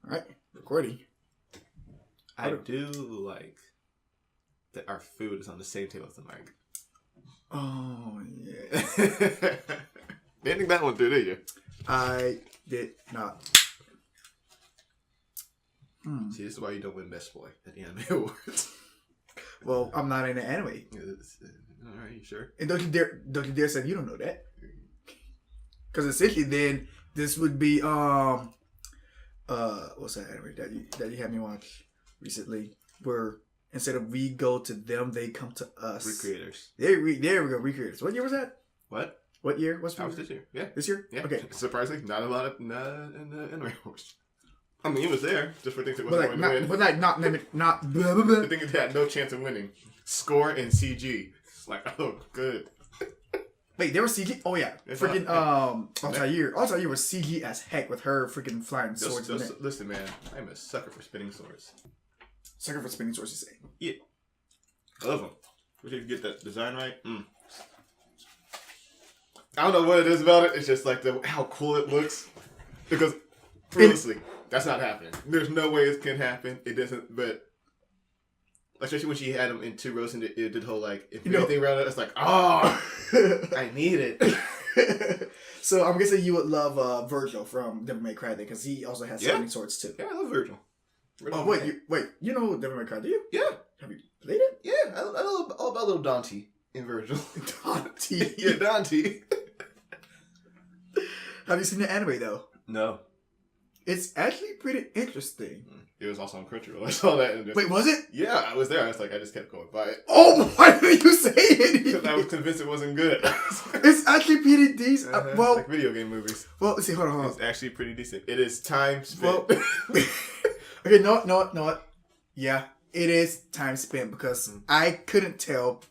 Alright, recording. I do like that our food is on the same table as the mic. Oh, yeah. Didn't think that one through, did you? I did not. See, this is why you don't win Best Boy at the Anime Awards. Well, I'm not in the anime. Alright, you sure? And don't you dare say you don't know that. Because essentially then, this would be, what's that anime that you had me watch recently? Where instead of we go to them, they come to us. Recreators. There we go, Recreators. What year was that? What? What year? That was this year. Yeah. This year? Yeah. Okay. Surprisingly, not a lot of in the Anime Awards. I mean, it was there, just for things it wasn't But going to win. But not blah, blah, blah. I think it had no chance of winning. Score and CG. It's like, oh, good. Wait, there was CG? Oh, yeah. It's freaking, Altair. Altair was CG as heck with her freaking flying swords. Listen, man, I'm a sucker for spinning swords. Sucker for spinning swords, you say? Yeah. I love them. Wish you could get that design right. I don't know what it is about it. It's just like how cool it looks. Because, realistically, that's not happening. There's no way it can happen. It doesn't, but... Especially when she had them in 2 rows and it did the whole, like, if anything around it, it's like, oh, I need it. So I'm guessing you would love Virgil from Devil May Cry because he also has spinning swords too. Yeah, I love Virgil. You know Devil May Cry, do you? Yeah. Have you played it? Yeah, I know all about little Dante in Virgil. Dante? Yeah, Dante. Have you seen the anime though? No. It's actually pretty interesting. It was also on Crunchyroll. I saw that. Wait, was it? Yeah, I was there. I just kept going by it. Oh, why didn't you say it? Because I was convinced it wasn't good. It's actually pretty decent. Well, like video game movies. Well, let's see. Hold on. It's actually pretty decent. It is time spent. Well, okay, no. Yeah, it is time spent because I couldn't tell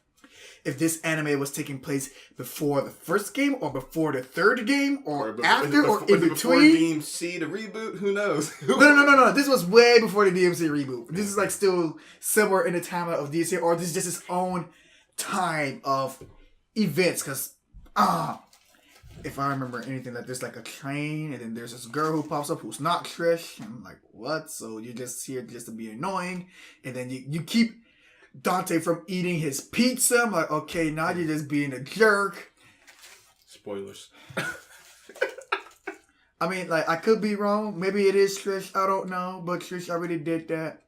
if this anime was taking place before the first game or before the third game or after or in between. Before DMC, the reboot, who knows? No. This was way before the DMC reboot. This is like still somewhere in the timeline of DMC, or this is just its own time of events. Because, if I remember anything, that there's like a train, and then there's this girl who pops up who's not Trish. And I'm like, what? So you're just here just to be annoying, and then you keep Dante from eating his pizza. I'm like, okay, now you're just being a jerk. Spoilers. I mean, like, I could be wrong. Maybe it is Trish. I don't know. But Trish already did that.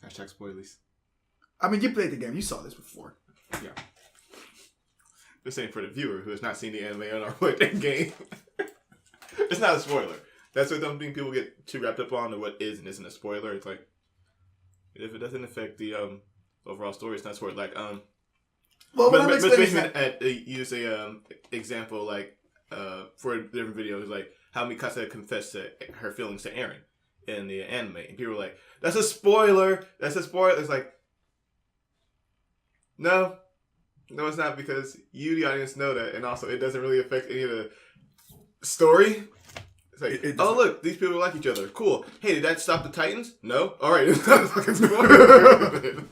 Hashtag spoilers. I mean, you played the game. You saw this before. Yeah. Just saying for the viewer who has not seen the anime on our way game. It's not a spoiler. That's what some people get too wrapped up on, or what is and isn't a spoiler. It's like, if it doesn't affect the overall story, it's not spoiler. Like, well, but basically, use a example like for a different video is like how Mikasa confessed to her feelings to Eren in the anime, and people were like, "That's a spoiler. That's a spoiler." It's like, no, it's not, because you, the audience, know that, and also it doesn't really affect any of the story. It's like, oh look, these people like each other. Cool. Hey, did that stop the Titans? No. All right, it's not a fucking spoiler.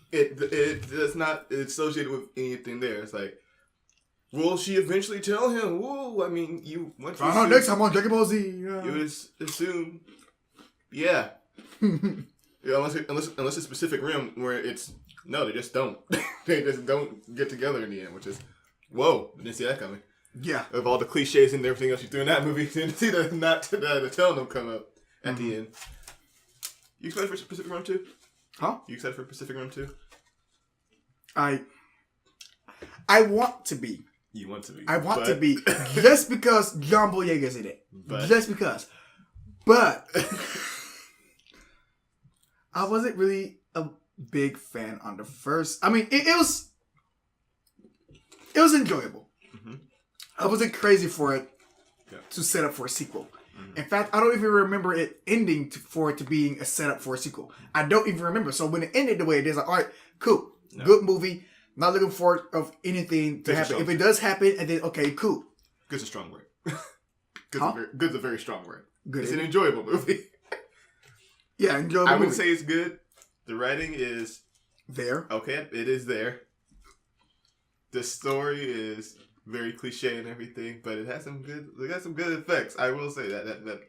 It does not associated with anything there. It's like, will she eventually tell him? Whoa, I mean, you once you next time on Dragon Ball Z. You would assume, yeah. Unless it's a specific realm where it's no, they just don't. They just don't get together in the end, which is whoa. I didn't see that coming. Yeah. Of all the cliches and everything else you threw in that movie, didn't see the telling them come up at the end. You excited for Pacific Rim 2? Huh? You excited for Pacific Rim 2? I want to be. You want to be. I want to be. Just because John Boyega's in it. Just because. But I wasn't really a big fan on the first. I mean, it was enjoyable. Mm-hmm. I wasn't crazy for it to set up for a sequel. In fact, I don't even remember it ending for it to being a setup for a sequel. I don't even remember. So when it ended the way it is, like, all right, cool, good movie. Not looking forward of anything to happen. If it does happen, and then okay, cool. Good's a strong word. Good's a very strong word. Good. It's an enjoyable movie. Yeah, enjoyable. I wouldn't say it's good. The writing is there. Okay, it is there. The story is very cliche and everything, but it has some good. It got some good effects. I will say that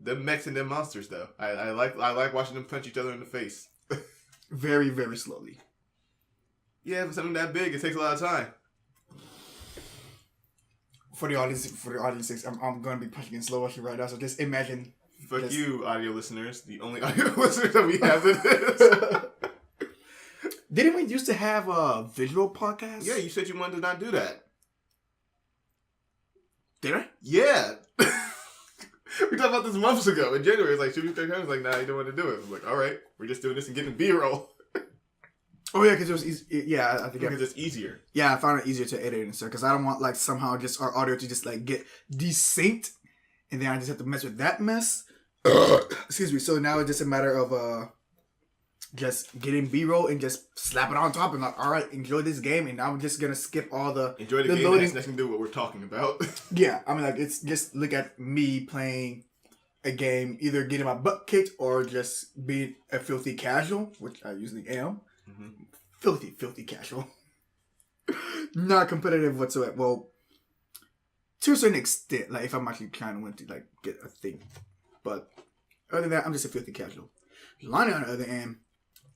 them mechs and them monsters though. I like watching them punch each other in the face. Very, very slowly. Yeah, for something that big, it takes a lot of time. For the audience, I'm going to be punching in slow motion right now. So just imagine. Fuck you, audio listeners. The only audio listeners that we have in this. Didn't we used to have a visual podcast? Yeah, you said you wanted to not do that. Did I? Yeah. We talked about this months ago in January. It's like, should we start? I was like, nah, you don't want to do it. I'm like, all right, we're just doing this and getting B-roll. Oh yeah, because it was easy. Yeah, I think because it's easier. Yeah, I found it easier to edit and stuff because I don't want like somehow just our audio to just like get desynced, and then I just have to mess with that mess. Excuse me. So now it's just a matter of just getting B-roll and just slap it on top and like, all right, enjoy this game, and I'm just gonna skip all the enjoy the game. loading. It has nothing to do with what we're talking about. Yeah, I mean like it's just look at me playing a game, either getting my butt kicked or just being a filthy casual, which I usually am. Mm-hmm. Filthy casual. Not competitive whatsoever. Well, to a certain extent, like if I'm actually trying to win to like get a thing. But other than that, I'm just a filthy casual. Jelani, on the other hand,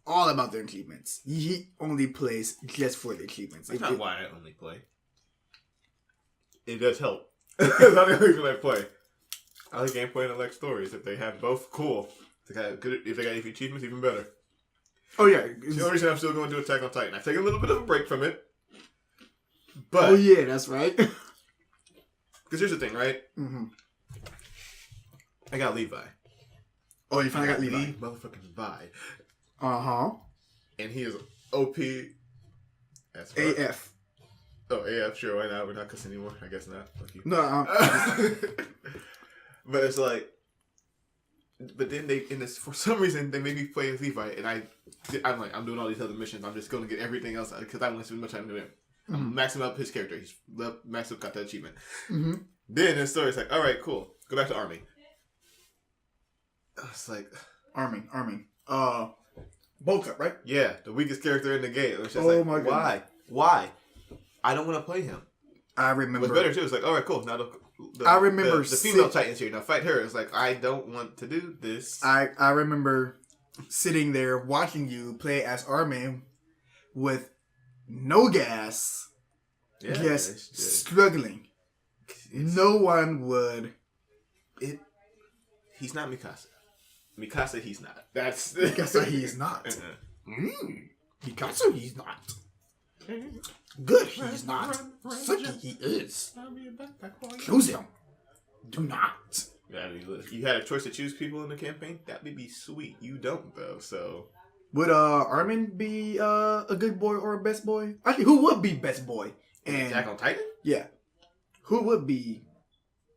all about their achievements. He only plays just for the achievements. That's not why I only play. It does help. That's not the only reason I play. I like gameplay and I like stories. If they have both, cool. If they got any achievements, even better. Oh yeah. The only reason I'm still going to Attack on Titan. I've taken a little bit of a break from it. But oh yeah, that's right. Because here's the thing, right? Mm-hmm. I got Levi. Oh, you finally got Levi. Motherfucking Vi. Uh-huh. And he is OP as fuck. AF. Oh, AF, sure, why not? We're not cussing anymore. I guess not. Fuck you. No, but it's like, but then for some reason, they made me play as Levi, and I'm like, I'm doing all these other missions. I'm just going to get everything else because I don't want to spend much time doing it. I'm maxing up his character. He's maxed up, got that achievement. Mm-hmm. Then in the story, it's like, all right, cool. Go back to Army. It's like Army. Bolt Cut, right? Yeah, the weakest character in the game. It's just my God. Why? I don't want to play him. I remember. What's better too? It's like, all right, cool. Now I remember the female Titans here. Now fight her. It's like I don't want to do this. I remember sitting there watching you play as Armin with no gas, just struggling. No one would. He's not Mikasa. Mikasa, he's not. That's Mikasa, he's not. Mikasa, he's not. Good, he's not. Sucky, he is. Choose him. Do not. I mean, if you had a choice to choose people in the campaign, that would be sweet. You don't, though, so... Would Armin be a good boy or a best boy? Actually, who would be best boy? And Attack on Titan? Yeah. Who would be...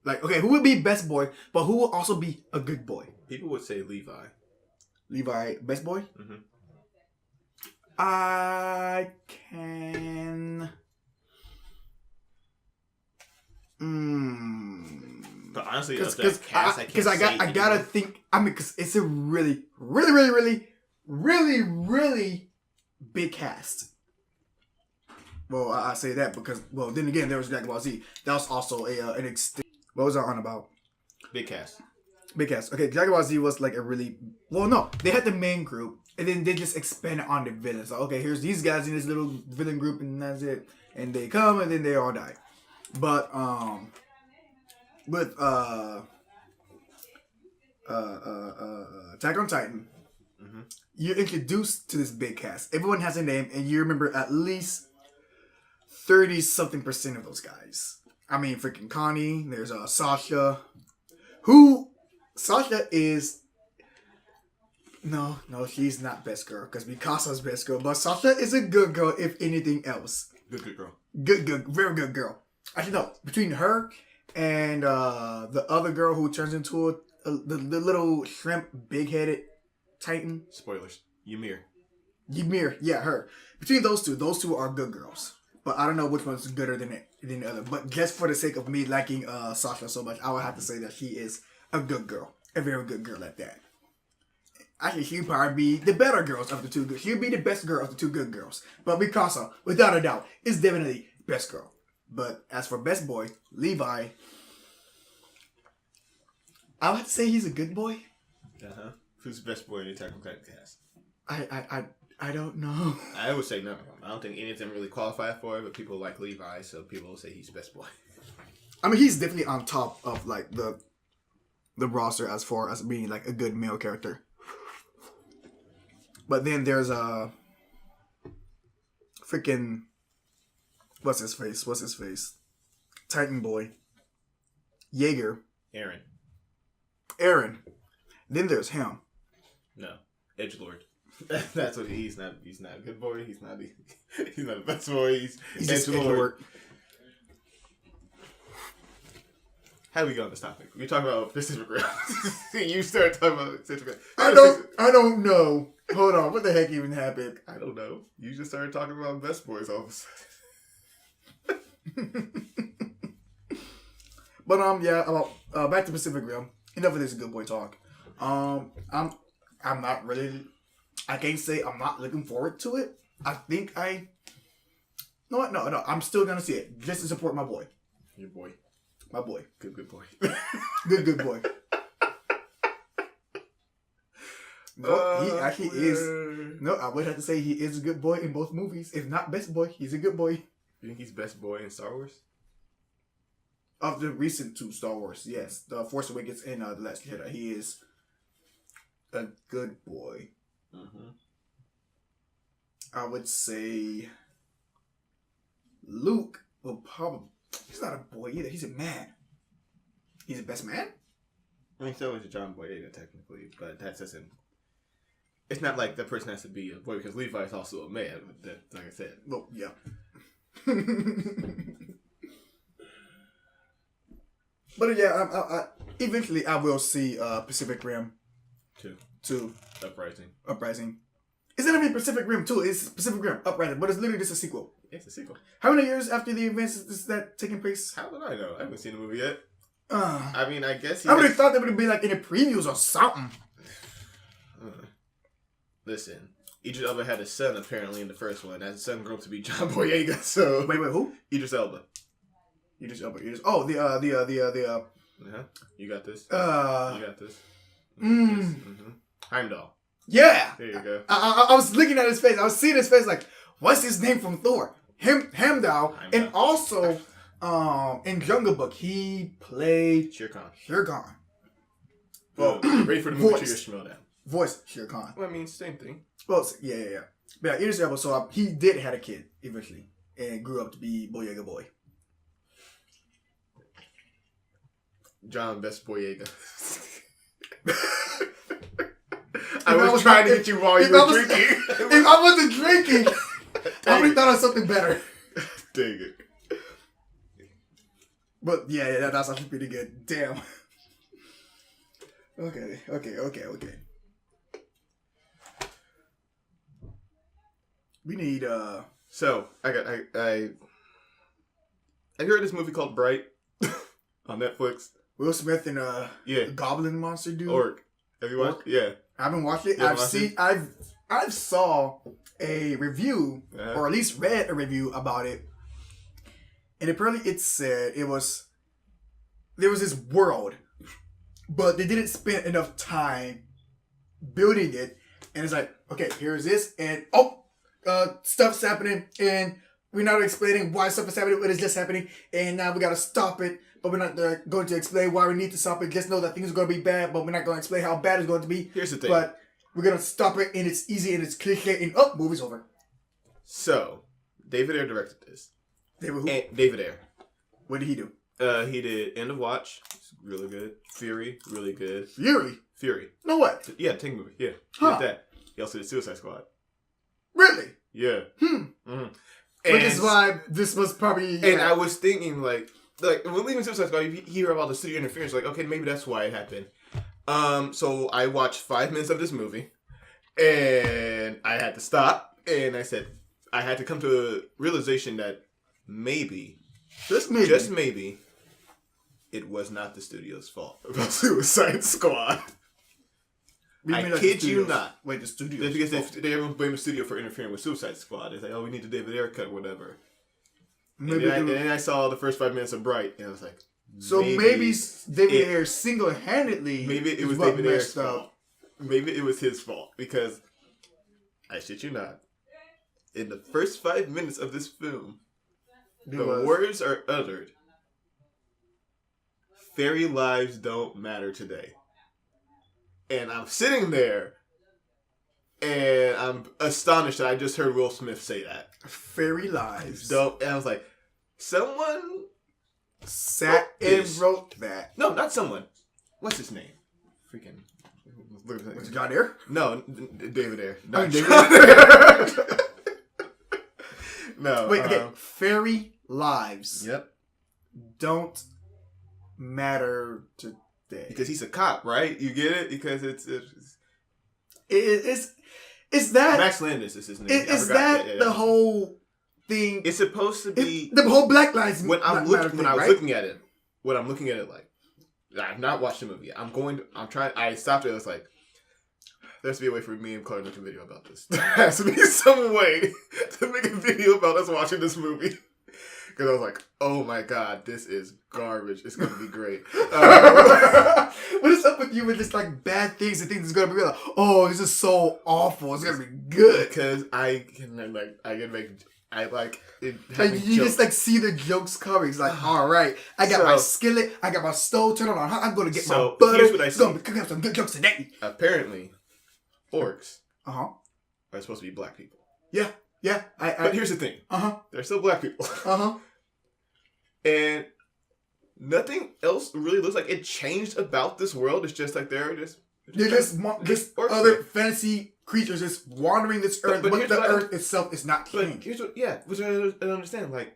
who would be best boy, but who would also be a good boy? People would say Levi. Levi, best boy? Mm-hmm. I can... But honestly, because I gotta think. I mean, because it's a really, really, really, really, really, really big cast. Well, I say that because then again, there was Dragon Ball Z. That was also an extent. What was I on about? Big cast. Big cast. Okay, Dragon Ball Z was like a really no. They had the main group, and then they just expanded on the villains. Like, okay, here's these guys in this little villain group, and that's it. And they come, and then they all die. But with Attack on Titan, you're introduced to this big cast. Everyone has a name, and you remember at least 30-something% of those guys. I mean, freaking Connie. There's Sasha. Sasha is... No, she's not best girl, because Mikasa's best girl. But Sasha is a good girl, if anything else. Good girl. Good, very good girl. Actually, no. Between her and the other girl who turns into the little shrimp, big-headed Titan. Spoilers. Ymir, yeah, her. Between those two are good girls. But I don't know which one's gooder than the other. But just for the sake of me liking Sasha so much, I would have to say that she is a good girl. A very good girl at that. Actually, she'd probably be the better girls of the two. She'd be the best girl of the two good girls. But Mikasa, without a doubt, is definitely best girl. But as for best boy, Levi, I would have to say he's a good boy. Who's the best boy in the Attack on Titan cast? I don't know. I would say none of them. I don't think any of them really qualify for it, but people like Levi, so people will say he's the best boy. I mean, he's definitely on top of like the roster as far as being like a good male character. But then there's a freaking what's his face? Titan boy. Jaeger. Aaron. Then there's him. No. Edgelord. That's what he's not. He's not a good boy. He's not the best boy. He's just Edgelord. How do we get on this topic? We're talking about Pacific Rim. You started talking about Pacific Rim. I don't know. Hold on. What the heck even happened? I don't know. You just started talking about best boys all of a sudden. But yeah, about back to Pacific Rim. Enough of this good boy talk. I'm not really. I can't say I'm not looking forward to it. I think No. I'm still gonna see it just to support my boy. Your boy. My boy. Good boy. good boy. No, he actually is. No, I would have to say he is a good boy in both movies. If not best boy, he's a good boy. You think he's best boy in Star Wars? Of the recent two Star Wars, yes. The Force Awakens and The Last Jedi. He is a good boy. Mm-hmm. I would say Luke will probably... He's not a boy either. He's a man. He's the best man? I mean, so is John Boyega, technically, but that doesn't... It's not like that person has to be a boy, because Levi is also a man, like I said. Well, yeah. But yeah, I eventually I will see Pacific Rim 2. Uprising. It's not even Pacific Rim 2, it's Pacific Rim Uprising, but it's literally just a sequel. It's a sequel. How many years after the events is that taking place? How would I know? I haven't seen the movie yet. I mean, I guess I would have thought they would be like in the previews or something. Listen, Idris Elba had a son apparently in the first one. That son grew up to be John Boyega. So wait, who? Idris Elba. Oh, the You got this. You got this. Heimdall. Yeah. There you go. I was looking at his face. I was seeing his face like, what's his name from Thor? Heimdall. And also, in Jungle Book, he played Shere Khan. Well, ready for the movie to smell that. Voice Shere Khan. Well, I mean, same thing. Well, yeah. But yeah, Idris Elba, so he did have a kid eventually and grew up to be Boyega Boy. John Best Boyega. I was trying to get you while you were drinking. If I wasn't drinking, I would have thought of something better. Dang it. But yeah, that's actually pretty good. Damn. Okay. We need So I have you heard of this movie called Bright on Netflix? Will Smith and the Goblin monster dude. Orc. Have you watched? Yeah. I haven't watched it. I've saw a review or at least read a review about it, and apparently it said there was this world, but they didn't spend enough time building it, and it's like, okay, here's this, and stuff's happening, and we're not explaining why stuff is happening, but it's just happening, and now we gotta stop it. But we're not going to explain why we need to stop it. Just know that things are going to be bad, but we're not going to explain how bad it's going to be. Here's the thing. But we're going to stop it, and it's easy, and it's cliche, and movie's over. So, David Ayer directed this. David Ayer. What did he do? He did End of Watch. It's really good. Fury. Really good. Fury? No way. Yeah, Tank movie. Yeah. He did that. He also did Suicide Squad. Really? Yeah. Mm-hmm. Which is why this was probably... Yeah. And I was thinking, like when leaving Suicide Squad, you hear about the studio interference. Like, okay, maybe that's why it happened. So I watched 5 minutes of this movie, and I had to stop. And I said, I had to come to a realization that maybe, just maybe, it was not the studio's fault about Suicide Squad. I kid you not. Wait, the studio? Because everyone blamed the studio for interfering with Suicide Squad. It's like, oh, we need the David Ayer cut, whatever. And then I saw the first 5 minutes of Bright, and I was like, So maybe David Ayer single-handedly. Maybe it was David Ayer's fault. Maybe it was his fault because I shit you not. In the first 5 minutes of this film, the words are uttered. Fairy lives don't matter today. And I'm sitting there, and I'm astonished that I just heard Will Smith say that. Fairy lives. Don't. And I was like, someone sat and wrote that. No, not someone. What's his name? Freaking. Was it John Ayer? No, David Ayer. No, David Ayer. No. Wait, okay. Fairy lives. Yep. Don't matter today. Because he's a cop, right? You get it? Because it's that Max Landis is his name. Is that the whole thing? It's supposed to be the whole Black Lives Matter. When I was looking at it, like, I've not watched the movie. I stopped it. I was like, there has to be a way for me and Claire to make a video about this. There has to be some way to make a video about us watching this movie. Because I was like, oh my god, this is garbage. It's going to be great. What is up with you with just like bad things and things that's going to be like, oh, this is so awful. It's going to be good. Because you just like see the jokes coming. It's like, all right, I got my skillet, I got my stove turned on. I'm going to get my butter. Here's what I see. Going to have some good jokes today. Apparently, orcs are supposed to be black people. Yeah. But here's the thing. They're still black people. And nothing else really looks like it changed about this world. It's just like they're just other fantasy creatures just wandering this earth, but the earth itself is not changed. Which I don't understand. Like,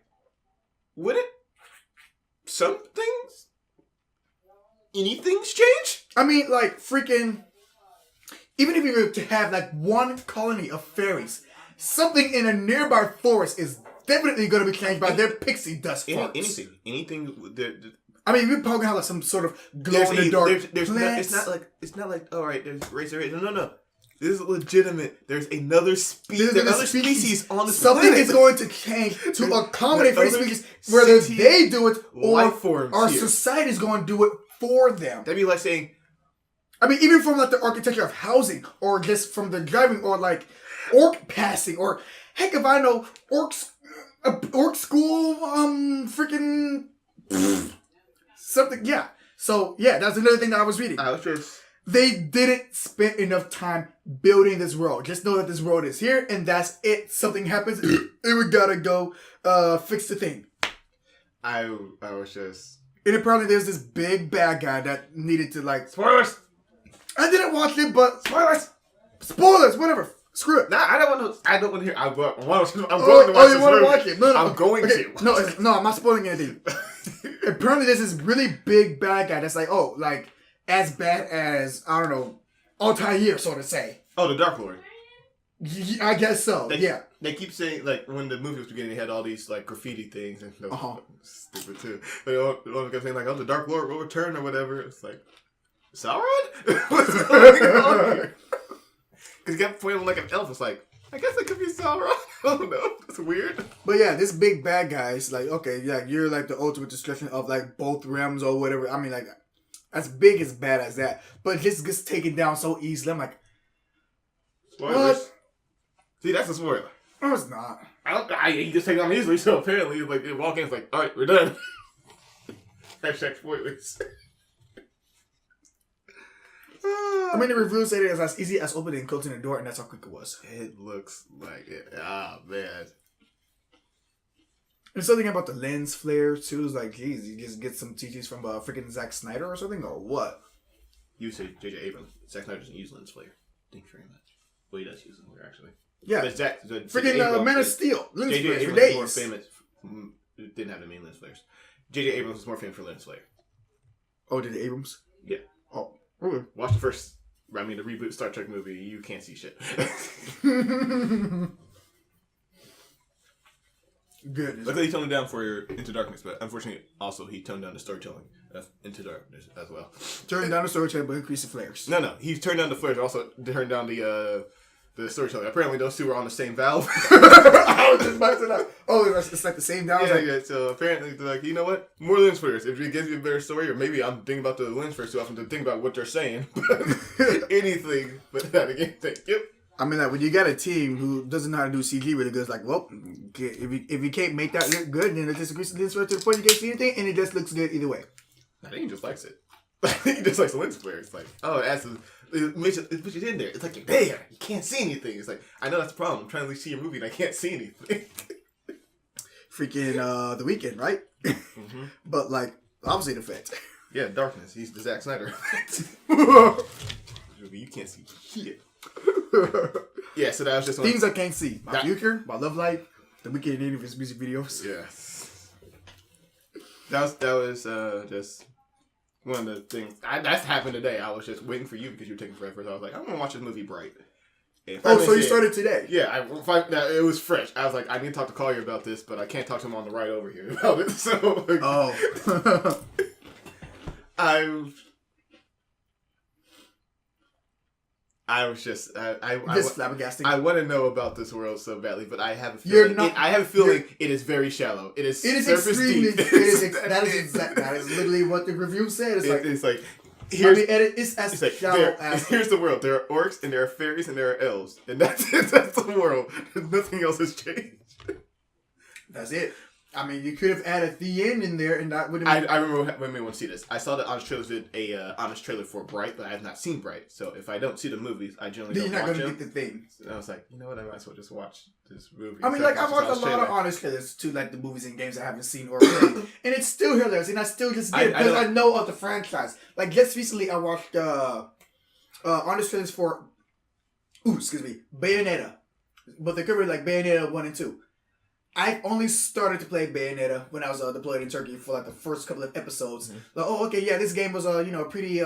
wouldn't anything's change? I mean, like, freaking, even if you were to have like one colony of fairies, something in a nearby forest is definitely going to be changed by their pixie dust farts. Anything. I mean, we're probably have like some sort of glow in the dark. It's not like all right. There's race. No. This is legitimate. There's another species. There's other species on the something planet. Is going to change to accommodate for these species, whether they do it or our society is going to do it for them. That'd be like saying, I mean, even from like the architecture of housing, or just from the driving, or like orc passing, or heck, if I know orc school, freaking something. Yeah. So yeah, that's another thing that I was reading. They didn't spend enough time building this world. Just know that this world is here, and that's it. Something happens, and we gotta go fix the thing. I was just. And apparently, there's this big bad guy that needed to like. Spoilers. I didn't watch it, but spoilers, whatever. Screw it. Nah, I don't want to hear. I'm going to watch this. You want to watch it? No, I'm going to. No, I'm not spoiling anything. Apparently, there's this really big bad guy that's like, as bad as, I don't know, Altair, so to say. Oh, the Dark Lord. I guess so. They keep saying, like, when the movie was beginning, they had all these like graffiti things, and that was stupid too. They all kept saying like, "Oh, the Dark Lord will return" or whatever. It's like, Sauron? What's going on here? Because he kept pointing like an elf. It's like, I guess it could be Sauron. I don't know. It's weird. But yeah, this big bad guy is like, okay, yeah, you're like the ultimate destruction of like both realms or whatever. I mean, like, as big as bad as that. But this gets taken down so easily. I'm like, spoilers. What? See, that's a spoiler. No, it's not. He just takes down easily, so apparently, like, they walk in, it's like, alright, we're done. Hashtag spoilers. I mean, the reviews say it is as easy as opening and closing the door, and that's how quick it was. It looks like it. Ah, man. There's something about the lens flare, too. It's like, geez, you just get some teachings from freaking Zack Snyder or something, or what? You say J.J. Abrams. Zack Snyder doesn't use lens flare. Thank you very much. Well, he does use lens flare, actually. Yeah. But freaking Man of Steel. Lens J.J. flares Abrams for days. was more famous. Didn't have the main lens flares. J.J. Abrams was more famous for lens flare. Oh, did Abrams? Yeah. Oh. Okay. Watch the reboot Star Trek movie. You can't see shit. Good. Luckily, he toned it down for your Into Darkness, but unfortunately, also he toned down the storytelling of Into Darkness as well. Turned down the storytelling, but increased the flares. No, he turned down the flares. Also turned down the the storyteller. Apparently, those two were on the same valve. I was just about to say, like, oh, it's like the same valve. Yeah. So apparently, they're like, you know what? More lens flares. If it gives you a better story, or maybe I'm thinking about the lens flares too often to think about what they're saying. Anything but that again. Yep. I mean, like, when you got a team who doesn't know how to do CG really good, it's like, well, if you can't make that look good, then it just increases this right to the point you can't see anything, and it just looks good either way. I think he just likes it. I think he just likes the lens flare. It's like, oh, it puts it in there. It's like you're there. You can't see anything. It's like, I know that's the problem. I'm trying to see your movie and I can't see anything. Freaking The Weeknd, right? Mm-hmm. But, like, opposite effect. Yeah, darkness. He's the Zack Snyder effect. You can't see shit. Yeah, so that was just things I can't see. My future, my love life, The Weeknd in any of his music videos. Yeah. That was just one of the things. That's happened today. I was just waiting for you because you were taking forever. So I was like, I'm going to watch this movie Bright. So you started today? Yeah, it was fresh. I was like, I need to talk to Collier about this, but I can't talk to him on the ride over here about it. So, I was just flabbergasting. I want to know about this world so badly, but I have a feeling. I have a feeling it is very shallow. It is surface deep. That is literally what the review said. It's like it's as shallow as. Here's the world. There are orcs and there are fairies and there are elves, and that's it. That's the world. Nothing else has changed. That's it. I mean, you could have added the end in there, and that would have. I remember when we want to see this. I saw that Honest Trailers did a honest trailer for Bright, but I have not seen Bright. So if I don't see the movies, I generally don't watch them. You're not going to get the thing. And I was like, you know what? I might as well just watch this movie. I mean, like I've watched a lot of honest trailers to like the movies and games I haven't seen or played, and it's still hilarious, and I still just get it because I know of the franchise. Like just recently, I watched honest trailers for, Bayonetta, but they covered like Bayonetta 1 and 2. I only started to play Bayonetta when I was deployed in Turkey for like the first couple of episodes. Mm-hmm. Like, oh, okay, yeah, this game was pretty.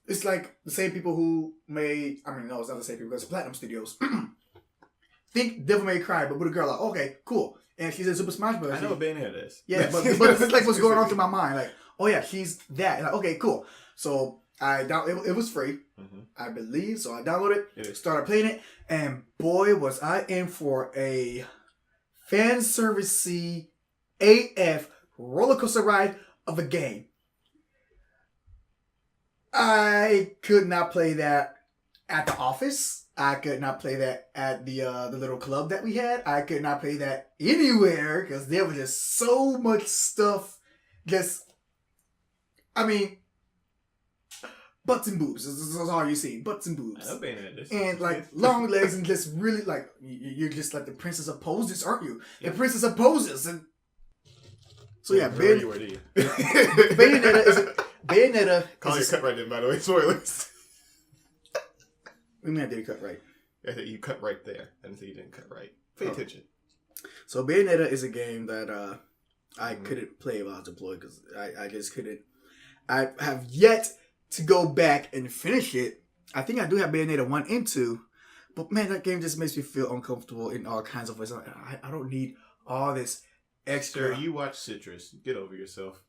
It's like the same people who made. I mean, no, it's not the same people. It's Platinum Studios. Think Devil May Cry, but with a girl. Like, okay, cool. And she's in Super Smash Bros. I know what Bayonetta is. Yeah, but it's like what's going on through my mind. Like, oh yeah, she's that. Like, okay, cool. So it was free, I believe. So I downloaded it, started playing it, and boy, was I in for a fan servicey AF roller coaster ride of a game. I could not play that at the office. I could not play that at the little club that we had. I could not play that anywhere because there was just so much stuff. Butts and boobs. This is all you see. Butts and boobs. I know Bayonetta. And like long legs and just really like you're just like the princess of poses, aren't you? Yeah. The princess of poses. And so yeah, Bayonetta. Collier cut right in, by the way. Spoilers. We mean I did cut right. I said you cut right there. I didn't say you didn't cut right. Pay attention. So Bayonetta is a game that I couldn't play while I was deployed because I just couldn't. I have yet to go back and finish it. I think I do have Bayonetta 1 and 2. But man, that game just makes me feel uncomfortable in all kinds of ways. I don't need all this extra. Sir, you watch Citrus. Get over yourself.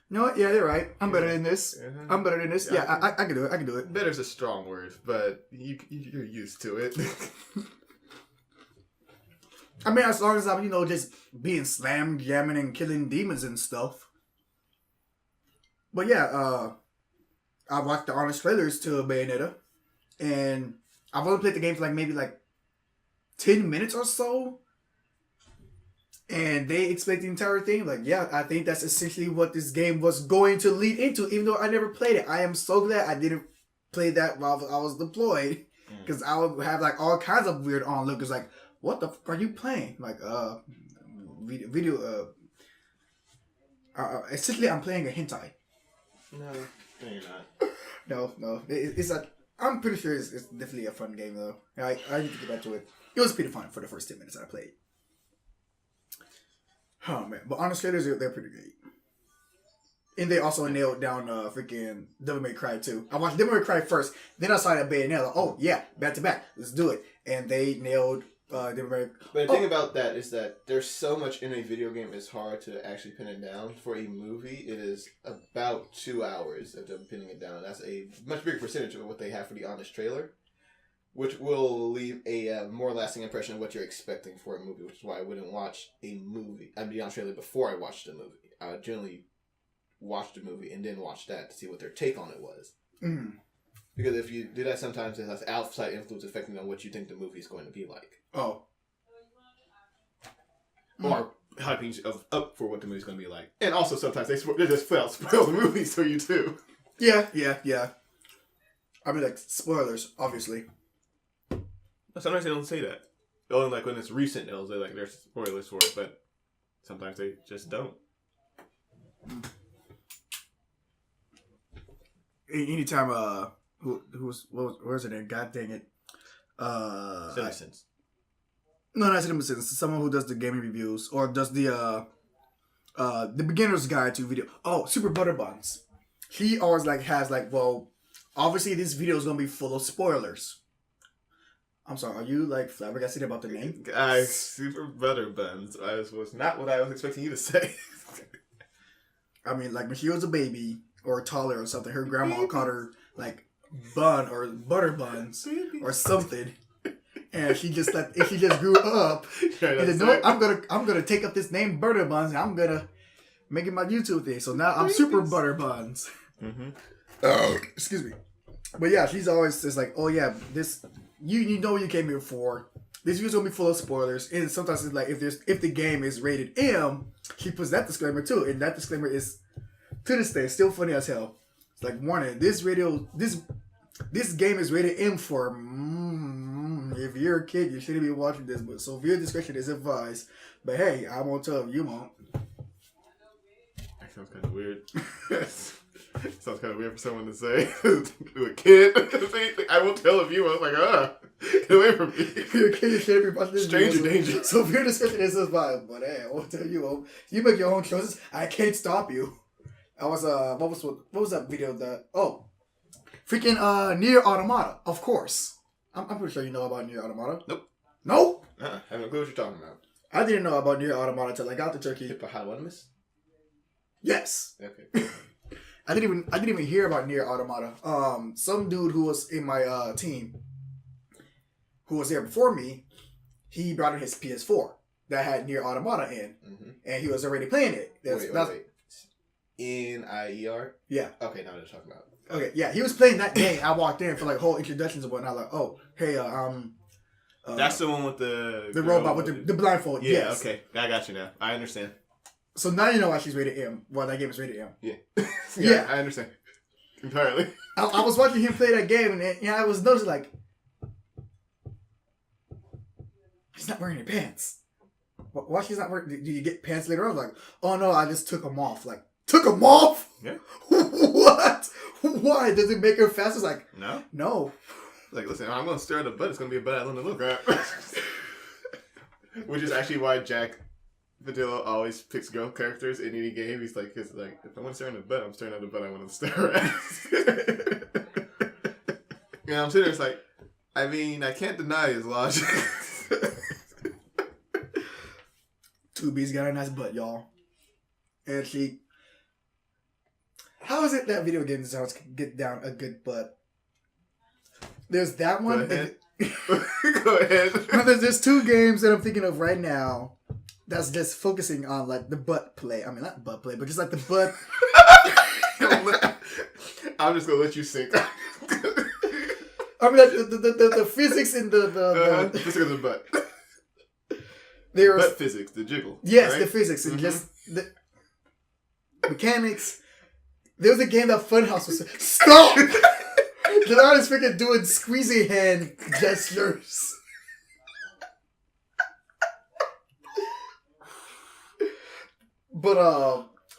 You know what? Yeah, you're right. I'm better than this. I'm better than this. Yeah, I can do it. I can do it. Better's a strong word, but you're used to it. I mean, as long as I'm, just being slam jamming and killing demons and stuff. But yeah, I watched the honest trailers to Bayonetta, and I've only played the game for maybe 10 minutes or so. And they explained the entire thing. I think that's essentially what this game was going to lead into, even though I never played it. I am so glad I didn't play that while I was deployed, because I would have all kinds of weird onlookers what the fuck are you playing? Video. Essentially, I'm playing a hentai. No, you're not. No. I'm pretty sure it's definitely a fun game though. I need to get back to it. It was pretty fun for the first 10 minutes that I played. Oh man, but honest trailers, they're pretty great. And they also nailed down freaking Devil May Cry 2. I watched Devil May Cry first, then I saw that Bayonetta. Oh yeah, back to back, let's do it. And they nailed They were very. But the thing about that is that there's so much in a video game, it's hard to actually pin it down. For a movie, it is about 2 hours of them pinning it down. That's a much bigger percentage of what they have for the honest trailer, which will leave a more lasting impression of what you're expecting for a movie, which is why I wouldn't watch a movie. I'd be honest trailer before I watched the movie. I would generally watch the movie and then watch that to see what their take on it was. Mm. Because if you do that, sometimes it has outside influence affecting on what you think the movie is going to be like. Oh. Or hyping up for what the movie's going to be like. And also sometimes they just spoil the movies for you too. Yeah. I mean, like, spoilers, obviously. Sometimes they don't say that. Only like when it's recent, they'll say like there's spoilers for it, but sometimes they just don't. Anytime, where's it in? God dang it. Citizens. No, not Citizens. Someone who does the gaming reviews or does the beginner's guide to video. Oh, Super Butterbuns. He always like has like, well, obviously this video is gonna be full of spoilers. I'm sorry, are you like flabbergasted about the name? Super Butterbuns. Was not what I was expecting you to say. I mean, like when she was a baby or taller or something, her grandma called her like bun or butter buns or something. And she just grew up. And then, no, I'm gonna take up this name Butter Buns and I'm gonna make it my YouTube thing. So now I'm Super Butter Buns. Mm-hmm. Excuse me. But yeah, she's always just like, oh yeah, this you know what you came here for. This video's gonna be full of spoilers. And sometimes it's like if the game is rated M, she puts that disclaimer too. And that disclaimer is to this day still funny as hell. It's like, warning, this game is rated M for if you're a kid, you shouldn't be watching this, but severe discretion is advised. But hey, I won't tell you won't. That sounds kind of weird. Sounds kind of weird for someone to say to a kid. I won't tell if you. I was like, get away from me. If you're a kid, you shouldn't be watching this. Stranger danger. Severe discretion is advised. But hey, I won't tell you won't. You make your own choices. I can't stop you. I was what was that video that freaking Nier Automata, of course. I'm pretty sure you know about Nier Automata. Nope. No? I have no clue what you're talking about. I didn't know about Nier Automata until I got to Turkey. Hippopotamus? Yes. Okay. I didn't even hear about Nier Automata. Some dude who was in my team, who was there before me, he brought in his PS4 that had Nier Automata in, and he was already playing it. Wait. N-I-E-R? Yeah. Okay, now what you're talking about. Okay, yeah, he was playing that game. I walked in for like whole introductions and whatnot. Like, oh, hey, that's the one with the robot with the blindfold. Yeah, yes. Okay, I got you now. I understand. So now you know why she's rated M. Well, that game is rated M. Yeah. Yeah, I understand entirely. I was watching him play that game, and I was noticing like he's not wearing any pants. Why she's not wearing? Do you get pants later on? Like, oh no, I just took them off. Like, took them off? Yeah. What? Why? Does it make her fast? It's like, no. Like, listen, I'm going to stare at the butt. It's going to be a bad one to look at. Which is actually why Jack Padillo always picks girl characters in any game. He's like, if I want to stare at the butt, I'm staring at the butt I want to stare at. Yeah, I'm sitting there, it's like, I mean, I can't deny his logic. 2B's got a nice butt, y'all. And how is it that video game designers can get down a good butt? There's that one. Go ahead. Go ahead. There's two games that I'm thinking of right now that's just focusing on like the butt play. I mean, not butt play, but just like the butt. I'm just gonna let you sink. I mean, like, the physics in the physics of the butt. There's butt physics, the jiggle. Yes, right? The physics and just the mechanics. There was a game that Funhouse was stop. Jelani is freaking doing squeezy hand gestures. But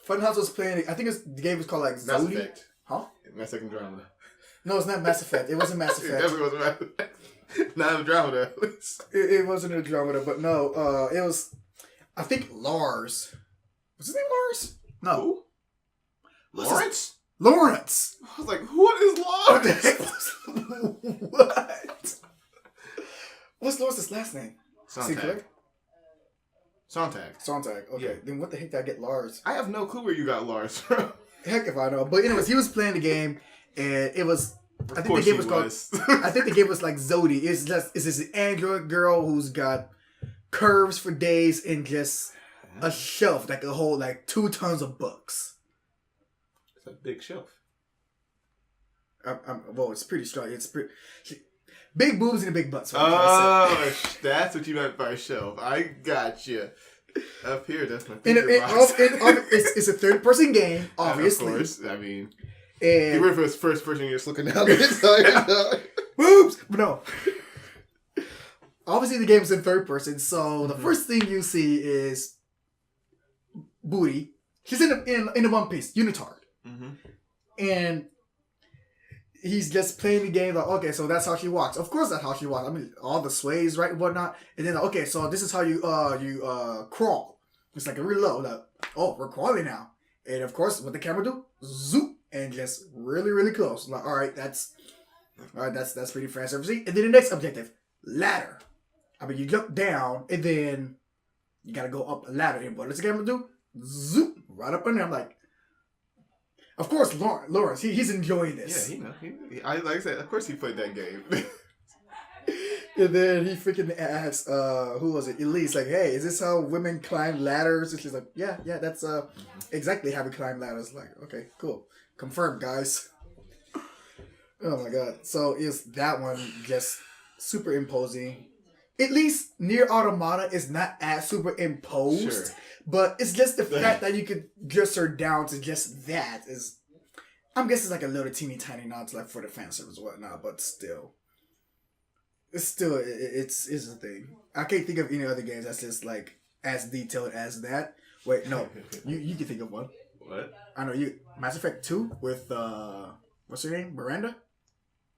Funhouse was playing. I think the game was called like Mass Zodi. Effect. Huh? Mass Effect Andromeda. No, it's not Mass Effect. It wasn't Mass Effect. It definitely wasn't Mass Effect. Not Andromeda, at least. It wasn't Andromeda, but no. It was. I think Lars. Was his name Lars? No. Who? Lawrence? Lawrence. I was like, what is Lawrence? What? What's Lawrence's last name? Sontag. Sontag. Okay. Yeah. Then what the heck did I get Lars? I have no clue where you got Lars from. Heck if I know. But anyways, he was playing the game, and it was. I think the game was called. I think the game was like Zodi. It's this android girl who's got curves for days and just a shelf that could hold like 2 tons of books. It's a big shelf. Well, it's pretty strong. It's pretty big boobs and a big butt. Oh, that's what you meant by shelf. I got you. Up here, that's my favorite box. It's a third-person game, obviously. Of course, I mean, and even if it's first person, you're just looking down the inside. boobs, but no. Obviously, the game is in third person, so the first thing you see is Booty. She's in a one piece unitard, and he's just playing the game like, okay, so that's how she walks. Of course, that's how she walks. I mean, all the sways, right, and whatnot. And then, okay, so this is how you crawl. It's like a reload. Like, oh, we're crawling now. And of course, what the camera do? Zoop, and just really, really close. Like, all right, that's pretty fan servicey. And then the next objective, ladder. I mean, you jump down, and then you gotta go up a ladder. And what does the camera do? Zoop, right up in there. I'm like. Of course, Lawrence, he's enjoying this. Yeah, like I said, of course he played that game. And then he freaking asks, who was it? Elise, like, hey, is this how women climb ladders? And she's like, yeah, that's exactly how we climb ladders. Like, okay, cool. Confirmed, guys. Oh my god. So is that one just superimposing? At least Nier Automata is not as superimposed. Sure. But it's just the fact that you could dress her down to just that is, I'm guessing it's like a little teeny tiny nod to like for the fan service or whatnot, but still. It's a thing. I can't think of any other games that's just like as detailed as that. Wait, no. you can think of one. What? I know you. Mass Effect 2 with, what's her name? Miranda?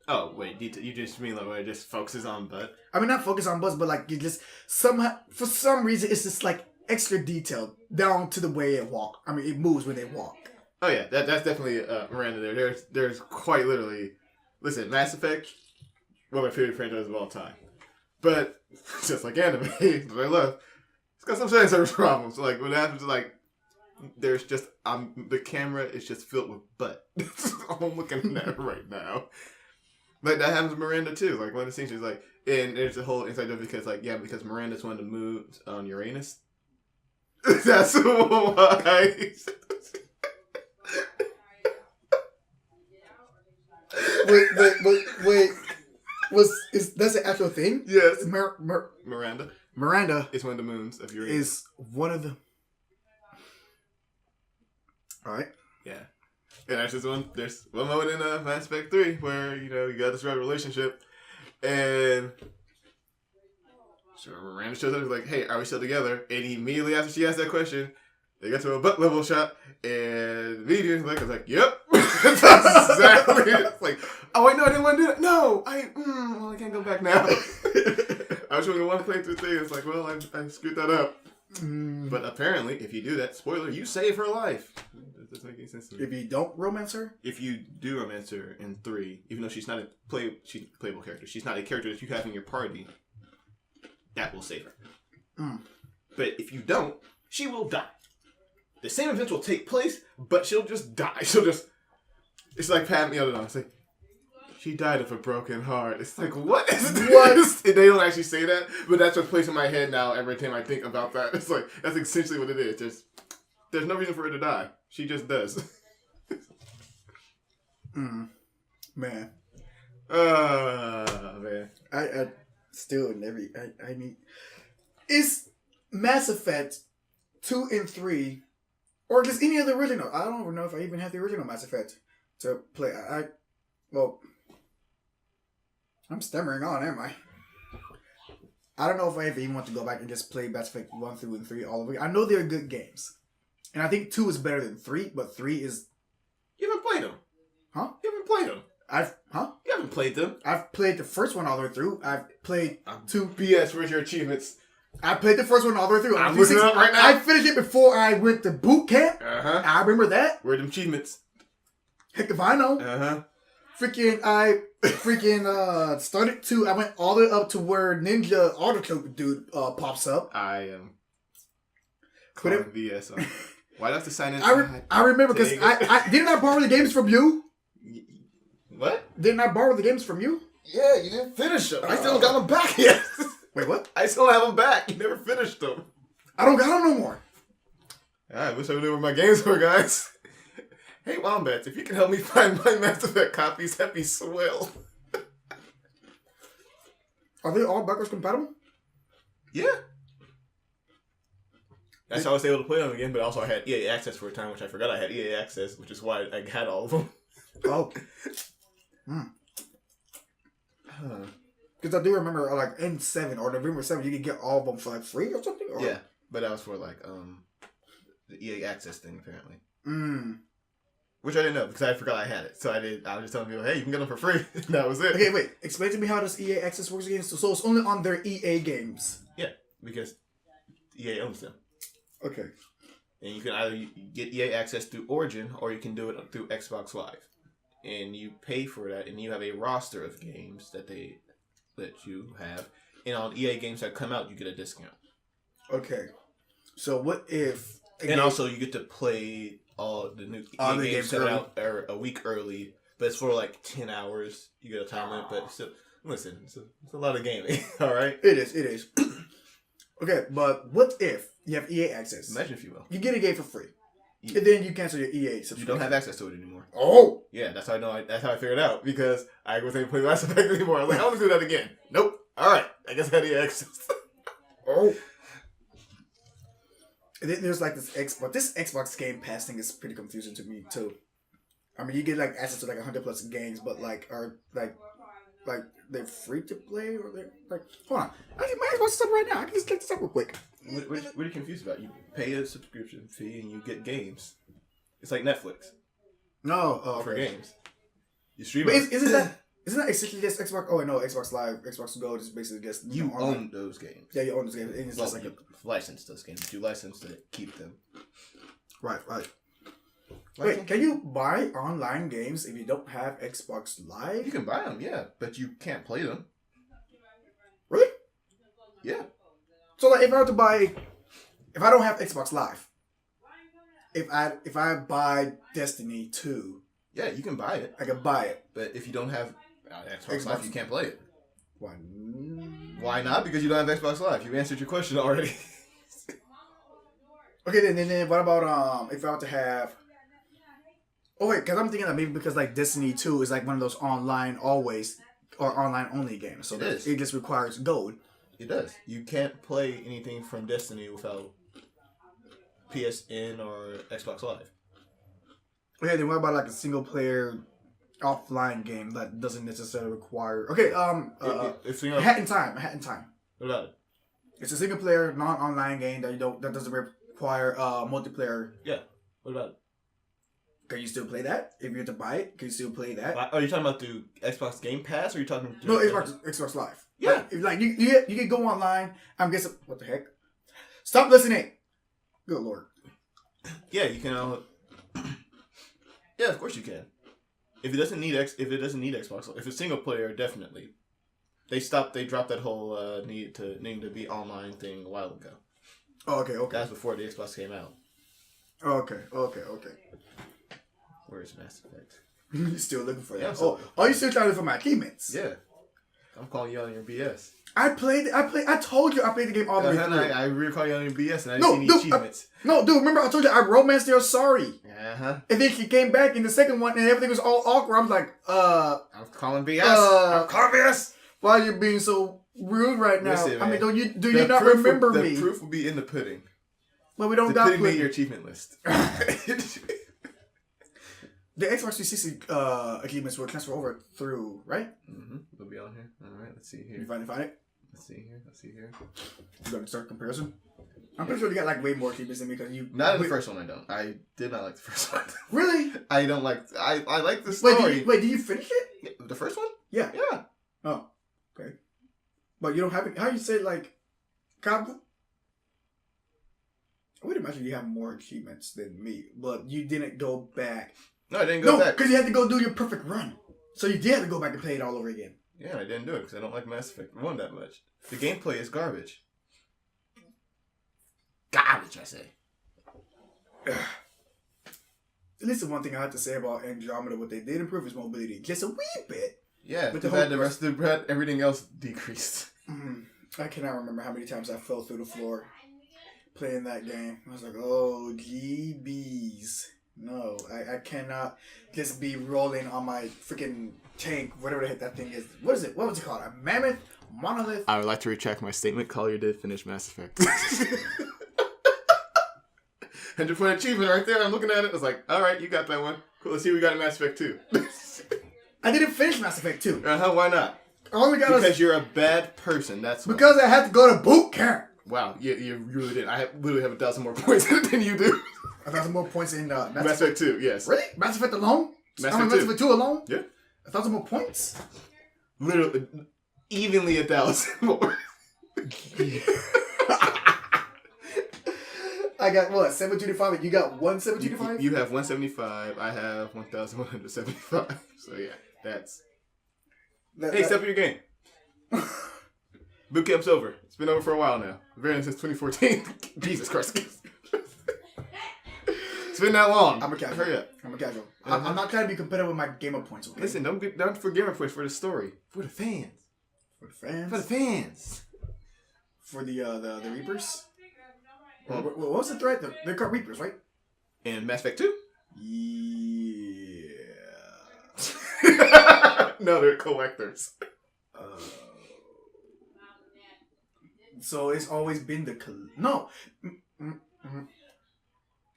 Oh, wait, you just mean like where it just focuses on butt? I mean, not focus on butts, but like you just somehow, for some reason, it's just like extra detailed down to the way it walk. I mean, it moves when they walk. Oh yeah, that's definitely Miranda there. There's quite literally, listen, Mass Effect, one of my favorite franchises of all time. But just like anime that I love, it's got some service problems. Like what happens, like there's just the camera is just filled with butt. That's all I'm looking at right now. Like that happens with Miranda too. Like one of the scenes is like, and there's a whole inside joke because Miranda's one of the moons on Uranus. That's why. Wait. That's an actual thing? Yes. Miranda. Miranda is one of the moons of Uranus. Is one of the. All right. Yeah. And that's just one. There's one moment in Mass Effect 3 where you got this right relationship, and so Miranda shows up and is like, "Hey, are we still together?" And immediately after she asked that question, they got to a butt level shot, and the I was like, "Yep, that's exactly it." It's like, "Oh wait, no, I didn't want to do that. No, I can't go back now." I was showing one playthrough thing. It's like, well, I screwed that up. But apparently, if you do that, spoiler, you save her life. That doesn't make any sense to me. If you don't romance her? If you do romance her in 3, even though she's not she's a playable character, she's not a character that you have in your party, that will save her. But if you don't, she will die. The same events will take place, but she'll just die. It's like Pat the other night. It's like, she died of a broken heart. It's like, what is this? And they don't actually say that, but that's what's placed in my head now every time I think about that. It's like, that's essentially what it is. There's no reason for her to die. She just does. Man. Man. I still never, I mean, is Mass Effect 2 and 3, or just any other original? I don't even know if I even have the original Mass Effect to play. I'm stammering on, am I? I don't know if I ever even want to go back and just play Mass Effect 1 through and 3 all over. I know they're good games. And I think 2 is better than 3, but 3 is... You haven't played them. Huh? You haven't played them. You haven't played them. I've played the first one all the way through. I've played 2... BS, where's your achievements? I played the first one all the way through. I'm looking it up right now. I finished it before I went to boot camp. Uh-huh. I remember that. Where are them achievements? Heck if I know. Uh-huh. started to. I went all the way up to where Ninja Autocode dude pops up. I am. Quit it. BS. Why do I have to sign in? I remember because I didn't I borrow the games from you. What? Didn't I borrow the games from you? Yeah, you didn't finish them. I still got them back yet. Wait, what? I still have them back. You never finished them. I don't got them no more. I wish I knew where my games were, guys. Hey, Wombats, if you can help me find my Mass Effect copies, that'd be swell. Are they all backwards compatible? Yeah. That's how I was able to play them again, but also I had EA Access for a time, which I forgot I had EA Access, which is why I had all of them. Oh. Because I do remember, like, N7 or November 7, you could get all of them for, like, free or something? Or? Yeah, but that was for, like, the EA Access thing, apparently. Which I didn't know, because I forgot I had it. So I was just telling people, hey, you can get them for free. That was it. Okay, wait. Explain to me how this EA Access works again. So it's only on their EA games. Yeah, because EA owns them. Okay. And you can either get EA Access through Origin, or you can do it through Xbox Live. And you pay for that, and you have a roster of games that you have. And on EA games that come out, you get a discount. Okay. So what if... And also, you get to play all the new EA games that out a week early, but it's for like 10 hours. You get a time limit, but still, listen, it's a lot of gaming, all right? It is. Okay, but what if you have EA Access? Imagine if you will. You get a game for free. And then you cancel your EA subscription. You don't have access to it anymore. Oh! Yeah, that's how I know. That's how I figured it out, because I wasn't able to play Mass Effect anymore. I was like, I want to do that again. Nope. All right. I guess I had EA Access. Oh. And then there's like this Xbox. This Xbox Game Pass thing is pretty confusing to me too. I mean, you get like access to like 100+ games, but are they're free to play or they're like? Hold on, I need my Xbox up right now. I can just click this up real quick. What are you confused about? You pay a subscription fee and you get games. It's like Netflix. No, for games. You stream. But isn't that essentially just Xbox? Oh no, Xbox Live, Xbox Go is basically just you own those games. Yeah, you own those games. And it's just like you license those games. You license to keep them. Right. Wait, can you buy online games if you don't have Xbox Live? You can buy them, yeah, but you can't play them. Really? Yeah. So like, if I don't have Xbox Live, if I buy Destiny 2, yeah, you can buy it. I can buy it. But if you don't have Xbox Live, you can't play it. Why? Why not? Because you don't have Xbox Live. You answered your question already. Okay, then what about if I were to have? Oh wait, because I'm thinking that maybe because like Destiny 2 is like one of those online always or online only games, so it just requires gold. It does. You can't play anything from Destiny without PSN or Xbox Live. Okay, then what about like a single player offline game that doesn't necessarily require? Okay, Hat in Time. What about it? It's a single player non-online game that doesn't require multiplayer. Yeah. What about it? Can you still play that? If you have to buy it, can you still play that? Are you talking about through Xbox Game Pass, or are you talking through Xbox Live? Yeah. Like you can go online. I'm guessing. What the heck? Stop listening. Good Lord. Yeah, you can. Yeah, of course you can. If it doesn't need Xbox, if it's single player, definitely. They dropped that whole need to be online thing a while ago. Oh, okay. That's before the Xbox came out. Okay. Where's Mass Effect? You're still looking for that? Yeah, are you still trying to look for my achievements? Yeah. I'm calling you on your BS. I told you I played the game all the way through. I recall you on your BS and I didn't see any achievements. No, dude, remember I told you I romanced your sorry. Uh-huh. And then she came back in the second one and everything was all awkward. I'm like, I'm calling BS. I'm calling BS. Why are you being so rude right now? Listen, man, I mean, do you not remember me? The proof will be in the pudding. Well, we don't got pudding. Pudding. In your achievement list. The Xbox 360 achievements will transfer over through, right? Mm-hmm. They'll be on here. All right, let's see here. You find it? Let's see here. You going to start comparison? I'm pretty sure you got like way more achievements than me because you... Not in the first one, I don't. I did not like the first one. Really? I don't like... I like the story. Wait, did you finish it? Yeah, the first one? Yeah. Yeah. Oh, okay. But you don't have it... How you say like... I would imagine you have more achievements than me, but you didn't go back. No, I didn't go back. No, because you had to go do your perfect run. So you did have to go back and play it all over again. Yeah, I didn't do it because I don't like Mass Effect 1 that much. The gameplay is garbage. Garbage, I say. At least the one thing I have to say about Andromeda, what they did improve is mobility. Just a wee bit. Yeah, but the rest of the everything else decreased. I cannot remember how many times I fell through the floor playing that game. I was like, oh, GBs. No, I cannot just be rolling on my freaking tank, whatever the heck that thing is. What is it? What was it called? A mammoth? Monolith? I would like to retract my statement. Collier did finish Mass Effect. 100-point achievement right there. I'm looking at it. I was like, all right, you got that one. Cool. Let's see what we got in Mass Effect 2. I didn't finish Mass Effect 2. Why not? Because you're a bad person. That's why. Because I had to go to boot camp. Wow, you really did. I literally have 1,000 more points than you do. 1,000 more points in Mass Effect 2, yes. Really? Mass Effect alone? Mass Effect 2 alone? Yeah. 1,000 more points? Literally, evenly 1,000 more. I got what, 725? You got 1,725? You have 175. I have 1,175. So yeah, that's. Hey, step up your game. Boot camp's over. It's been over for a while now. Been since 2014. Jesus Christ. It's been that long. I'm a casual. Hurry up. I'm a casual. I'm not trying to be competitive with my gamer points, okay? Listen, don't get down for gamer points, for the story. For the fans. For the fans? For the fans. For the Reapers? What was the threat? They're called Reapers, right? In Mass Effect 2? Yeah. No, they're collectors. So it's always been the... No.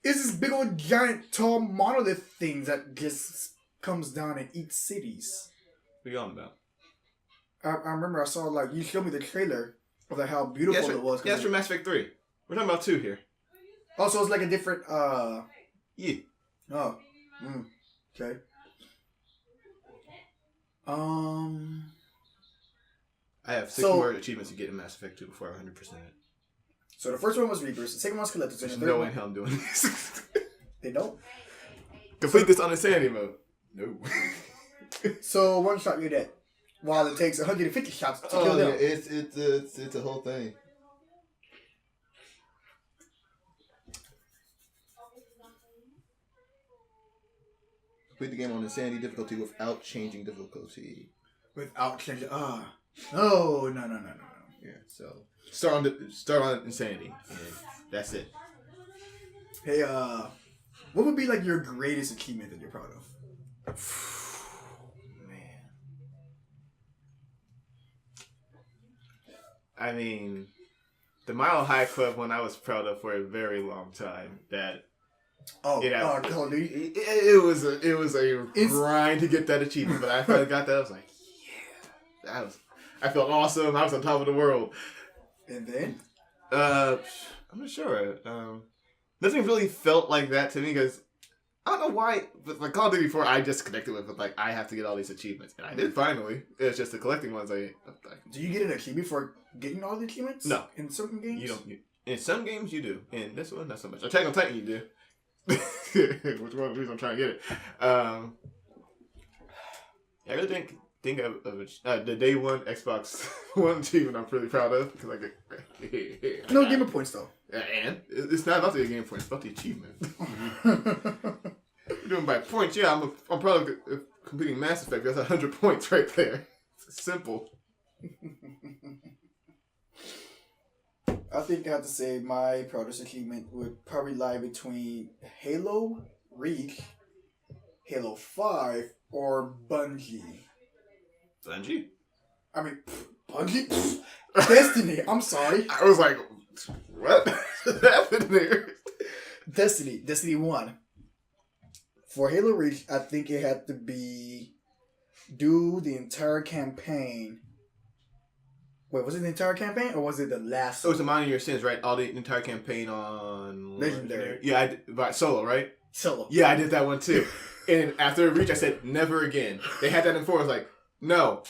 It's this big old giant tall monolith thing that just comes down and eats cities. What are you on about? I remember I saw, like, you showed me the trailer of like, how beautiful it was. Yeah, that's from Mass Effect 3. We're talking about 2 here. Oh, so it's like a different, Yeah. Oh. Okay. I have 6 more achievements to get in Mass Effect 2 before I 100% it. So the first one was Reapers, the second one was Collectors. There's no way in hell I'm doing this. They don't? Complete this on insanity mode. No. So one shot you're dead. While it takes 150 shots to kill them. Yeah, it's a whole thing. Complete the game on insanity difficulty without changing difficulty. Without changing. No. Yeah, so start on insanity, and that's it. Hey, what would be like your greatest achievement that you're proud of? Man, I mean, the Mile High Club one I was proud of for a very long time. That Call of Duty. It was a grind to get that achievement, but I finally got that. I was like, yeah, I felt awesome. I was on top of the world. And then? I'm not sure. Nothing really felt like that to me because I don't know why. But like Call of Duty 4, I just connected with it. Like I have to get all these achievements, and I did finally. It's just the collecting ones. Do you get an achievement for getting all the achievements? No. In certain games, you don't. In some games, you do. In this one, not so much. Attack on Titan, you do. Which one of the reasons I'm trying to get it. I really think of the day one Xbox One achievement I'm pretty proud of because no gamer points though. And it's not about the game points, it's about the achievement. We're doing by points. Yeah, I'm proud of completing Mass Effect. That's 100 points right there. It's simple. I think I have to say my proudest achievement would probably lie between Halo Reach, Halo 5, or Bungie. Bungie? I mean, Bungie? Destiny, I'm sorry. I was like, what happened there? Destiny 1. For Halo Reach, I think it had to be do the entire campaign. Wait, was it the entire campaign or was it the last? It was the Mind of Your Sins, right? All the entire campaign on Legendary. Yeah, I did, but solo, right? Solo. Yeah, I did that one too. And after Reach, I said never again. They had that in 4. I was like, No.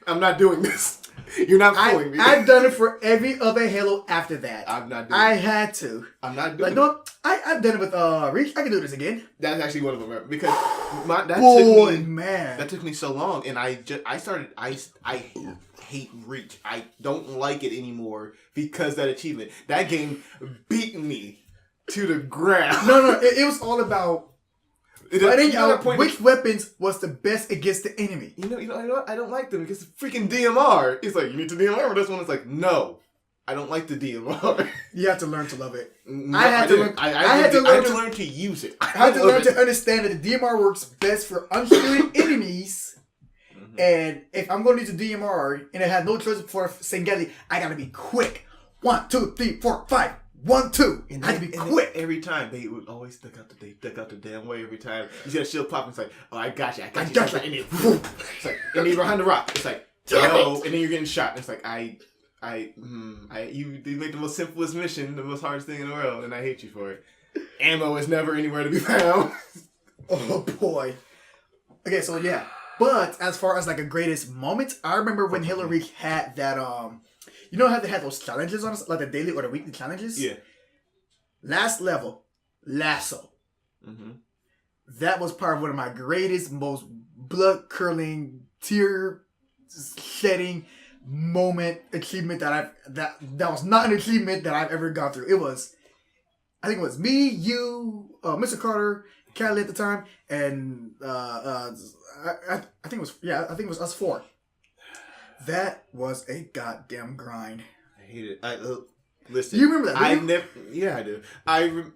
I'm not doing this. You're not fooling me. I've done it for every other Halo after that. I'm not doing I had to. I'm not doing like, no, I've done it with Reach. I can do this again. That's actually one of them. Because that took me so long. And I hate Reach. I don't like it anymore because that achievement. That game beat me to the ground. No, it was all about finding out which weapons was the best against the enemy. You know what? I don't like them because it's freaking DMR. It's like, you need to DMR for this one. It's like, no, I don't like the DMR. You have to learn to love it. No, I had to learn to use it. I had to learn to understand that the DMR works best for unshielded enemies. Mm-hmm. And if I'm going to use a DMR and I have no choice for Sengeli, I gotta be quick. 1, 2, 3, 4, 5. 1, 2. And I had to be quick. Every time they would always duck out the damn way. Every time you see a shield pop, it's like, oh, I got you. It's like, and you're behind the rock. It's like, no, and then you're getting shot. And it's like, you make the most simplest mission, the most hardest thing in the world, and I hate you for it. Ammo is never anywhere to be found. Oh boy. Okay, so yeah. But as far as like a greatest moment, I remember when Halo Reach had that you know how they had those challenges on us, like the daily or the weekly challenges? Yeah. Last level, Lasso. Mm-hmm. That was part of one of my greatest, most blood curdling, tear shedding moment achievement that was not an achievement that I've ever gone through. I think it was me, you, Mr. Carter, Callie at the time, and I think it was us 4. That was a goddamn grind. I hate it. Listen, you remember that? Yeah, I do.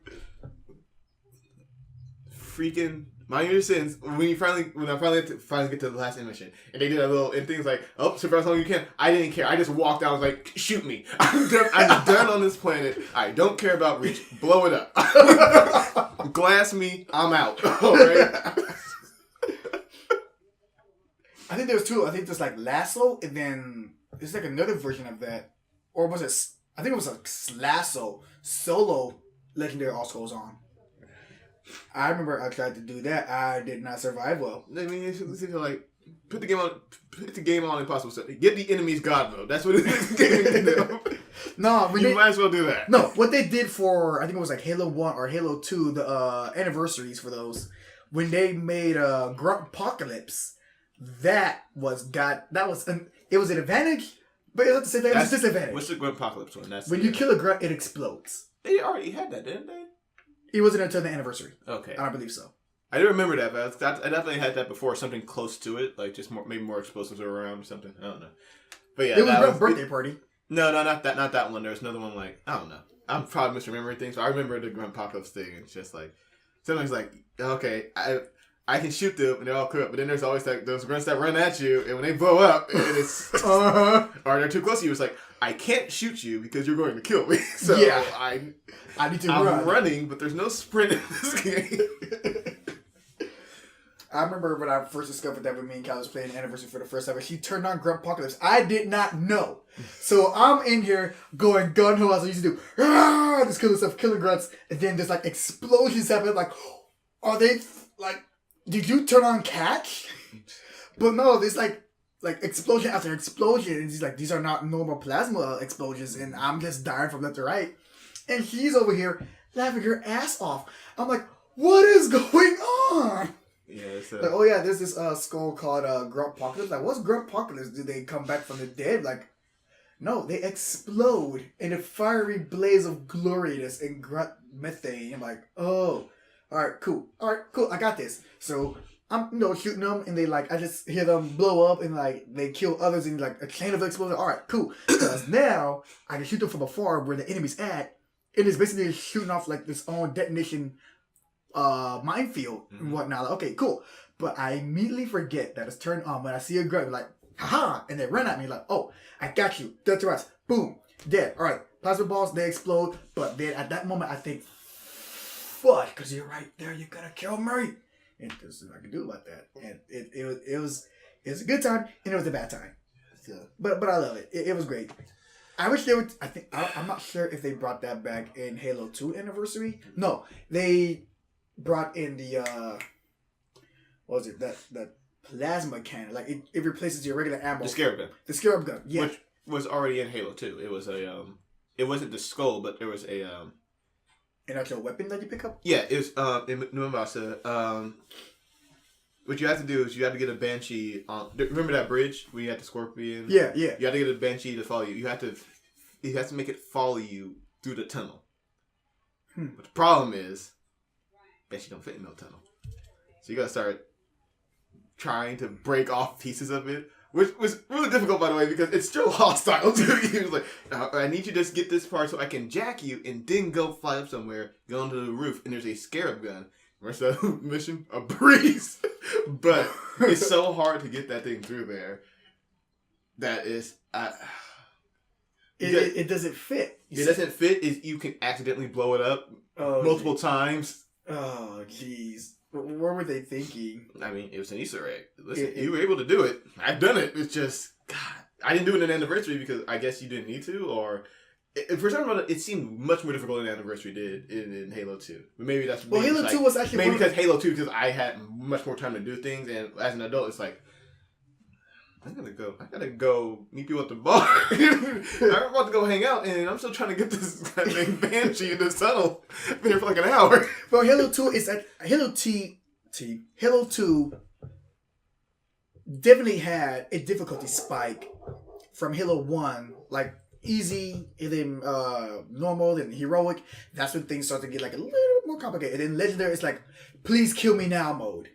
Freaking mind your sins. When I finally get to the last mission, and they did a little and things like, oh, survive as long as you can. I didn't care. I just walked out. I was like, shoot me. I'm done on this planet. I don't care about Reach. Blow it up. Glass me. I'm out. All right. I think there was 2. I think there's like Lasso, and then there's like another version of that. Or was it? I think it was a Lasso solo legendary also goes on. I remember I tried to do that. I did not survive well. I mean, it's like put the game on impossible stuff. Get the enemy's god mode. That's what it is. No, you might as well do that. No, what they did for I think it was like Halo 1 or Halo 2, the anniversaries for those when they made Grunt Apocalypse. That was it was an advantage, but it was at the same time it was a disadvantage. What's the Grunt Apocalypse one? When you kill a grunt, it explodes. They already had that, didn't they? It wasn't until the anniversary. Okay, I don't believe so. I didn't remember that, but I definitely had that before. Something close to it, like just maybe more explosives are around or something. I don't know. But yeah, it was Grunt's birthday party. No, not that one. There was another one like I don't know. I'm probably misremembering things, but I remember the Grunt Apocalypse thing. It's just like something's like okay, I can shoot them and they're all cool, but then there's always like those grunts that run at you, and when they blow up, and it's or they're too close to you, it's like I can't shoot you because you're going to kill me. So yeah, I need to run. I'm running, but there's no sprint in this game. I remember when I first discovered that when me and Callie was playing Anniversary for the first time, and she turned on Grunt Apocalypse. I did not know. So I'm in here going gun-ho as I used to do. Just killing stuff, killing grunts, and then there's like explosions happen. Like, are they like... Did you turn on catch? But no, there's like explosion after explosion. And he's like, these are not normal plasma explosions. And I'm just dying from left to right. And she's over here laughing her ass off. I'm like, what is going on? Yeah, like, oh yeah, there's this skull called Grunt Apocalypse. Like, what's Grunt Apocalypse? Do they come back from the dead? Like, no, they explode in a fiery blaze of gloriousness and grunt methane. I'm like, oh. Alright, cool. I got this. So I'm shooting them and they like I just hear them blow up and like they kill others in like a chain of explosions. Alright, cool. Because now I can shoot them from afar where the enemy's at. And it's basically shooting off like this own detonation minefield and whatnot. Like, okay, cool. But I immediately forget that it's turned on when I see a grunt like, haha, and they run at me like, oh, I got you. Dead to us. Boom. Dead. Alright. Plasma balls, they explode. But then at that moment I think, fuck, because you're right there, you're gonna kill me. And there's nothing I can do about that. And it was a good time and it was a bad time. So, but I love it. It was great. I wish they would. I'm not sure if they brought that back in Halo 2 Anniversary. No, they brought in the what was it that plasma cannon. Like it replaces your regular ammo. The Scarab gun. The Scarab gun. Yeah. Which was already in Halo 2. It was a it wasn't the skull, but there was a an actual weapon that you pick up. Yeah, it was in Numbasa. What you have to do is you have to get a Banshee on. Remember that bridge where you had the Scorpion? Yeah. You have to get a Banshee to follow you. You have to make it follow you through the tunnel. But the problem is, Banshee don't fit in no tunnel. So you gotta start trying to break off pieces of it, which was really difficult, by the way, because it's still hostile to you. He was like, I need you to just get this part so I can jack you and then go fly up somewhere, go onto the roof, and there's a Scarab gun. Rest of the mission, a breeze. But it's so hard to get that thing through there. That is... It doesn't fit. It doesn't fit. You can accidentally blow it up multiple times. Oh, jeez. What were they thinking? I mean, it was an Easter egg. Listen, you were able to do it. I've done it. It's just, God. I didn't do it in Anniversary because I guess you didn't need to, or... For some reason, it seemed much more difficult than Anniversary did in Halo 2. But maybe that's... Well, Halo 2 was actually... Maybe because Halo 2, because I had much more time to do things, and as an adult, it's like, I gotta go meet people at the bar. I'm about to go hang out, and I'm still trying to get this goddamn Banshee in this tunnel. I've been here for like an hour. Well, Halo 2 is like... Halo 2 definitely had a difficulty spike from Halo 1, like... easy, and then normal, then heroic. That's when things start to get like a little more complicated. And then legendary is like, please kill me now mode.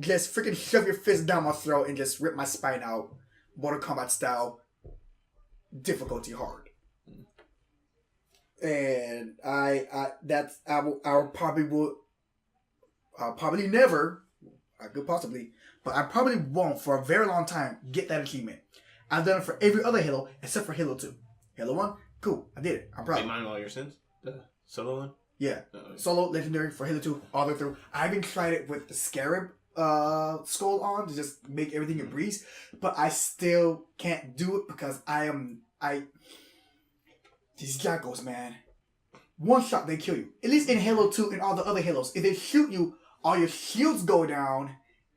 Just freaking shove your fist down my throat and just rip my spine out. Mortal Kombat style. Difficulty hard. And I probably never, I could possibly, but I probably won't for a very long time get that achievement. I've done it for every other Halo except for Halo 2. Halo 1, cool. I did it. I'm proud. Ain't mine all your sins? The solo one? Yeah. Solo, legendary for Halo 2, all the way through. I even tried it with the Scarab skull on to just make everything a breeze. But I still can't do it because these jackals, man. One shot, they kill you. At least in Halo 2 and all the other Halos. If they shoot you, all your shields go down.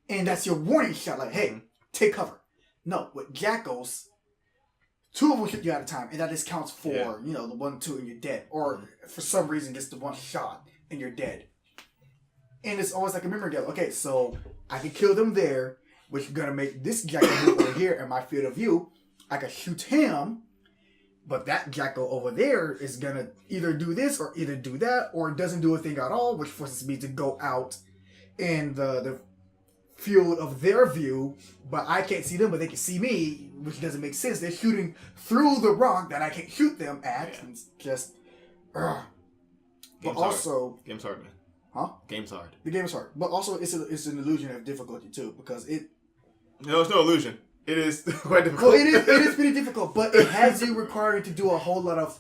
And that's your warning shot. Like, hey, take cover. No, with jackals, 2 of them shoot you at a time, and that just counts for, the 1, 2, and you're dead. Or, for some reason, just the one shot, and you're dead. And it's always like a memory game. Okay, so, I can kill them there, which is going to make this jackal move over here in my field of view. I can shoot him, but that jackal over there is going to either do this, or either do that, or doesn't do a thing at all, which forces me to go out in the field of their view, but I can't see them, but they can see me, which doesn't make sense. They're shooting through the rock that I can't shoot them at. Yeah. It's just, But also... Game's hard, man. Huh? Game's hard. The game is hard. But also, it's an illusion of difficulty, too, because it... No, it's no illusion. It is quite difficult. Well, it is pretty difficult, but it has you requiring to do a whole lot of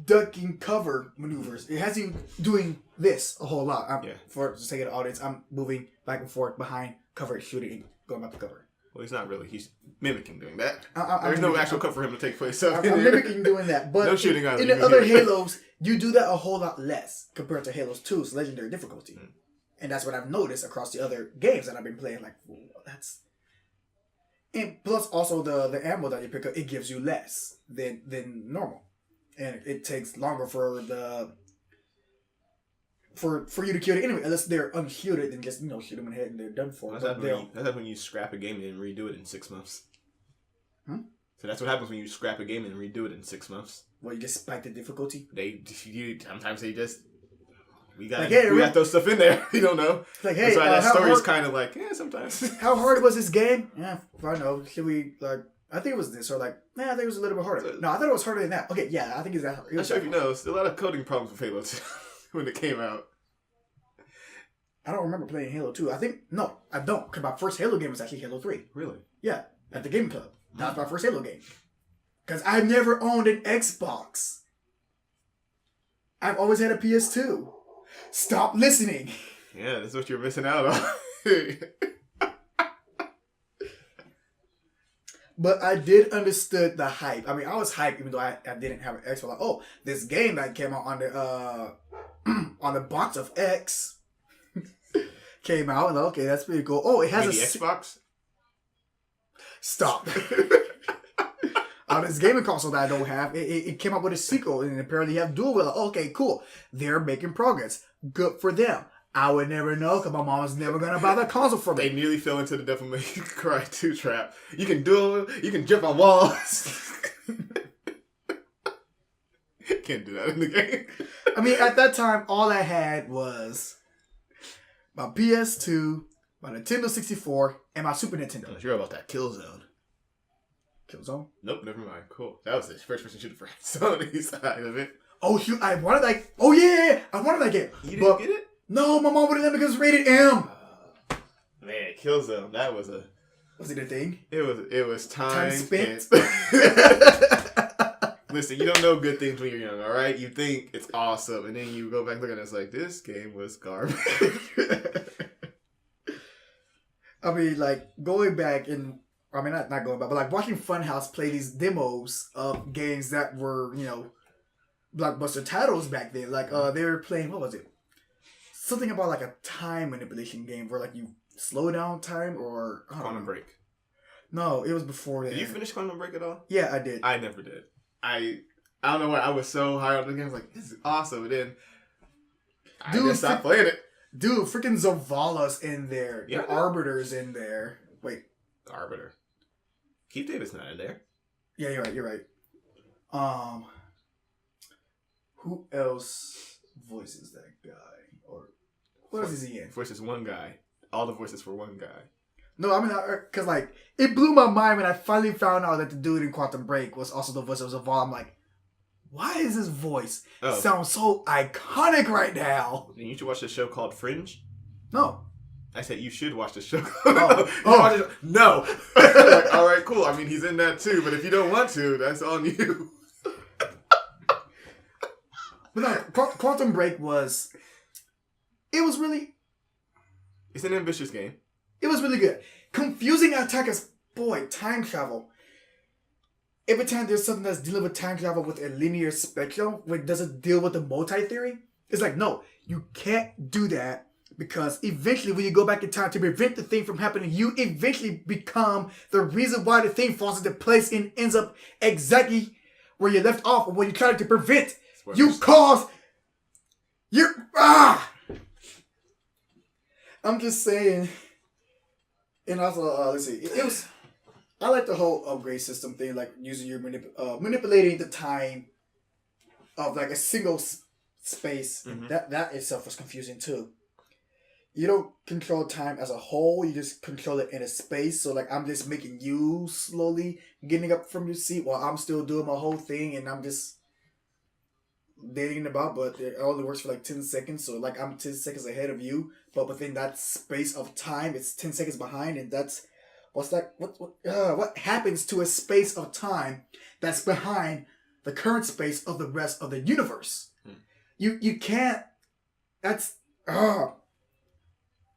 ducking cover maneuvers. It has you doing this a whole lot. For the sake of the audience, I'm moving back and forth behind cover, shooting, going back to cover. Well, he's not really. He's mimicking doing that. There's no actual cover for him to take place. I'm mimicking doing that. But no shooting in the other Halos, you do that a whole lot less compared to Halo 2's legendary difficulty. And that's what I've noticed across the other games that I've been playing. Like, that's... And plus also the ammo that you pick up, it gives you less than normal. And it takes longer for you to kill the enemy, unless they're unshielded, then just shoot them in the head and they're done for. That's when you scrap a game and redo it in 6 months. So that's what happens when you scrap a game and redo it in 6 months. Well, you just spike the difficulty. Sometimes they just we got those stuff in there. You don't know. It's like, hey, so that story's kind of like sometimes. How hard was this game? Yeah, I don't know. Should we I think it was this, or I think it was a little bit harder. No, I thought it was harder than that. Okay, yeah, I think it's that hard. I'm sure if you know, there's a lot of coding problems with Halo 2 when it came out. I don't remember playing Halo 2. I don't. Because my first Halo game was actually Halo 3. Really? Yeah, at the game club. That was my first Halo game. Because I never owned an Xbox. I've always had a PS2. Stop listening. Yeah, that's what you're missing out on. But I did understood the hype. I mean, I was hyped even though I didn't have an Xbox. Like, this game that came out on the on the box of X came out, and okay, that's pretty cool. Oh, it has Maybe a Xbox. Stop. This gaming console that I don't have, it came out with a sequel, and apparently you have dual wheel. Okay, cool. They're making progress. Good for them. I would never know because my mom was never gonna buy that console for me. They nearly fell into the Devil May Cry 2 trap. You can duel. You can jump on walls. Can't do that in the game. I mean, at that time, all I had was my PS2, my Nintendo 64, and my Super Nintendo. I'm sure about that Killzone. Killzone? Nope, never mind. Cool. That was the first person shooter for Sony's side of it. Oh, shoot. I wanted that. Oh, yeah. I wanted that game. You didn't get it? No, my mom wouldn't let me because it's rated M. Man, Killzone. That was a... Was it a thing? It was time spent. Listen, you don't know good things when you're young, all right? You think it's awesome, and then you go back and look at it, it's like, this game was garbage. I mean, like, going back and... I mean, not going back, but like watching Funhouse play these demos of games that were, you know, blockbuster titles back then. Like, they were playing, what was it? Something about like a time manipulation game where like you slow down time or... Quantum Break. No, it was before that. Did you finish Quantum Break at all? Yeah, I did. I never did. I don't know why. I was so high on the game. I was like, this is awesome. And then I just stopped playing it. Dude, freaking Zavala's in there. Yeah, the Arbiter's in there. Wait. The Arbiter. Keith David's not in there. Yeah, you're right. Who else voices that guy? Or what else is he in? Voices one guy. All the voices for one guy. No, I mean, because like it blew my mind when I finally found out that the dude in Quantum Break was also the voice of Zavala. I'm like, why is his voice sound so iconic right now? You should watch the show called Fringe. No. I said you should watch the show. No. Like, all right, cool. I mean, he's in that too. But if you don't want to, that's on you. But no, Quantum Break was. It was really. It's an ambitious game. It was really good. Confusing attack as boy time travel. Every time there's something that's dealing with time travel with a linear spectrum, where it doesn't deal with the multi-theory, it's like no, you can't do that. Because eventually when you go back in time to prevent the thing from happening, you eventually become the reason why the thing falls into place and ends up exactly where you left off or what you tried to prevent. Spoilers. You cause... I'm just saying... And also, let's see. It was... I like the whole upgrade system thing, like using your manipulating the time of like a single space. Mm-hmm. That itself was confusing too. You don't control time as a whole. You just control it in a space. So, like, I'm just making you slowly getting up from your seat while I'm still doing my whole thing. And I'm just dating about. But it only works for, like, 10 seconds. So, like, I'm 10 seconds ahead of you. But within that space of time, it's 10 seconds behind. And that's... What's that? What happens to a space of time that's behind the current space of the rest of the universe? You can't... That's...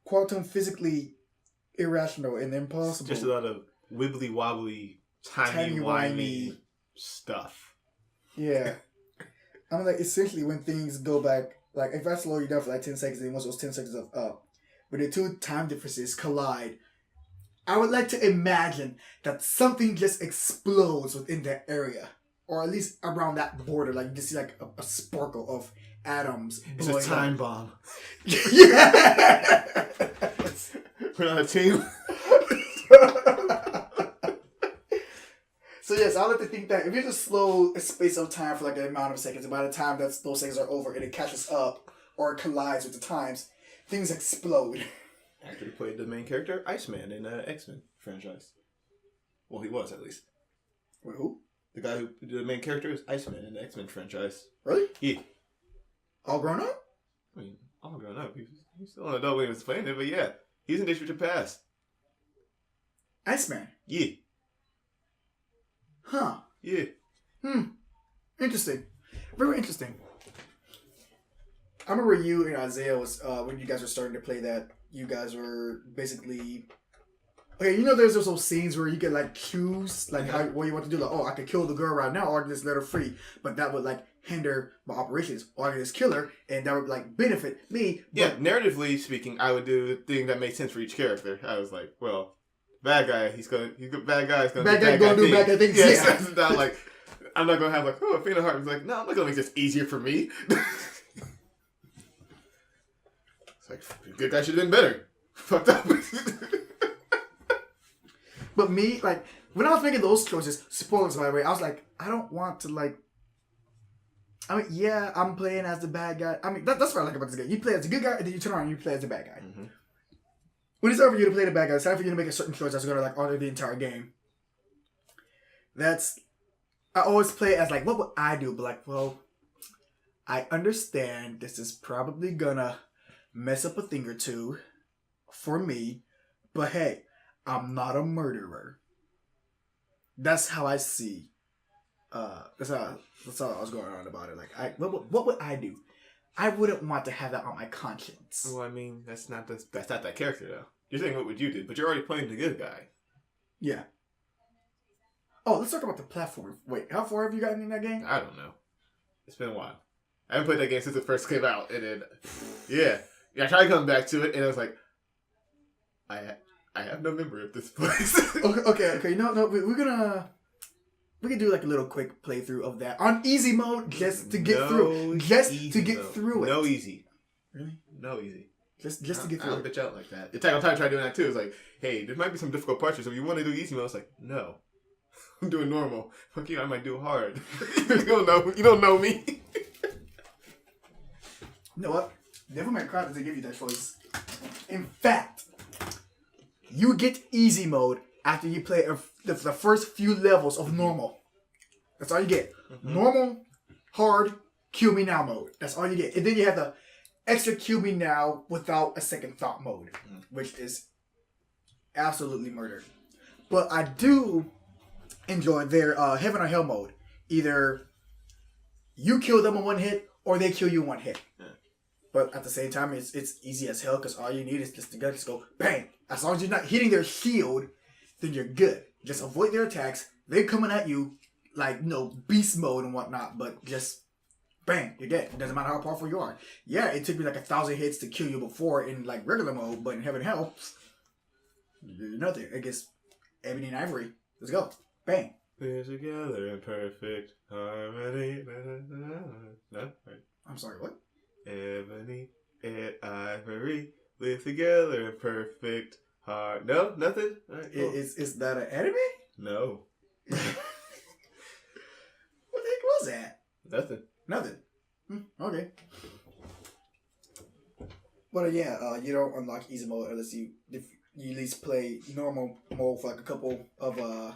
Quantum physically irrational and impossible. Just a lot of wibbly wobbly, timey-wimey stuff. Yeah. I mean, like, essentially when things go back, like, if I slow you down for like 10 seconds, then once those 10 seconds of up, when the two time differences collide, I would like to imagine that something just explodes within that area. Or at least around that border. Like, you just see like a sparkle of atoms. It's a time bomb. Yeah! We're on a team. So yes, I like to think that if you just slow a space of time for like an amount of seconds, and by the time that those seconds are over and it catches up or collides with the times, things explode. Actually played the main character, Iceman, in the X-Men franchise. Well, he was at least. Wait, who? The guy who the main character is Iceman in the X-Men franchise. Really? Yeah. All grown up? I mean, all grown up. He's still an adult when he was playing it, but yeah, he's in Days of Future Past. Iceman? Yeah. Huh. Yeah. Interesting. Very interesting. I remember you and Isaiah was when you guys were starting to play that. You guys were basically. Okay, you know, there's those scenes where you can like choose like what you want to do. Like, oh, I could kill the girl right now, or just let her free. But that would like hinder my operations, or I can just kill her, and that would like benefit me. Yeah, narratively speaking, I would do the thing that makes sense for each character. I was like, well, bad guy, bad guy's gonna do bad guy things. Yes, yeah. It's not like I'm not gonna have like, oh, a faint of heart. It's like, no, I'm not gonna make this easier for me. It's like, good guy should have been better. Fucked up. But me, like, when I was making those choices, spoilers by the way, I was like, I don't want to like. I mean, yeah, I'm playing as the bad guy. I mean, that's what I like about this game. You play as a good guy, and then you turn around and you play as the bad guy. Mm-hmm. When it's time for you to play the bad guy, it's time for you to make a certain choice that's going to like alter the entire game. I always play it as like, what would I do? But like, well, I understand this is probably gonna mess up a thing or two for me, but hey, I'm not a murderer. That's how I see. That's how I was going on about it. Like, what would I do? I wouldn't want to have that on my conscience. Well, I mean, that's not that character though. You're saying what would you do, but you're already playing the good guy. Yeah. Oh, let's talk about the platform. Wait, how far have you gotten in that game? I don't know. It's been a while. I haven't played that game since it first came out, and then yeah, I tried to come back to it, and I was like, I have no memory of this place. okay. No, we can do like a little quick playthrough of that on easy mode just to get through. Just to get through it. No easy. Really? No easy. Just to get through it. I don't bitch out like that. Attack on Titan tried doing that too. It's like, hey, there might be some difficult parts, so if you want to do easy mode, it's like, no. I'm doing normal. Fuck you, I might do hard. You don't know me. You know what? Devil May Cry doesn't give you that choice. In fact, you get easy mode after you play the first few levels of normal. That's all you get. Mm-hmm. Normal, hard, kill me now mode. That's all you get. And then you have the extra kill me now without a second thought mode, which is absolutely murder. But I do enjoy their heaven or hell mode. Either you kill them in one hit or they kill you in one hit. Yeah. But at the same time, it's easy as hell because all you need is just to go bang. As long as you're not hitting their shield, then you're good. Just avoid their attacks. They're coming at you like, beast mode and whatnot, but just bang, you're dead. It doesn't matter how powerful you are. Yeah, it took me like 1,000 hits to kill you before in like regular mode, but in heaven and hell, you're nothing. I guess ebony and ivory. Let's go. Bang. We're together in perfect harmony. No? Right. I'm sorry, what? Ebony and ivory live together in perfect harmony. No? Nothing? Right, cool. Is that an anime? No. What the heck was that? Nothing. Okay. But yeah, you don't unlock easy mode unless you at least play normal mode for like a couple of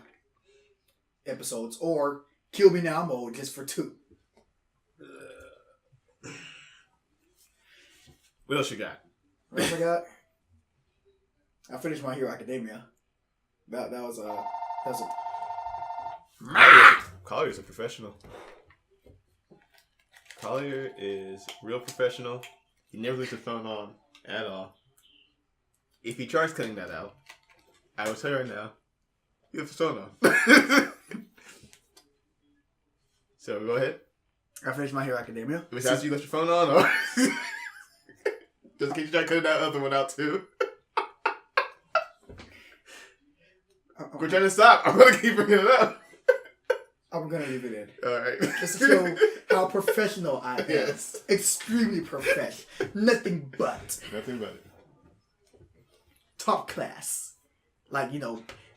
episodes, or kill me now mode just for 2. What else you got? I finished My Hero Academia. That was a Collier's a professional. Collier is real professional. He never leaves his phone on at all. If he tries cutting that out, I will tell you right now, he has his phone on. So go ahead. I finished My Hero Academia. It was after you left your phone on, or just in case you try cutting that other one out too. We're trying to stop. I'm gonna keep bringing it up. I'm gonna leave it in. All right. Just to show how professional I am. Yes. Extremely professional. Nothing but. Top class. Like,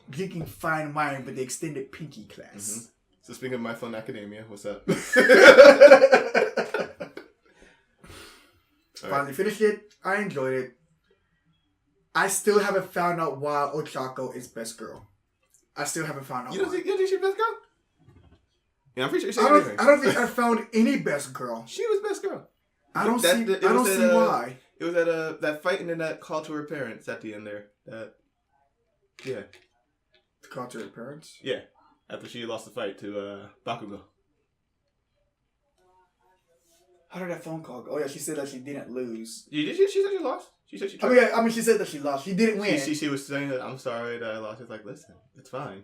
drinking fine wine with the extended pinky class. Mm-hmm. So speaking of My Phone Academia, what's up? Finally finished it. I enjoyed it. I still haven't found out why Ochako is best girl. I still haven't found out You don't think she's best girl? Yeah, I'm pretty sure I don't think I found any best girl. She was best girl. I don't see why. It was at that fight and then that call to her parents at the end there. Yeah. The call to her parents? Yeah. After she lost the fight to Bakugo. How did that phone call go? Oh yeah, she said that she didn't lose. She said she lost. She said she tried. I mean, she said that she lost. She didn't win. She was saying that I'm sorry that I lost. It's like, listen, it's fine.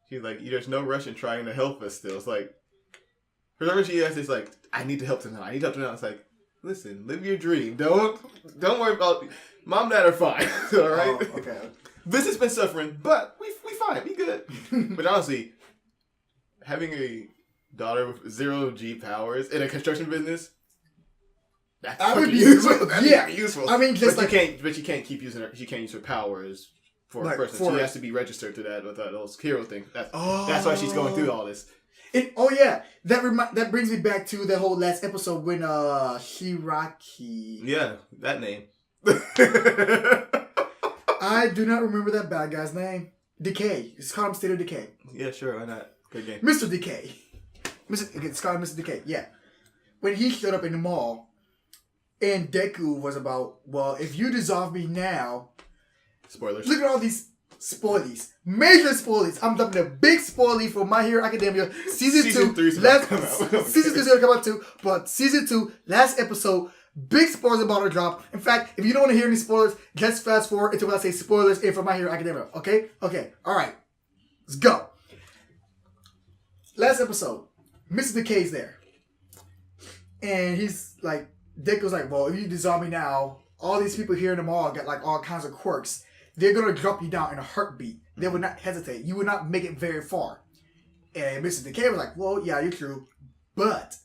She's like, there's no rush in trying to help us still. It's like, For some reason, she has this like, I need to help them now. I need to help them now. It's like, listen, live your dream. Don't worry about. Mom and dad are fine. All right. Oh, okay. This has been suffering, but we fine. We good. But honestly, having a daughter with 0 G powers in a construction business. That would be useful. Yeah, useful. I mean, just but you can't keep using her. She can't use her powers for like, a person. She has to be registered to that with those hero things. That's why she's going through all this. That brings me back to the whole last episode when Hiraki. Yeah, that name. I do not remember that bad guy's name. Decay. It's called him State of Decay. Yeah, sure. Why not? Good game. Mr. Decay. It's called Mr. Decay. Yeah. When he showed up in the mall, and Deku was about, well, if you dissolve me now. Spoilers. Look at all these spoilies. Major spoilies. I'm dumping a big spoilie for My Hero Academia. Season 2. Season 2 is going to come out too. But Season 2, last episode, big spoilers about to drop. In fact, if you don't want to hear any spoilers, just fast forward until I say spoilers in for My Hero Academia. Okay? Okay. Alright. Let's go. Last episode, Mr. Decay's there. And he's like, Deku's like, well, if you dissolve me now, all these people here in the mall got like all kinds of quirks. They're going to drop you down in a heartbeat. They would not hesitate. You would not make it very far. And Mr. Decay was like, well, yeah, you're true. But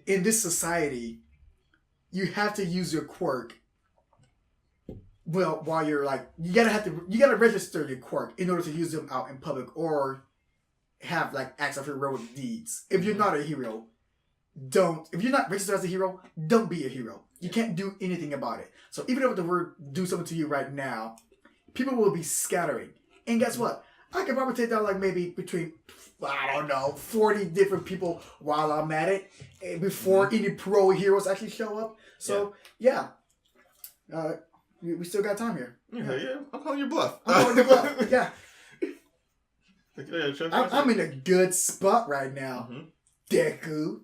in this society, you have to use your quirk. Well, while you're like, you gotta register your quirk in order to use them out in public or have like acts of heroic deeds. If you're not a hero, if you're not registered as a hero, don't be a hero. You can't do anything about it. So even if the word do something to you right now, people will be scattering. And guess what? I can probably take down like maybe between, I don't know, 40 different people while I'm at it before any pro heroes actually show up. So, yeah. We still got time here. Yeah. I'm calling your bluff. Yeah. I'm in a good spot right now. Mm-hmm. Deku.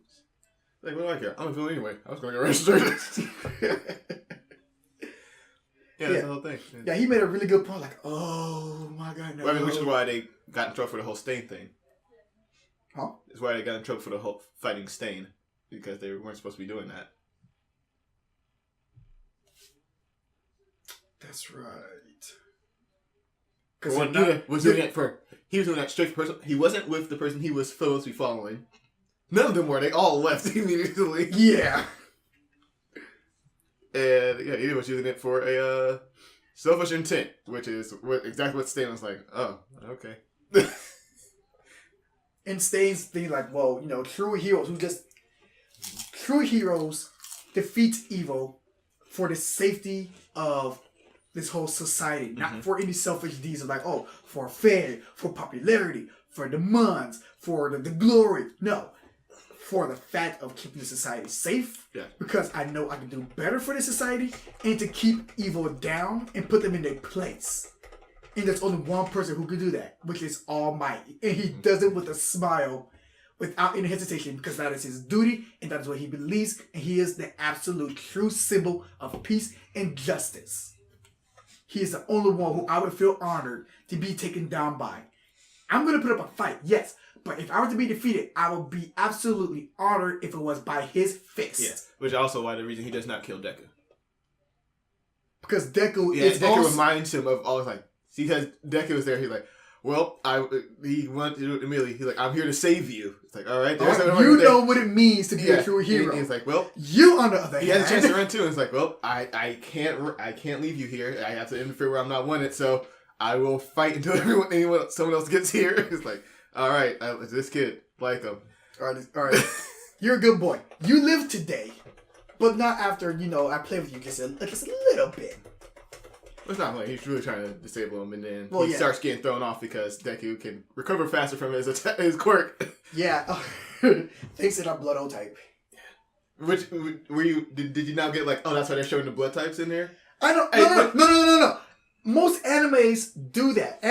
Like, what do I care? I'm a villain anyway. I was going to get registered. Yeah, that's the whole thing. Yeah, he made a really good point. Like, oh my god, no. Well, I mean, which is why they got in trouble for the whole Stain thing. Huh? It's why they got in trouble for the whole fighting Stain. Because they weren't supposed to be doing that. That's right. Because he was doing that straight person. He wasn't with the person he was supposed to be following. None of them were. They all left immediately. Yeah. And yeah, he was using it for a selfish intent, which is exactly what Stain was like. Oh, okay. And Stain's thing like, well, true heroes defeat evil for the safety of this whole society, not for any selfish deeds of like, oh, for fame, for popularity, for demands, for the glory. No. For the fact of keeping the society safe, because I know I can do better for the society, and to keep evil down and put them in their place. And there's only one person who can do that, which is Almighty. And he does it with a smile, without any hesitation, because that is his duty, and that is what he believes, and he is the absolute true symbol of peace and justice. He is the only one who I would feel honored to be taken down by. I'm going to put up a fight, yes. But if I were to be defeated, I would be absolutely honored if it was by his fist. Yes, which is also why the reason he does not kill Deku. Because Deku reminds him of all like, because Deku is there, he's like, well, he wanted to do it immediately. He's like, I'm here to save you. It's like, all right. You know what it means to be a true hero. He's like, well, you on the other hand. He has a chance to run too. And it's like, well, I can't leave you here. I have to interfere where I'm not wanted. So I will fight until someone else gets here. It's like, all right, this kid, like him. All right. You're a good boy. You live today, but not after, I play with you just a little bit. It's not like he's really trying to disable him, and then he starts getting thrown off because Deku can recover faster from his quirk. Yeah. Thanks to that blood O type. Which, did you now get like, oh, that's why they're showing the blood types in there? No. Most animes do that.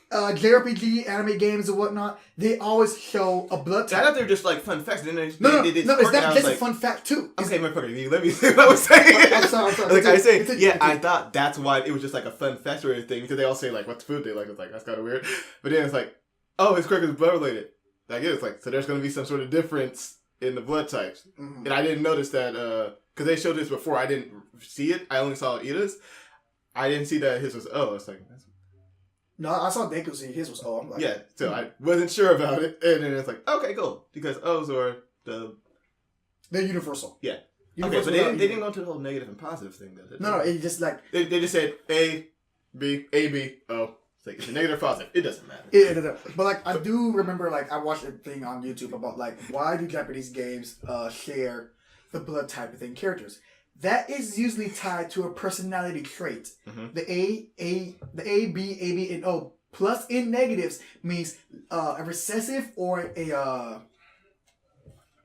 JRPG anime games and whatnot, they always show a blood type. I thought they were just like fun facts. No, it's not just a fun fact too. Okay, my partner, let me see what I was saying. I'm sorry. I thought that's why it was just like a fun fact or anything because they all say like what food they like. It's like that's kind of weird. But then it's like, oh, his quirk is blood related. Like it's like so. There's going to be some sort of difference in the blood types, and I didn't notice that because they showed this before. I didn't see it. I only saw Ida's. I didn't see that his was O. It's like no, I saw Deku see his was O. I'm like, yeah. So I wasn't sure about it, and then it's like okay, cool, because O's are they're universal. Yeah. Universal Okay, but they didn't go to the whole negative and positive thing though. No, it just like they just said A, B, O. It's like it's a negative or positive. It doesn't matter. But like I do remember, like I watched a thing on YouTube about like why do Japanese games share the blood type within characters. That is usually tied to a personality trait. Mm-hmm. The A, B, and O plus in negatives means a recessive or a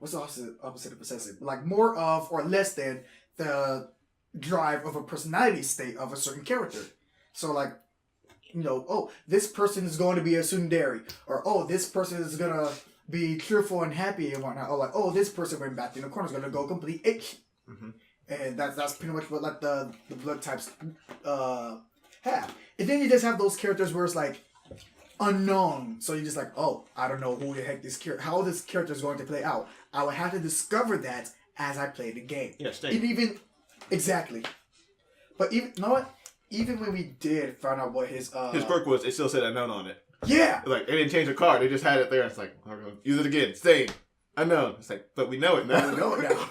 what's the opposite of recessive? Like more of or less than the drive of a personality state of a certain character. So like, you know, oh, this person is going to be a tsundere, or oh, this person is gonna be cheerful and happy and whatnot, or like, oh, this person going back in the corner is gonna go complete itch. Mm-hmm. And that's pretty much what like the blood types have. And then you just have those characters where it's like unknown. So you're just like, oh, I don't know who the heck how this character is going to play out. I would have to discover that as I play the game. Yeah, exactly. But even you know what? Even when we did find out what his quirk was, it still said unknown on it. Yeah. Like they didn't change the card; they just had it there. It's like we're gonna use it again. Same, unknown. It's like, but we know it now. We know it now.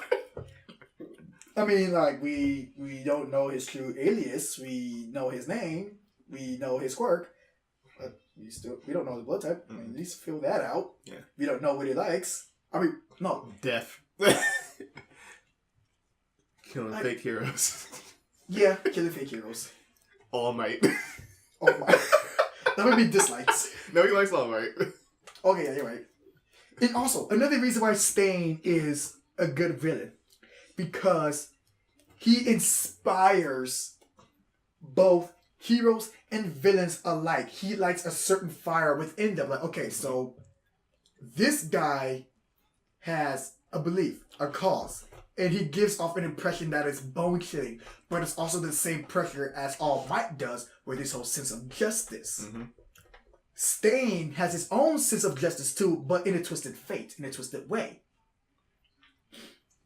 I mean, like we don't know his true alias. We know his name. We know his quirk, but we don't know his blood type. I mean, at least fill that out. Yeah. We don't know what he likes. I mean, no. Death. Killing fake heroes. Yeah, killing fake heroes. All Might. Oh my. That would be dislikes. No, he likes All Might. Okay, yeah, you're right. And also, another reason why Stain is a good villain, because he inspires both heroes and villains alike. He lights a certain fire within them. Like, okay, so this guy has a belief, a cause, and he gives off an impression that is bone-chilling, but it's also the same pressure as All Might does with his whole sense of justice. Mm-hmm. Stain has his own sense of justice too, but in a twisted fate, in a twisted way.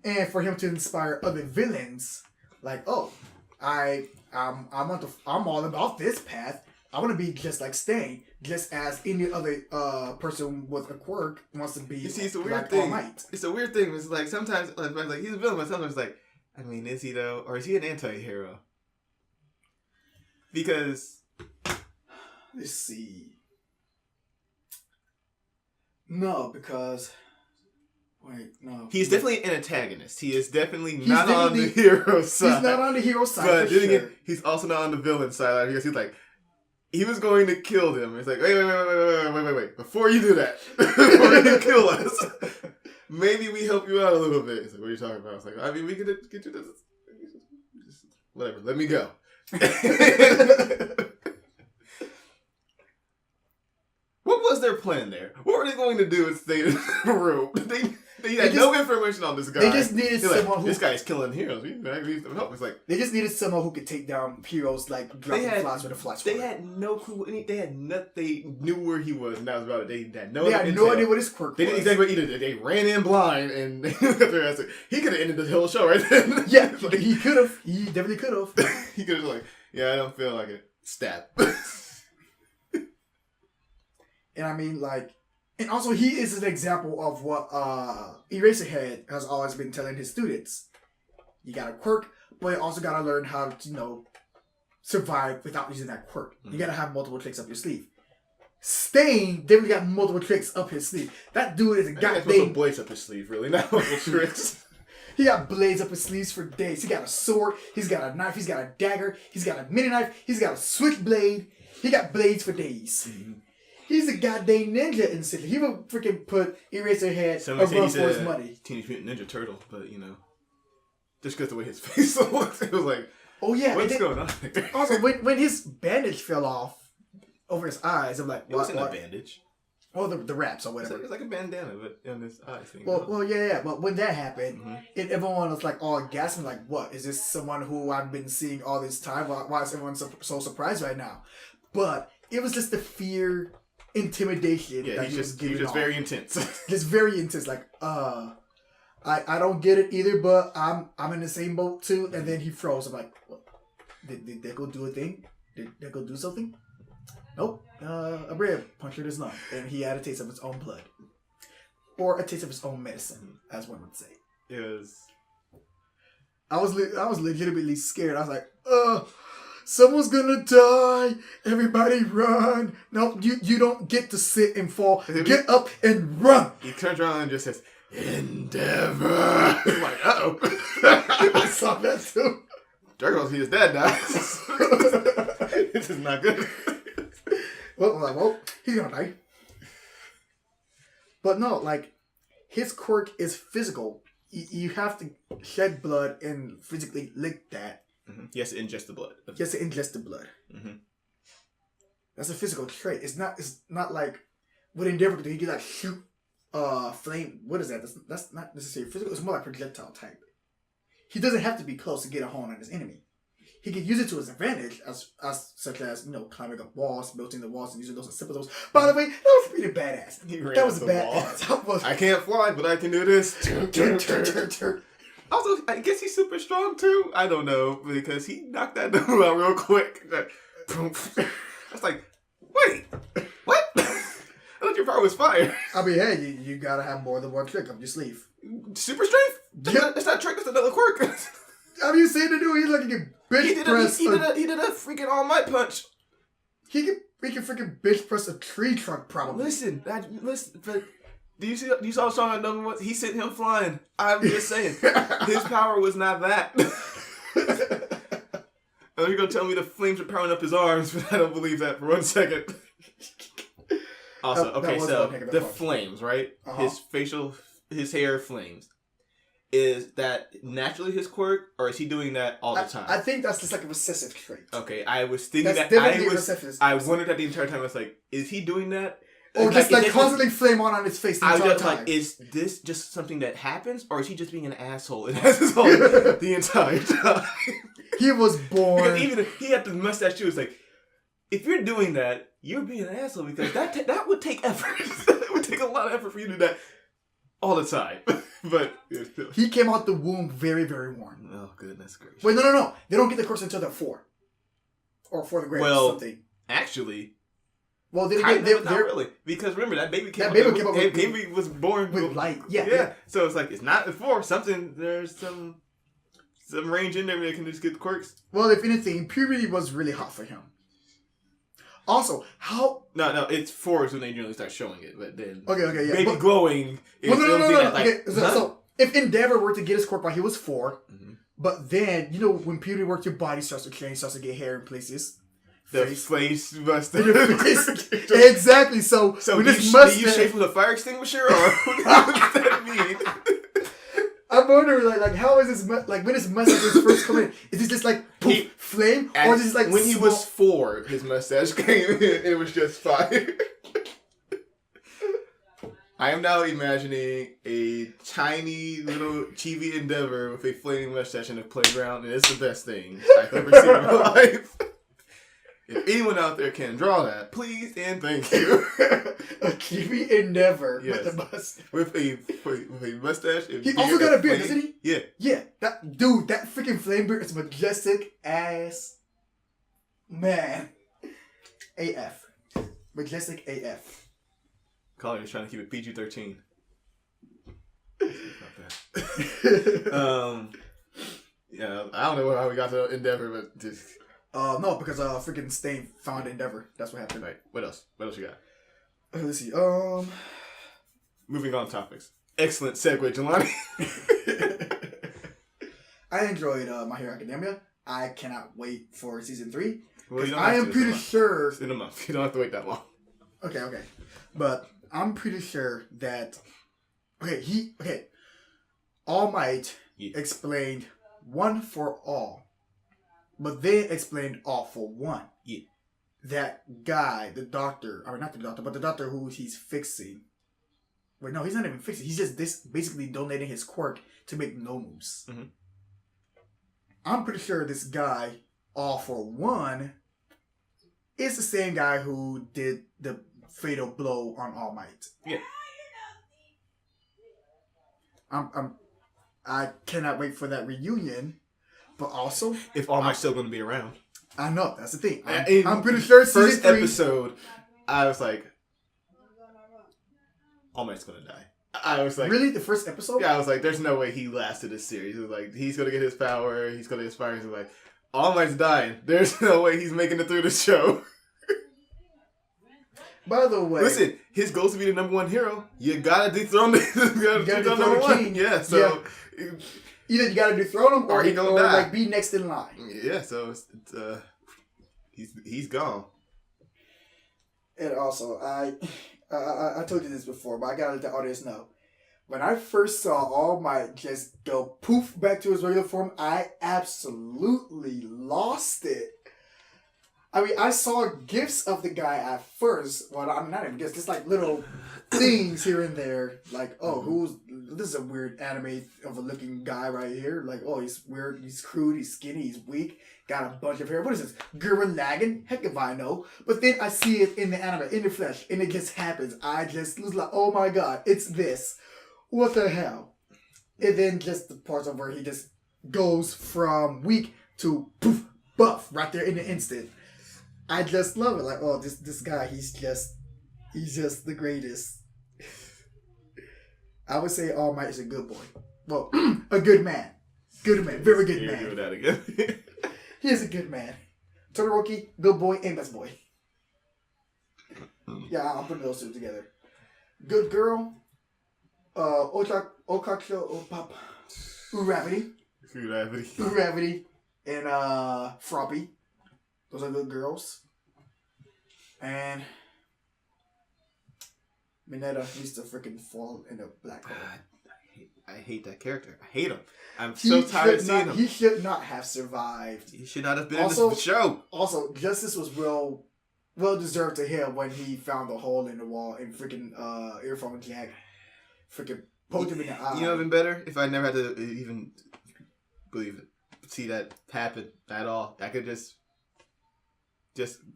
And for him to inspire other villains, like, oh, I'm all about this path. I want to be just like Stain, just as any other person with a quirk wants to be. You see, it's a weird like thing. All Might. It's a weird thing. It's like sometimes, like he's a villain, but sometimes like, I mean, is he though, or is he an anti-hero? Because let's see. No, because wait, no. He's definitely an antagonist. He is definitely not on the hero side. He's not on the hero side. But then sure. again, he's also not on the villain side because he's like, he was going to kill them. It's like, wait. Before you do that, before you kill us, maybe we help you out a little bit. It's like, what are you talking about? It's like, I mean, we could get you this. Whatever. Let me go. What was their plan there? What were they going to do and stay in the room? They had no information on this guy. They just needed someone who... This guy is killing heroes. We need some help. It's like... They just needed someone who could take down heroes like dropping flies with a flash. They had no clue. They knew where he was, and that was about it. They had no idea what his quirk was. They didn't exactly what he did. They ran in blind, and he could have ended the whole show right then. Yeah, he could have. He definitely could have. He could have like, yeah, I don't feel like it. Stab. And I mean, like, and also he is an example of what Eraserhead has always been telling his students. You got a quirk, but you also got to learn how to, survive without using that quirk. Mm-hmm. You got to have multiple tricks up your sleeve. Stain definitely got multiple tricks up his sleeve. That dude is a goddamn... blades up his sleeve, really, not multiple tricks. He got blades up his sleeves for days. He got a sword, he's got a knife, he's got a dagger, he's got a mini knife, he's got a switchblade. He got blades for days. Mm-hmm. He's a goddamn ninja instantly. He would freaking put Eraserhead above for his money. Teenage Mutant Ninja Turtle, but just because the way his face looks, it was like, oh yeah, what's going on? Also, when his bandage fell off over his eyes, I'm like, it wasn't a bandage. Oh, the wraps or whatever. It's like a bandana, but on his eyes thing. Well, yeah. But when that happened, everyone was like all gasping, like, what? Is this someone who I've been seeing all this time? Why is everyone so surprised right now? But it was just the fear intimidation. Yeah, that he's just giving off. very intense. Just very intense. Like, I don't get it either, but I'm in the same boat too. And then he froze. I'm like, what? Did they go do a thing? Did they go do something? Nope. A bear punctured his lung, and he had a taste of his own blood, or a taste of his own medicine, as one would say. It was. I was legitimately scared. I was like, someone's gonna die. Everybody run. No, you don't get to sit and fall. Get up and run. He turns around and just says, Endeavor. I'm like, uh-oh. I saw that too. Drago's he is dead now. This is not good. Well, he's gonna die. But no, like, his quirk is physical. You have to shed blood and physically lick that. Mm-hmm. He has to ingest the blood. He has to ingest the blood. Mm-hmm. That's a physical trait. It's not like with Endeavor, he can like shoot flame. What is that? That's not necessarily physical. It's more like projectile type. He doesn't have to be close to get a hold on his enemy. He can use it to his advantage, such as climbing up walls, building the walls, and using those as symbols. By the way, that was pretty badass. That was badass. I can't fly, but I can do this. Also, I guess he's super strong too. I don't know, because he knocked that dude out real quick. I was like, wait, what? I thought your power was fire. I mean, hey, you gotta have more than one trick up your sleeve. Super strength? That's not a trick, that's another quirk. Have you seen the dude? He's like a bitch press. He did a freaking all might punch. He can freaking bitch press a tree trunk, probably. Listen, but you saw the song I know once? He sent him flying. I'm just saying, his power was not that. Oh, you're gonna tell me the flames are powering up his arms, but I don't believe that for 1 second. Also, okay, so the flames, right? Uh-huh. His hair flames. Is that naturally his quirk, or is he doing that all the time? I think that's just like a recessive trait. Okay, I was thinking that's that. I wondered that the entire time. I was like, is he doing that? Or just like constantly flame on his face the entire time? Like, is this just something that happens, or is he just being an asshole and has his whole the entire time? He was born. Because even if he had the mustache too, it's like, if you're doing that, you're being an asshole because that would take effort. It would take a lot of effort for you to do that all the time. But he came out the womb very, very warm. Oh, goodness gracious. Wait, no. They don't get the course until they're 4. Or 4 the grade or something. Actually... Well, they're not really. Because remember, that baby was born with light. Yeah. Yeah. So it's like, it's not 4. There's some range in there where they can just get the quirks. Well, if anything, puberty was really hot for him. Also, how... No, it's 4 is when they usually start showing it, but then... Okay, yeah. Baby glowing is no. like... Okay, so, if Endeavor were to get his quirk while he was 4, but then, when puberty works, your body starts to change, starts to get hair in places. The face mustache. Exactly, so with this mustache... Do you shave with a fire extinguisher, or what does that mean? I'm wondering, like how is this, like, when his mustache was first coming in, is it just like, poof, flame, or is it like... When he was 4, his mustache came in, it was just fire. I am now imagining a tiny little chibi Endeavor with a flaming mustache in a playground, and it's the best thing I've ever seen in my life. If anyone out there can draw that, please and thank you. A chibi Endeavor with a mustache. With a mustache. He also got a beard, doesn't he? Yeah. Yeah. That freaking flame beard is majestic as... Man. AF. Majestic AF. Collier is trying to keep it PG-13. Yeah, I don't know how we got to Endeavor, but just... No, because freaking Stain found Endeavor. That's what happened. Right. What else? What else you got? Let's see. Moving on topics. Excellent segue, Jelani. I enjoyed My Hero Academia. I cannot wait for season 3. Well, I am pretty sure... It's in a month. You don't have to wait that long. Okay. But I'm pretty sure that... Okay. All Might explained one for all. But they explained all for one. Yeah. That guy, the doctor, or not the doctor, but the doctor who he's fixing. Wait, no, he's not even fixing. He's just basically donating his quirk to make no moves. Mm-hmm. I'm pretty sure this guy, all for one, is the same guy who did the fatal blow on All Might. Yeah. I cannot wait for that reunion, but also If All Might's still going to be around. I know that's the thing. In I'm pretty sure first season 3, episode, I was like, All Might's going to die. I was like, really, the first episode? Yeah, I was like, there's no way he lasted this series. It was like, he's going to get his power, he's going to inspire. He's like, All Might's dying. There's no way he's making it through the show. By the way, listen, his goal is to be the number 1 hero. You gotta dethrone the, dethrone number the 1. king. Yeah, so either you gotta dethrone him or die. like be next in line. Yeah, so it's he's gone. And also, I told you this before, but I gotta let the audience know. When I first saw All Might just go poof back to his regular form, I absolutely lost it. I mean, I saw gifs of the guy at first. Well, I'm not even gifs, just like little things here and there. Like, oh, this is a weird anime of a looking guy right here. Like, oh, he's weird, he's crude, he's skinny, he's weak, got a bunch of hair. What is this? Gurren Lagann? Heck if I know. But then I see it in the anime, in the flesh, and it just happens. I just was like, oh my god, it's this. What the hell? And then just the parts of where he just goes from weak to poof, buff right there in the instant. I just love it. Like, oh, this guy, he's just the greatest. I would say All Might is a good boy. Well, a good man. Good man. Very good man. You're doing that again. He is a good man. Todoroki, good boy and best boy. Yeah, I'll put those two together. Good girl. Okacho Opapa. Uravity. And Froppy. Those are good girls. And Mineta needs to freaking fall in a black hole. I hate that character. I hate him. I'm so tired of seeing him. He should not have survived. He should not have been in this show. Also, justice was well deserved to him when he found the hole in the wall and freaking earphone jack freaking poked him in the eye. You know, it'd been better if I never had to even see that happen at all. I could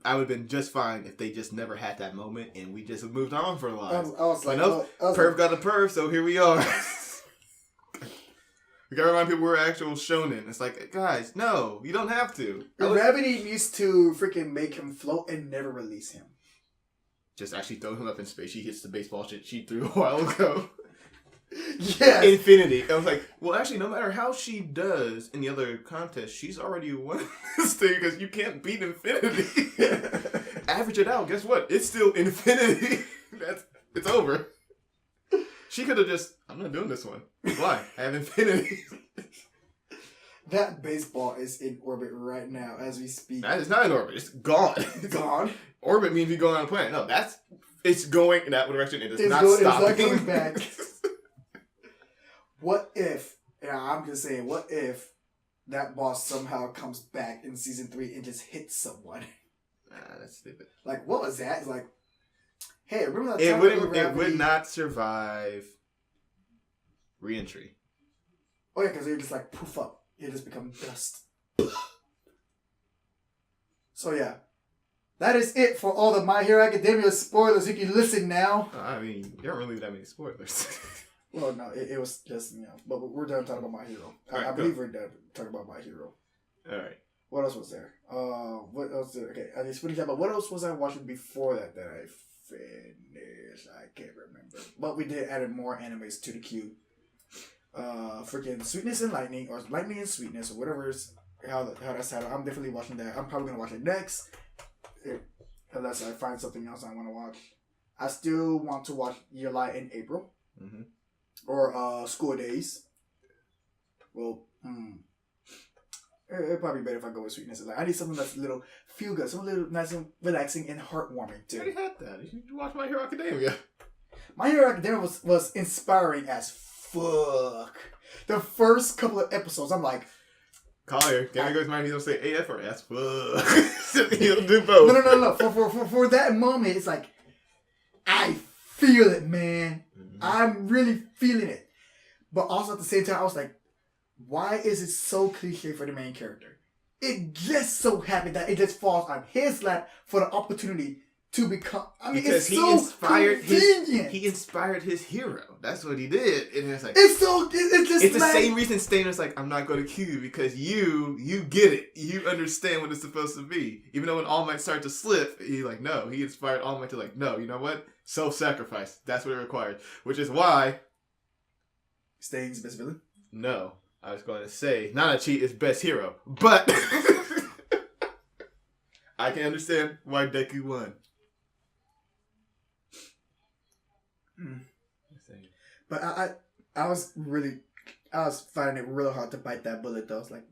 I would have been just fine if they just never had that moment and we just moved on for a while. I was like, perv got a perv, so here we are. We gotta remind people we're actual shonen. It's like, guys, no, you don't have to. Gravity needs to freaking make him float and never release him. Just actually throw him up in space. She hits the baseball shit she threw a while ago. Yeah. Infinity. I was like, well, actually, no matter how she does in the other contest, she's already won this thing because you can't beat Infinity. Average it out. Guess what? It's still Infinity. It's over. She could have just, I'm not doing this one. Why? I have Infinity. That baseball is in orbit right now as we speak. That is not in orbit. It's gone. Gone? Orbit means you're going on a planet. No, it's going in that direction. It is not stopping. It's not coming back. What if, I'm just saying, what if that boss somehow comes back in season 3 and just hits someone? That's stupid. Like, what was that? It's like, hey, remember that It time it would not survive re-entry. Oh yeah, because they just like poof up. It just become dust. So yeah. That is it for all the My Hero Academia spoilers. You can listen now. I mean, you don't really leave that many spoilers. Well, no, it was just, but we're done talking about My Hero. Right, I believe we're done talking about My Hero. Alright. What else was there? What else? Okay, I just finished that, but what else was I watching before that I finished? I can't remember. But we did add more animes to the queue. Freaking Sweetness and Lightning, or Lightning and Sweetness, or whatever is how that's titled. I'm definitely watching that. I'm probably gonna watch it next, unless I find something else I want to watch. I still want to watch Jelani in April, or School Days. Well, it'd probably be better if I go with Sweetness and Lightning. I need something that's a little feel good, something a little nice and relaxing and heartwarming too. I already had that. You should watch My Hero Academia. My Hero Academia was inspiring as fuck. The first couple of episodes, I'm like, Collier, can I go to my he'll say AF or S? Fuck. He'll do both. No. For that moment, it's like, I feel it, man. I'm really feeling it. But also at the same time, I was like, why is it so cliche for the main character? It just so happened that it just falls on his lap for the opportunity to become. I mean, because it's so convenient. he inspired his hero. That's what he did, and it's like it's just it's the same reason Stainer's like, I'm not going to kill you because you get it, you understand what it's supposed to be. Even though when All Might started to slip, he like no, he inspired All Might to like no, you know what, self-sacrifice. That's what it required, which is why Stain's best villain. No, I was going to say Nanachi is best hero, but I can understand why Deku won. But I was finding it real hard to bite that bullet though. It's like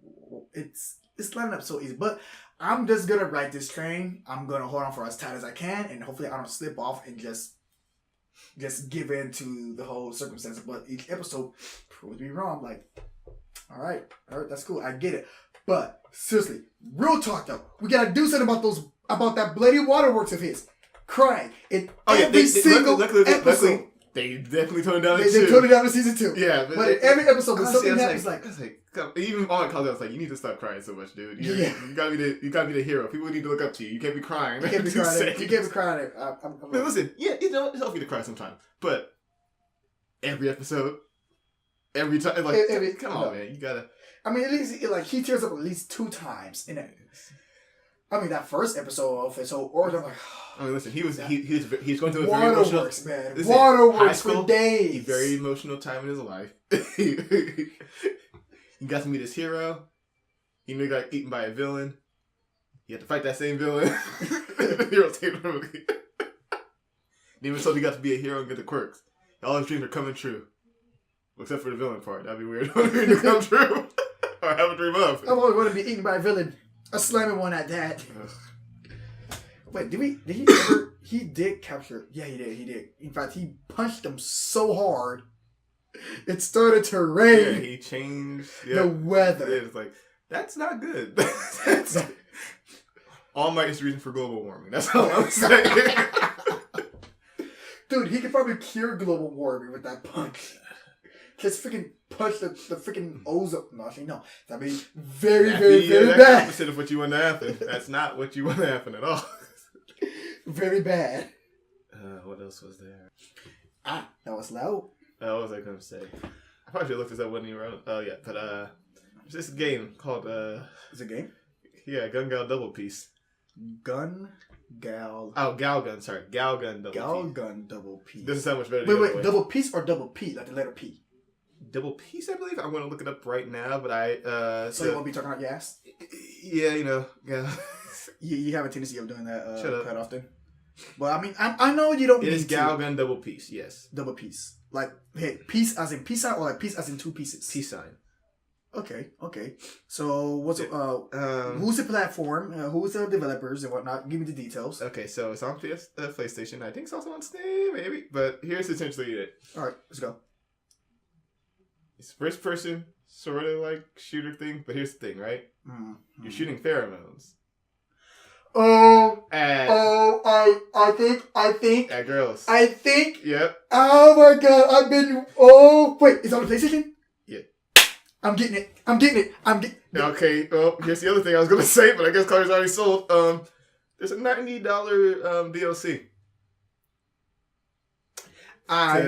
it's lining up so easy. But I'm just gonna ride this train. I'm gonna hold on for as tight as I can, and hopefully I don't slip off and just give in to the whole circumstances. But each episode proves me wrong. Like, all right, that's cool. I get it. But seriously, real talk though, we gotta do something about that bloody waterworks of his. Crying in every single episode. They definitely toned it down. They toned it down to season 2. Yeah, but in every episode, when something happens, like even all my colleagues, I was like, you need to stop crying so much, dude. You gotta be the hero. People need to look up to you. You can't be crying. You can't be crying. You can't be crying. But listen, it's healthy to cry sometimes, but every episode, every time, like, come on, man, you gotta. I mean, at least he tears up at least 2 times in it. I mean, that first episode of his whole origin, I'm like. I mean, listen, he was going through a very Waterworks, emotional. Man. Listen, Waterworks for days. A very emotional time in his life. He got to meet his hero. He knew he got eaten by a villain. He had to fight that same villain. The hero saved him. Even so, he got to be a hero and get the quirks. All his dreams are coming true, except for the villain part. That'd be weird. Dream to come true, or have a dream of. I always want to be eaten by a villain, a slamming one at that. Wait, did he ever? He did capture. Yeah, he did. In fact, he punched him so hard, it started to rain. Yeah, he changed the weather. It's like, that's not good. All Might is the reason for global warming. That's all I'm saying. Dude, he could probably cure global warming with that punch. Just freaking punch the freaking ozone. No, actually, no. That'd be very that's bad. Opposite of what you want to happen. That's not what you want to happen at all. Very bad. What else was there? That was loud. What was I going to say? I probably should have looked this up when you wrote. Oh, yeah. But there's this game called... Is it a game? Yeah, Gun Gal Double Piece. Gun Gal... Oh, Gal Gun, sorry. Gal Gun Double Gal Piece. Gun Double Piece. This is how much better. Wait, double piece or double P, like the letter P? Double Piece, I believe. I'm going to look it up right now, but I... so you won't be talking about your ass? Yeah, yeah. You have a tendency of doing that quite often. Well, I mean, I know you don't. It is Gal Gun Double Piece, yes. Double piece, like piece as in peace sign, or like piece as in 2 pieces. Peace sign. Okay. So what's who's the platform? Who's the developers and whatnot? Give me the details. Okay, so it's on PlayStation. I think it's also on Steam, maybe. But here's essentially it. All right, let's go. It's first person, sort of like shooter thing. But here's the thing, right? You're shooting pheromones. I think. At girls. I think. Yep. Oh my god, wait, it's on the PlayStation? Yeah. I'm getting it. Okay, well, here's the other thing I was going to say, but I guess Collier's already sold. There's a $90 DLC. I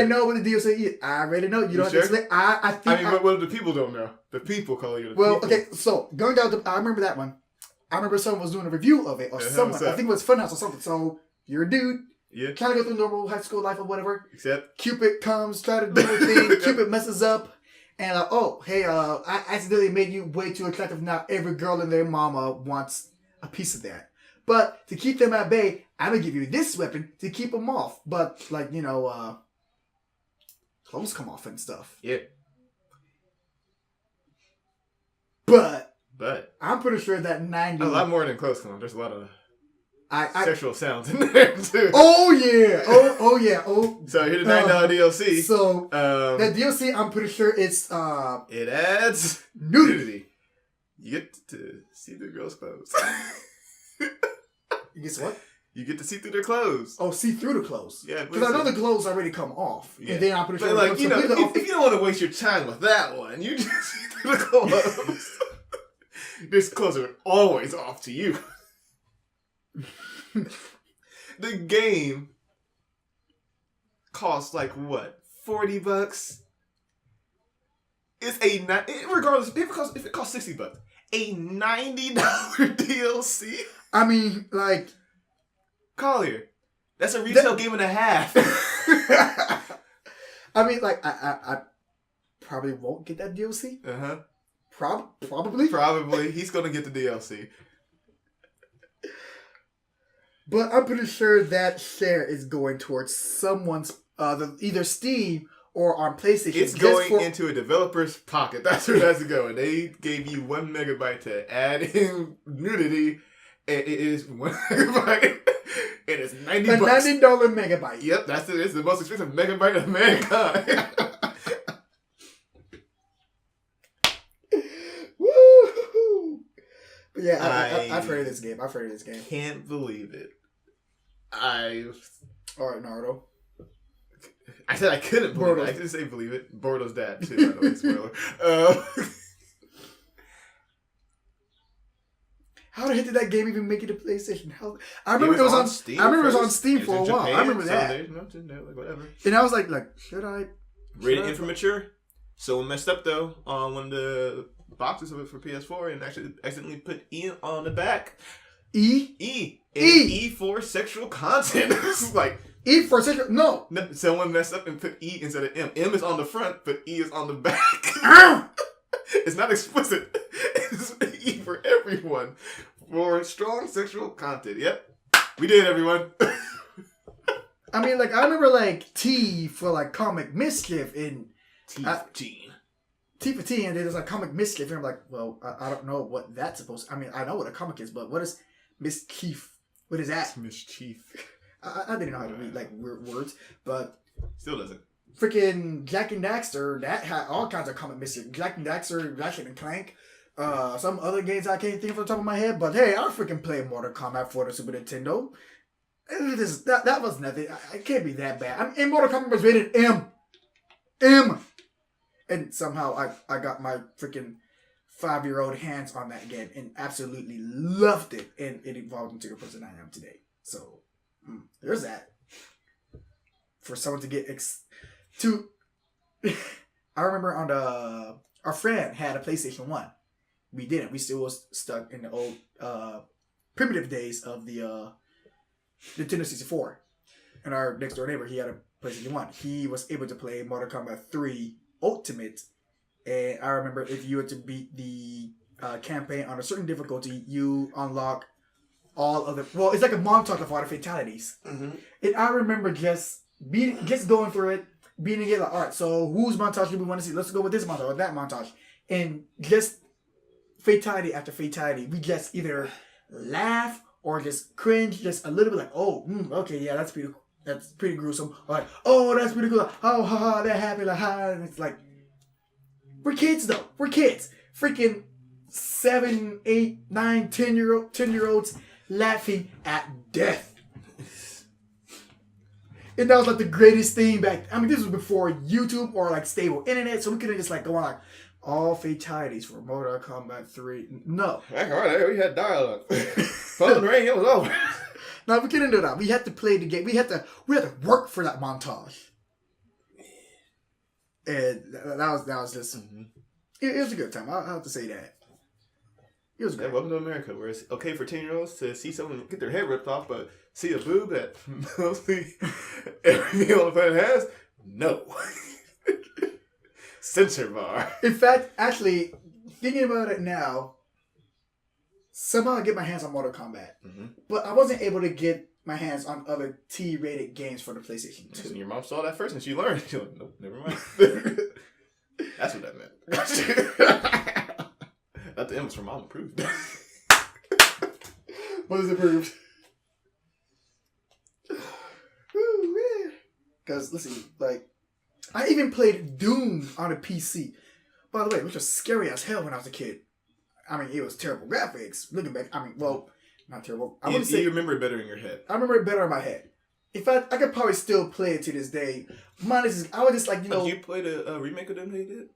know what the DLC is. I already know. You don't have to explain. I think. I mean, what the people don't know? The people call you the people. Well, okay, so going down I remember that one. I remember someone was doing a review of it, or someone. I think it was Funhouse or something. So you're a dude. Yeah. Trying to go through normal high school life or whatever. Except Cupid comes, try to do a thing. Cupid messes up. And I accidentally made you way too attractive. Now every girl and their mama wants a piece of that. But to keep them at bay, I'm going to give you this weapon to keep them off. But, clothes come off and stuff. Yeah. But I'm pretty sure that 90... A lot more than clothes come off. There's a lot of sexual sounds in there, too. Oh, yeah. Oh, yeah. Oh. So here's the $9 DLC. So, that DLC, I'm pretty sure it's... it adds nudity. You get to see the girls' clothes. You guess what? You get to see through their clothes. Oh, see through the clothes. Yeah, because I know the clothes already come off. Yeah. And then I'm pretty sure... But if you don't want to waste your time with that one, you just see through the clothes. These clothes are always off to you. The game costs like what? $40? It's regardless if it costs $60, a $90 DLC. I mean, like Collier, that's a retail game and a half. I mean, like I probably won't get that DLC. Probably. Probably he's gonna get the DLC. But I'm pretty sure that share is going towards someone's either Steam or on PlayStation. It's going into a developer's pocket. That's where that's going. They gave you 1 megabyte to add in nudity, and it is 1 megabyte, and it's $90. A $90 megabyte. Yep, that's it. It's the most expensive megabyte of mankind. Woo! But yeah, I've heard of this game. Can't believe it. All right, Naruto. I said I couldn't believe it. I didn't say believe it. Boruto's dad, too, by the way. Spoiler. How the heck did that game even make it to PlayStation? I remember it was on Steam. I remember it was on Steam for a while. I remember that. Whatever. And I was like, should I? Rated in for mature. So messed up though on one of the boxes of it for PS4 and actually accidentally put E on the back. E for sexual content. It's like. E for sexual? No. Someone messed up and put E instead of M. M is on the front, but E is on the back. It's not explicit. It's E for everyone. For strong sexual content. Yep. We did, everyone. I mean, like, I remember, like, T for, like, comic mischief in... T for teen. T for teen, and there's, like, comic mischief, and I'm like, well, I don't know what that's supposed to... I mean, I know what a comic is, but what is mischief? What is that? Mischief. I didn't know how to read, like, weird words, but... Still doesn't. Freaking Jack and Daxter, that had all kinds of comic mischief. Jack and Daxter, Ratchet and Clank, some other games I can't think of off the top of my head, but hey, I freaking played Mortal Kombat for the Super Nintendo. That was nothing. It can't be that bad. And Mortal Kombat was rated M. And somehow I got my freaking 5-year-old hands on that game and absolutely loved it. And it evolved into the person I am today. So, there's that. For someone to get I remember on our friend had a PlayStation 1. We didn't. We still was stuck in the old primitive days of the Nintendo 64. And our next door neighbor, he had a PlayStation 1. He was able to play Mortal Kombat 3 Ultimate. And I remember if you were to beat the campaign on a certain difficulty, you unlock all of the... Well, it's like a montage of all the fatalities. Mm-hmm. And I remember just going through it, beating it like, all right, so whose montage do we want to see? Let's go with this montage or that montage. And just fatality after fatality, we just either laugh or just cringe just a little bit like, oh, okay, yeah, that's pretty gruesome. Or like, oh, that's pretty cool. Oh, haha, that happened. Like, ha. And it's like, we're kids though. We're kids. Freaking 7, 8, 9, 10-year-olds laughing at death. And that was like the greatest thing back. I mean, this was before YouTube or like stable internet, so we couldn't just like go on like all fatalities for Mortal Kombat 3. No. All right, we had dialogue. Phone rang, it was over. No, we couldn't do that. We had to play the game. We had to work for that montage. And that was just. Mm-hmm. It was a good time. I'll have to say that. It was great. Yeah, welcome to America, where it's okay for 10-year-olds to see someone get their head ripped off, but see a boob that mostly every male on the planet has? No. Censor bar. In fact, actually, thinking about it now, somehow I get my hands on Mortal Kombat. Mm-hmm. But I wasn't able to get my hands on other T-rated games for the PlayStation 2. And your mom saw that first and she learned. She's like, nope, never mind. That's what that meant. Not the M was from mom approved. What is approved? Because, listen, like, I even played Doom on a PC. By the way, which was scary as hell when I was a kid. I mean, it was terrible graphics. Looking back, I mean, well, not terrible. I wouldn't say you remember it better in your head. I remember it better in my head. In fact, I could probably still play it to this day. Mine is, I was just like, you know. Did you play the remake of them they did?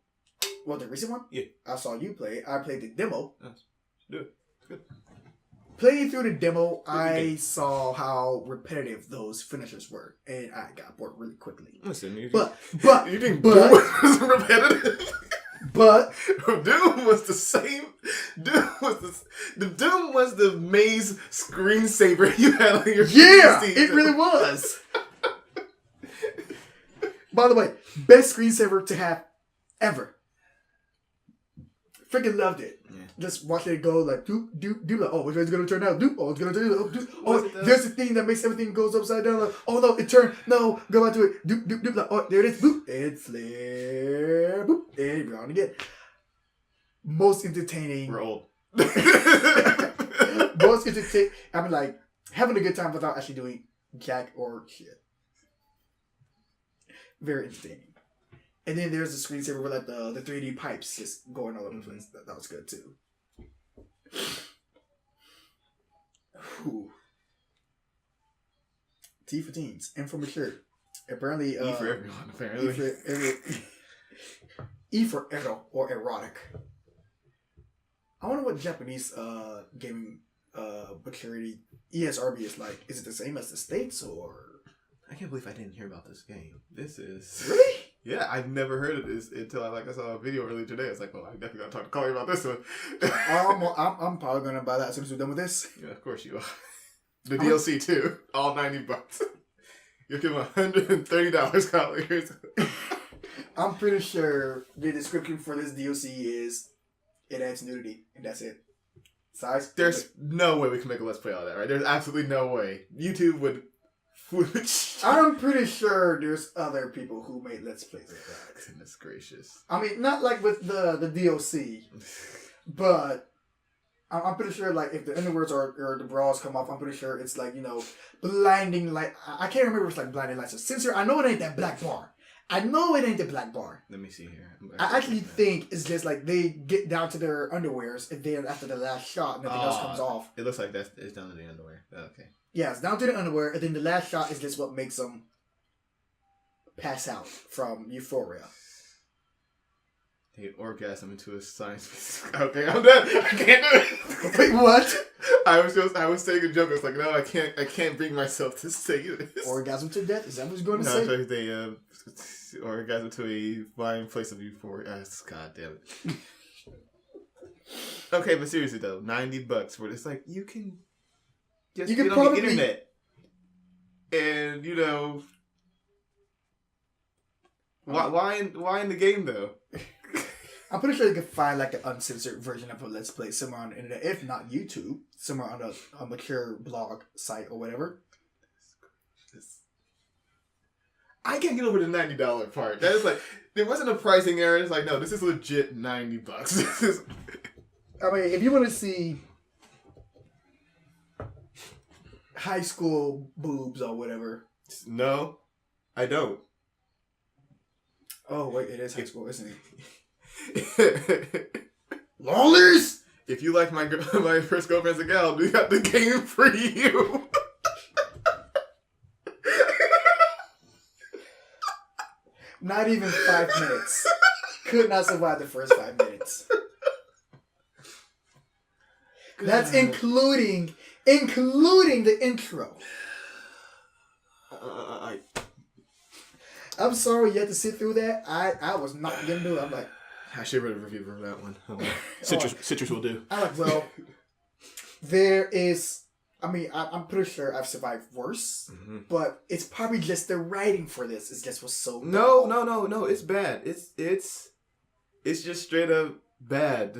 Well, the recent one? Yeah. I saw you play it. I played the demo. Yes. Do it. It's good. playing through the demo, I saw how repetitive those finishers were, and I got bored really quickly. Listen, you think Doom was repetitive? But Doom was the same. Doom was the maze screensaver you had on your PC. It really was. By the way, best screensaver to have ever. Freaking loved it. Yeah. Just watching it go like doop doop doop. Like, oh, which way is it gonna turn out? Doop. Oh, it's gonna turn out. Doop. Oh, there's a thing that makes everything goes upside down. Like, oh no, it turned. No, go back to it. Doop doop doop. Like, oh, there it is. Boop. And flare. Boop. And we're on again. Most entertaining. We're old. Most entertaining. I mean, like having a good time without actually doing jack or shit. Very entertaining. And then there's the screensaver with like the 3D pipes just going all over the place. That was good too. Whew. T for teens. M for mature. Apparently, E for everyone, apparently. E for ero or erotic. I wonder what Japanese gaming maturity ESRB is like. Is it the same as the States or? I can't believe I didn't hear about this game. This is... Really? Yeah, I've never heard of this until I saw a video earlier today. I was like, well, I definitely got to talk to Collier about this one. I'm probably going to buy that as soon as we're done with this. Yeah, of course you are. The DLC too. All $90. You'll give him $130, Collier. I'm pretty sure the description for this DLC is it adds nudity, and that's it. Size? There's no way we can make a Let's Play out of that, right? There's absolutely no way. YouTube would... I'm pretty sure there's other people who made Let's Plays like that. Goodness gracious. I mean, not like with the DLC, but I'm pretty sure like if the underwords or the bras come off, I'm pretty sure it's like, you know, blinding light. I can't remember if it's like blinding lights or sensor. I know it ain't that black bar. I know it ain't the black bar. Let me see here. I actually think it's just like they get down to their underwears and then after the last shot, nothing else comes off. It looks like it's down to the underwear. Okay. Yeah, it's down to the underwear, and then the last shot is just what makes them pass out from euphoria. They orgasm into a science. Okay, I'm done. I can't do it. Wait, what? I was saying a joke. I was like, no, I can't bring myself to say this. Orgasm to death? Is that what you're going to say? No, they orgasm to a flying place of euphoria. God damn it. Okay, but seriously though, $90 for it's like you can. Just get on the internet, and you know, why in the game though? I'm pretty sure you can find like an uncensored version of a Let's Play somewhere on the internet, if not YouTube, somewhere on a mature blog site or whatever. I can't get over the $90 part. That is like there wasn't a pricing error. It's like no, this is legit $90. I mean, if you want to see high school boobs or whatever. No, I don't. Oh, wait, it is high school, isn't it? Lollies! If you like my first girlfriend's a gal, we got the game for you. Not even 5 minutes. Could not survive the first 5 minutes. That's including the intro. I'm sorry you had to sit through that. I was not gonna do it. I'm like, I should have reviewed for that one. Citrus will do. I'm like, well, there is. I mean, I'm pretty sure I've survived worse, but it's probably just the writing for this. It's just was so. No. It's bad. It's just straight up bad.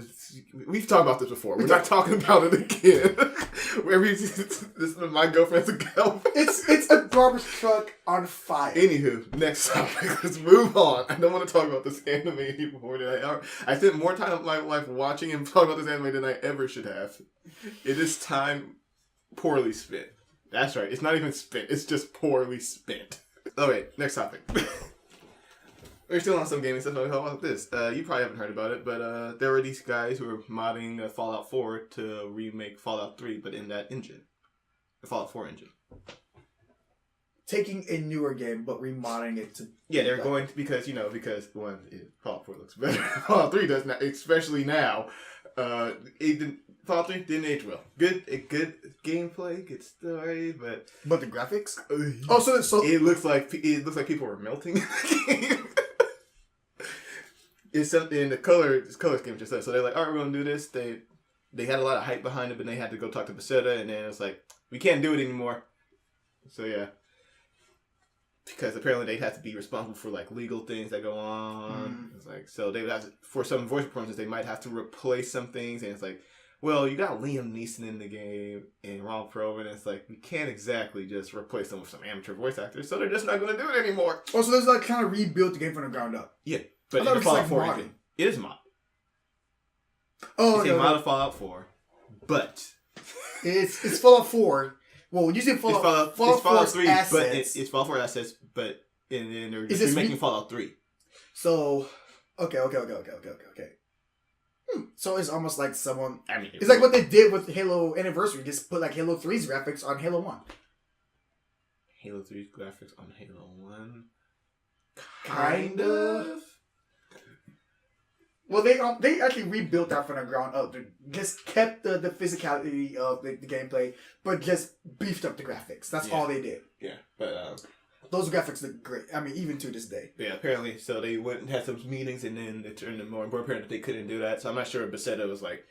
We've talked about this before. We're not talking about it again. This is my girlfriend's a girlfriend. It's a garbage truck on fire. Anywho, next topic. Let's move on. I don't want to talk about this anime anymore. I spent more time of my life watching and talking about this anime than I ever should have. It is time poorly spent. That's right. It's not even spent. It's just poorly spent. Oh wait, next topic. We're still on some gaming stuff. How about this? You probably haven't heard about it, but there were these guys who were modding Fallout 4 to remake Fallout 3, but in that engine. The Fallout 4 engine. Taking a newer game, but remodeling it to... Yeah, they're going to, because one, Fallout 4 looks better. Fallout 3 does not, especially now. Fallout 3 didn't age well. Good gameplay, good story, but the graphics. Oh, so it looks like people were melting in the game. It's something in the color scheme just said. So they're like, all right, we're gonna do this. They had a lot of hype behind it, but they had to go talk to Bethesda, and then it's like, we can't do it anymore. So yeah, because apparently they'd have to be responsible for like legal things that go on. It's like, so they would have to, for some voice performances, they might have to replace some things, and it's like, well, you got Liam Neeson in the game and Ron Perlman, and it's like, we can't exactly just replace them with some amateur voice actors, so they're just not going to do it anymore. Oh, so there's like kind of rebuilt the game from the ground up. Yeah, but in the Fallout 4 engine, it is mod. Oh, it's a mod of Fallout 4, but it's Fallout 4. Well, you say Fallout 3, assets. but it's Fallout 4 assets, but and then they're just making Fallout 3. So, okay. So it's almost like someone. I mean, it's like what they did with Halo Anniversary. Just put like Halo 3's graphics on Halo 1. Halo 3's graphics on Halo 1. Kind of. Well, they actually rebuilt that from the ground up. They just kept the physicality of the gameplay, but just beefed up the graphics. That's all they did. Yeah, but those graphics look great. I mean, even to this day. Yeah, apparently. So they went and had some meetings, and then it turned more and more apparent that they couldn't do that. So I'm not sure if Bethesda was like,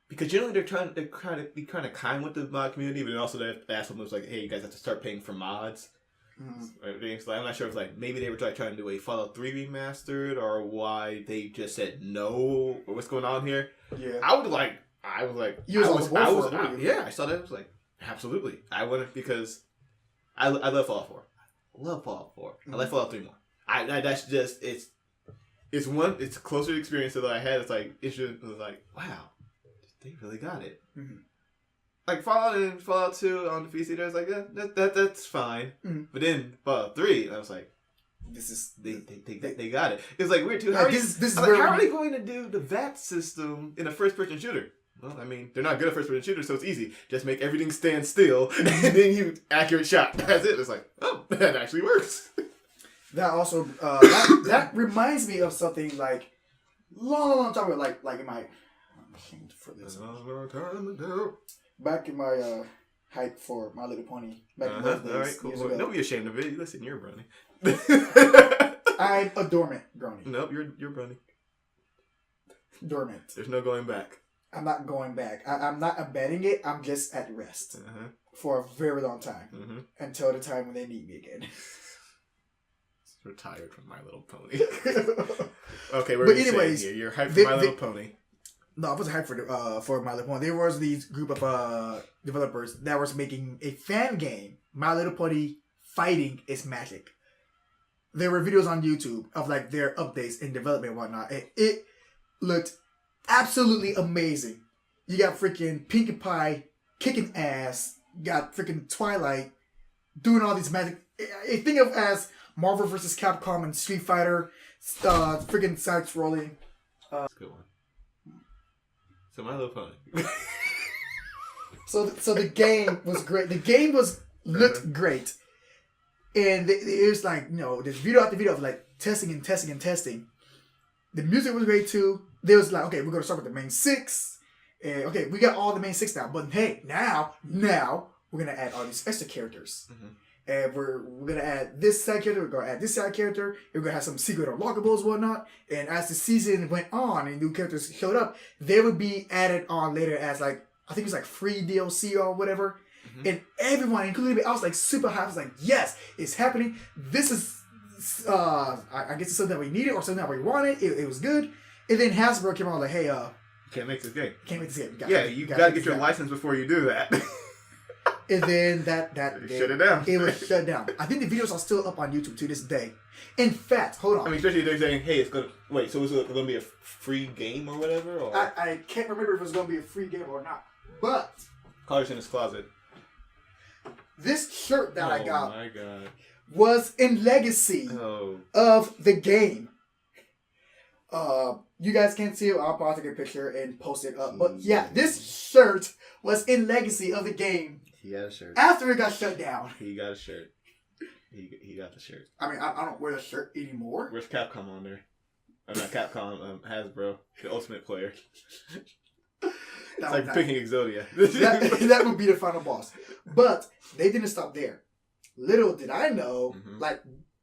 because generally they're trying to be kind of kind with the mod community, but also they asked them was like, hey, you guys have to start paying for mods. So I'm not sure if like maybe they were trying to do a Fallout 3 remastered or why they just said no or what's going on here. Yeah, I was like, I saw that. I was like, absolutely, I wouldn't because I love Fallout 4. I love Fallout 4. I like Fallout 3 more. I that's just it's a closer experience that I had. It's like it was like wow, they really got it. Mm-hmm. Like Fallout and Fallout 2 on the PC, I was like, that's fine. Mm-hmm. But then Fallout 3, I was like, this is they got it. It's like weird too. How are they going to do the VAT system in a first-person shooter? Well, I mean, they're not good at first-person shooters, so it's easy. Just make everything stand still, and then you accurate shot. That's it. It's like, oh, that actually works. That also that reminds me of something like long time ago, like in my for this. Back in my hype for My Little Pony. Back in those days. All right, cool. Well, don't be ashamed of it. Listen, you're a brony. I'm a dormant brony. Nope, you're brony. Dormant. There's no going back. I'm not going back. I'm not abandoning it. I'm just at rest for a very long time until the time when they need me again. Retired from My Little Pony. Okay, but anyways, here? You're hyped for My Little Pony. No, I wasn't hyped for My Little Pony. There was these group of developers that was making a fan game, My Little Pony Fighting is Magic. There were videos on YouTube of like their updates in development and whatnot. And it looked absolutely amazing. You got freaking Pinkie Pie kicking ass. You got freaking Twilight doing all these magic. I think of as Marvel vs. Capcom and Street Fighter, freaking side scrolling. That's a good one. So My Little Pony. So the game was great. The game looked great, and it was like this video after video of like testing. The music was great too. They was like, okay, we're gonna start with the main 6, and okay, we got all the main 6 now. But hey, now we're gonna add all these extra characters. And we're gonna add this side character, we're gonna add this side character, we're gonna have some secret unlockables and whatnot. And as the season went on and new characters showed up, they would be added on later as like, I think it's like free DLC or whatever. And everyone, including me, I was like super hyped. I was like, yes, it's happening. This is I guess it's something that we needed or something that we wanted. It was good. And then Hasbro came out like, hey, you can't make this game. You gotta get your license before you do that. And then that shut it down. It was shut down. I think the videos are still up on YouTube to this day. In fact, hold on. I mean, especially they're saying, "Hey, it's gonna wait." So is it gonna be a free game or whatever? Or I can't remember if it was gonna be a free game or not. But Collier's in his closet. This shirt that I got, oh my god, was in legacy of the game. You guys can't see it. I'll probably take a picture and post it up. But yeah, this shirt was in legacy of the game. He got a shirt. After it got shut down. He got a shirt. He got the shirt. I mean, I don't wear the shirt anymore. Where's Capcom on there? I'm not Capcom, Hasbro, the Ultimate Player. It's like picking Exodia. that would be the final boss. But they didn't stop there. Little did I know, like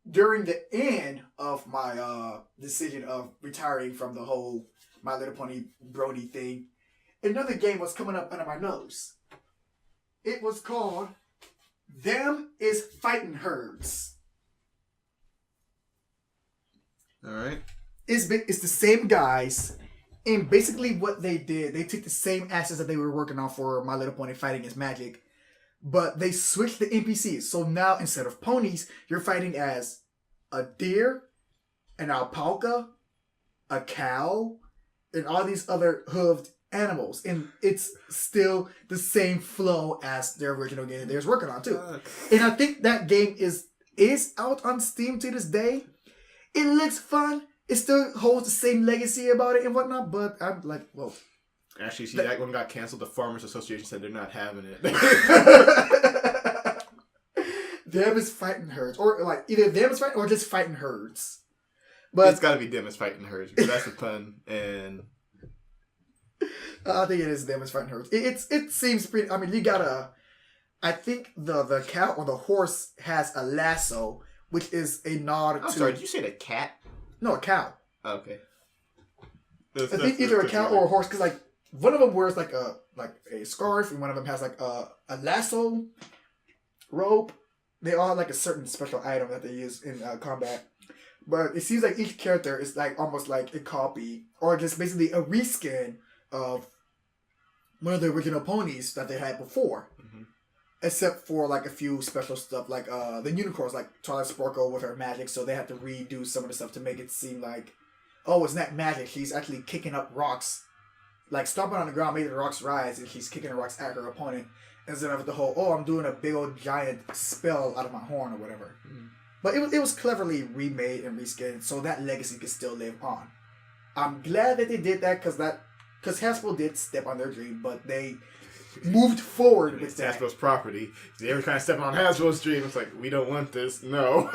during the end of my decision of retiring from the whole My Little Pony Brody thing, another game was coming up under my nose. It was called Them is Fighting Herds. Alright. It's the same guys, and basically what they did, they took the same assets that they were working on for My Little Pony Fighting is Magic, but they switched the NPCs. So now instead of ponies, you're fighting as a deer, an alpaca, a cow, and all these other hooved animals. And it's still the same flow as their original game that they was working on too. And I think that game is out on Steam to this day. It looks fun. It still holds the same legacy about it and whatnot, but I'm like, whoa. Actually, see, that one got canceled. The Farmers Association said they're not having it. Them is Fighting Herds. Or like either Them is Fighting or just Fighting Herds. But it's got to be Them is Fighting Herds because that's the pun. And I think it is Them is Fighting Herds. It seems pretty. I mean, you got I think the cow or the horse has a lasso, which is a nod to. I'm sorry, did you say the cat? No, a cow. Okay. I think either a cow or a horse, because like one of them wears like a scarf, and one of them has like a lasso rope. They all have like a certain special item that they use in combat. But it seems like each character is like almost like a copy, or just basically a reskin of one of the original ponies that they had before. Except for like a few special stuff, like the unicorns, like Twilight Sparkle with her magic, so they had to redo some of the stuff to make it seem like, oh, it's not magic. She's actually kicking up rocks, like stomping on the ground, making the rocks rise, and she's kicking the rocks at her opponent instead of the whole, oh, I'm doing a big old giant spell out of my horn or whatever. But it was cleverly remade and reskinned, so that legacy could still live on. I'm glad that they did that because Hasbro did step on their dream, but they moved forward with that. Hasbro's property. They were kind of stepping on Hasbro's dream. It's like, we don't want this. No.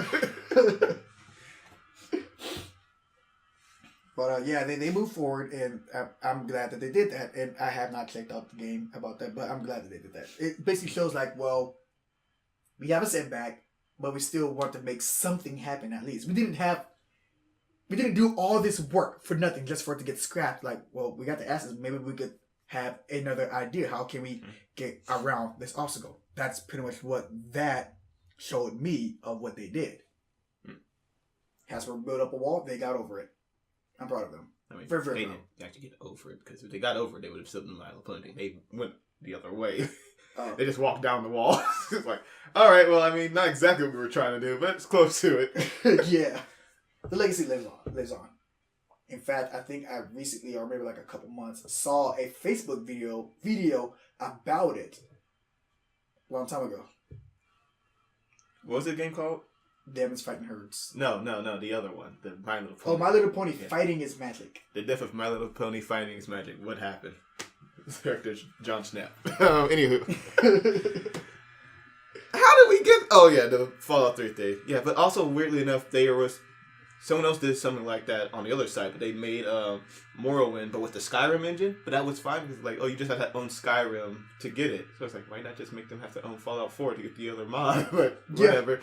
But yeah, they moved forward, and I'm glad that they did that. And I have not checked out the game about that, but I'm glad that they did that. It basically shows like, well, we have a setback, but we still want to make something happen at least. We didn't do all this work for nothing just for it to get scrapped. Like, well, we got the assets. Maybe we could have another idea. How can we get around this obstacle? That's pretty much what that showed me of what they did. Hasbro built up a wall. They got over it. I'm proud of them. I mean, very, very they proud. didn't actually get over it, because if they got over it, they would have still been My Little Pony. They went the other way. They just walked down the wall. It's like, all right, well, I mean, not exactly what we were trying to do, but it's close to it. Yeah. The legacy lives on. In fact, I think I recently, or maybe like a couple months, saw a Facebook video about it a long time ago. What was the game called? Them is Fighting Herds. No, the other one. The My Little Pony. Oh, My Little Pony Fighting is Magic. The death of My Little Pony Fighting is Magic. What happened? This character's John Snap. Anywho. How did we get... Oh, yeah, the Fallout 3 thing. Yeah, but also, weirdly enough, someone else did something like that on the other side, but they made Morrowind, but with the Skyrim engine. But that was fine because, like, you just have to own Skyrim to get it. So it's like, why not just make them have to own Fallout 4 to get the other mod? But whatever.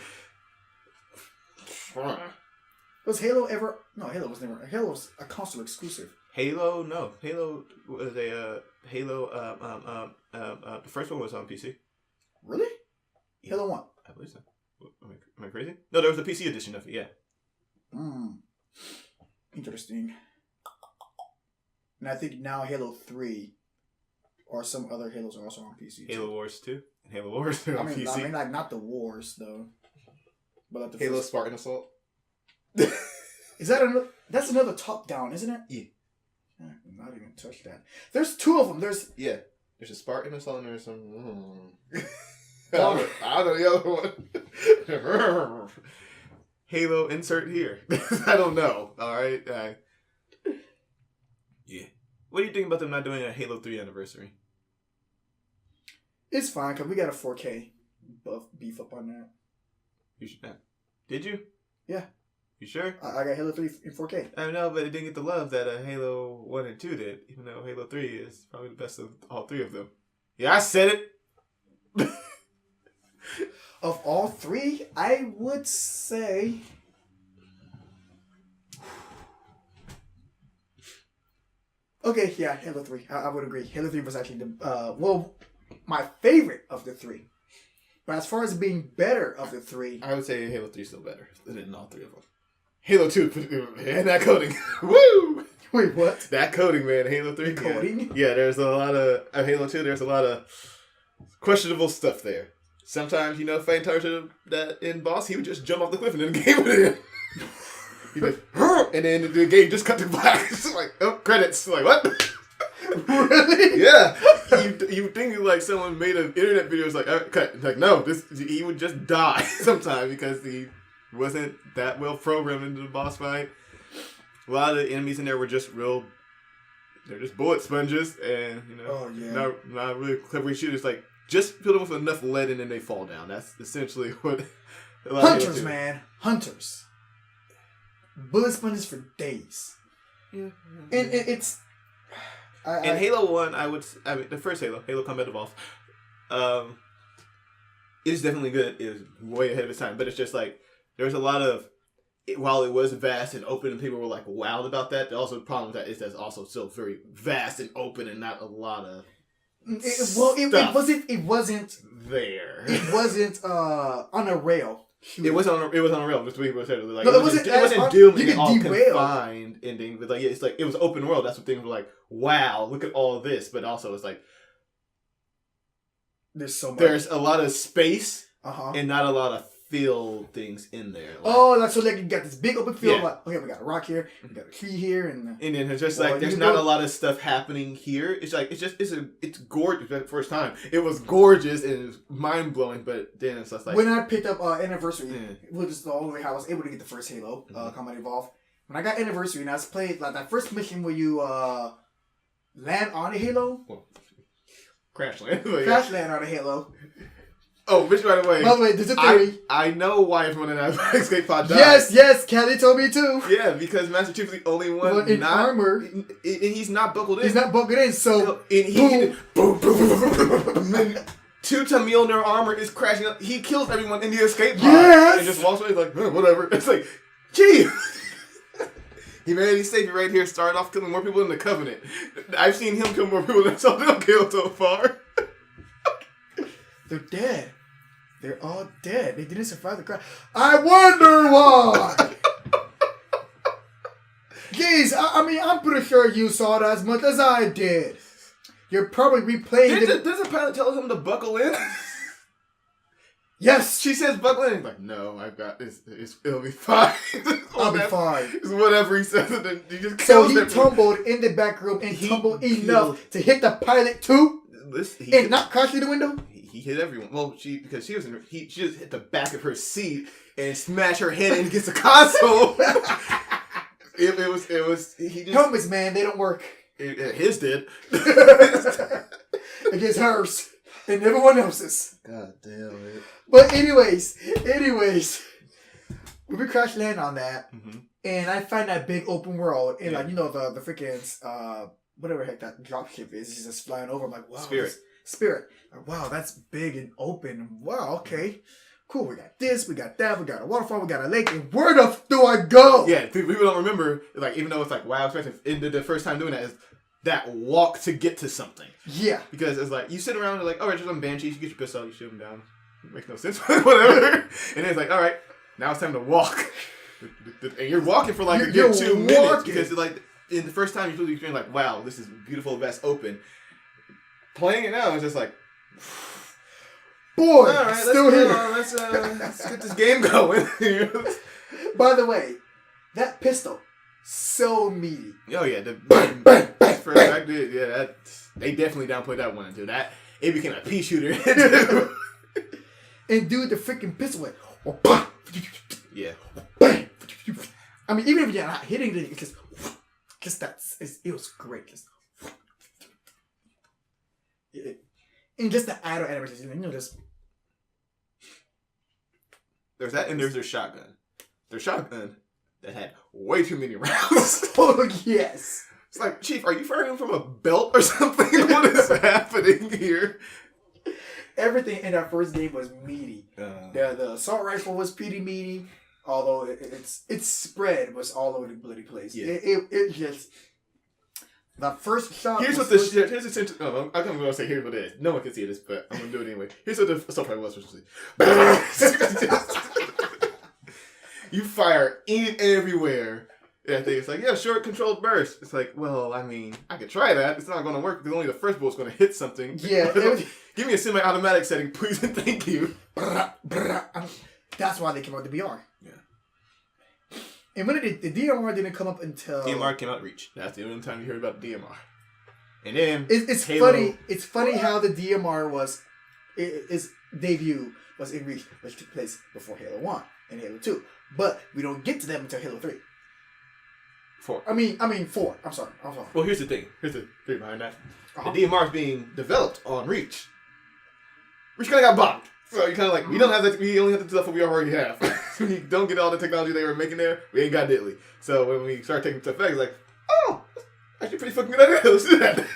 Was Halo ever... No, Halo was never... Halo was a console exclusive. Halo? No. Halo was a... Halo... the first one was on PC. Really? Yeah. Halo 1? I believe so. Am I crazy? No, there was a PC edition of it, yeah. Interesting. And I think now Halo 3 or some other Halos are also on PC. Halo Wars 2 and Halo Wars 2 on PC. I mean, like, not the Wars, though. But like the Halo Spartan Assault. Is that that's another top-down, isn't it? Yeah. I'm not even touched that. There's two of them. There's a Spartan Assault and there's some... I don't know the other one. Halo insert here. I don't know. Alright. Yeah. What do you think about them not doing a Halo 3 anniversary? It's fine, because we got a 4K beef up on that. You should. Did you? Yeah. You sure? I got Halo 3 in 4K. I know, but it didn't get the love that Halo 1 and 2 did, even though Halo 3 is probably the best of all three of them. Yeah, I said it! Of all three, I would say... Okay, yeah, Halo 3. I would agree. Halo 3 was actually my favorite of the three. But as far as being better of the three... I would say Halo 3 is still better than all three of them. Halo 2, and that coding. Woo! Wait, what? That coding, man. Halo 3. Coding? Yeah, there's a lot of... Halo 2, there's a lot of questionable stuff there. Sometimes, Fane turns to that end boss, he would just jump off the cliff and then the game would end. He just... And then the game just cut to black. It's like, oh, credits. Like, what? Really? Yeah. You think like someone made an internet video, it's like, cut. Like, no, he would just die sometimes because he wasn't that well programmed into the boss fight. A lot of the enemies in there were just they're just bullet sponges and, not really clever shooters. Like, just fill them with enough lead and then they fall down. That's essentially what... Hunters, man. Hunters. Bullet sponges for days. Yeah. And it's... In Halo 1, the first Halo Combat Evolved, it is definitely good. It was way ahead of its time. But it's just like, there was a lot of... While it was vast and open and people were like wowed about that, also the problem with that is that's also still very vast and open and not a lot of... It wasn't there. It wasn't on a rail. It was on a rail. Just what people said. Like, no, it wasn't doomed and all confined ending. But like, it's like it was open world. That's what things were like. Wow, look at all this. But also, it's like there's so much. There's a lot of space and not a lot of fill things in there. Like, that's so like you got this big open field. Yeah. Like, okay, we got a rock here, we got a tree here, and then it's just like there's not a lot of stuff happening here. It's like it's gorgeous. For the first time, it was gorgeous and it was mind blowing. But then it's just like when I picked up Anniversary, which is the only way how I was able to get the first Halo Combat Evolved. When I got Anniversary and I was playing like that first mission where you land on a Halo, crash land on a Halo. Oh, which by the way, there's a theory. I know why everyone in that escape pod died. Yes, Kelly told me too. Yeah, because Master Chief is the only one in armor. And he's not buckled in. He's not buckled in, so... boom. Two-ton Mjolnir armor is crashing up. He kills everyone in the escape pod. Yes! And just walks away like, whatever. It's like, gee! Humanity savior right here started off killing more people than the Covenant. I've seen him kill more people than something killed so far. They're dead. They're all dead. They didn't survive the crash. I wonder why. Geez, I'm pretty sure you saw it as much as I did. You're probably replaying. Does the pilot tell him to buckle in? Yes. She says buckle in. He's like, no, I've got this. It'll be fine. I'll be fine. It's whatever he says. And then he just kills he tumbled in the back room and tumbled enough to hit the pilot too and not crash through the window. He hit everyone. Well, she just hit the back of her seat and smashed her head against the console. It was. He just, helmets, man, they don't work. His did. Against hers and everyone else's. God damn it. But anyways, we crash land on that, and I find that big open world, and like the freaking whatever the heck that dropship is, it's just flying over. I'm like, wow, Spirit. Like, wow, that's big and open. Wow, okay. Cool, we got this, we got that, we got a waterfall, we got a lake, and where the f do I go? Yeah, people don't remember, like, even though it's like, wow, especially the first time doing that is that walk to get to something. Yeah. Because it's like, you sit around and like, all right, there's some banshees, you get your pistol, you shoot them down. It makes no sense, whatever. And then it's like, all right, now it's time to walk. And you're walking for like a good 2 minutes because like, in the first time you're feeling like, wow, this is beautiful, vast, open. Playing it now, it's just like, boy, all right, still here. Let's get this game going. By the way, that pistol, so meaty. Oh yeah, the bang, bang, bang, for bang. They definitely downplayed that one into that. It became a pea shooter. And dude, the freaking pistol went. Yeah. Bang. I mean, even if you're not hitting it, because it was great. And just the add-on animation, just... There's that, and there's their shotgun. Their shotgun that had way too many rounds. Oh, yes. It's like, Chief, are you firing from a belt or something? What is happening here? Everything in that first game was meaty. The assault rifle was pretty meaty, although its spread was all over the bloody place. Yeah. It just... The first shot. Here's what this shit. Here's the. Oh, I'm gonna say here's what it is. No one can see this, but I'm gonna do it anyway. Here's what the assault rifle was. You fire in everywhere. And I think it's like, yeah, short controlled burst. It's like, well, I mean, I could try that. It's not gonna work because only the first bullet's gonna hit something. Yeah. Give me a semi-automatic setting, please, and thank you. That's why they came out with the BR. Yeah. And when the DMR didn't come up until... DMR came out Reach. That's the only time you heard about DMR. And then... It's Halo... funny. It's funny how the DMR was... Its debut was in Reach, which took place before Halo 1 and Halo 2. But we don't get to them until Halo 3. 4. I mean 4. I'm sorry. Well, here's the thing. Here's the theory behind that. Uh-huh. The DMR is being developed on Reach. Reach kind of got bombed. So you kind of like, we don't have that, we only have the stuff that we already have. We don't get all the technology they were making there, we ain't got diddly. So when we start taking stuff back, it's like, oh, actually pretty fucking good idea, let's do that.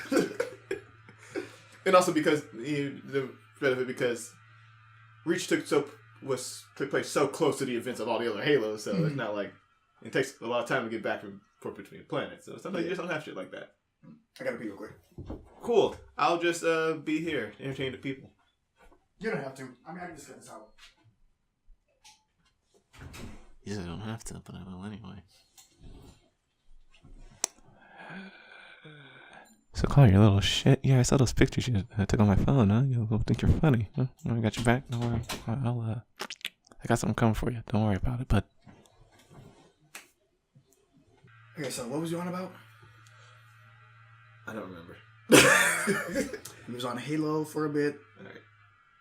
And also because, the benefit because Reach took place so close to the events of all the other Halos, so it's not like, it takes a lot of time to get back and forth between planets. So sometimes you just don't have shit like that. I gotta pee real quick. Cool. I'll just be here, entertain the people. You don't have to. I mean, I can just get this out. Yeah, I don't have to, but I will anyway. So, Collier, you little shit. Yeah, I saw those pictures you took on my phone, huh? You'll think you're funny. Huh? I got your back. Don't worry. I got something coming for you. Don't worry about it, but... Okay, so what was you on about? I don't remember. He was on Halo for a bit. All right.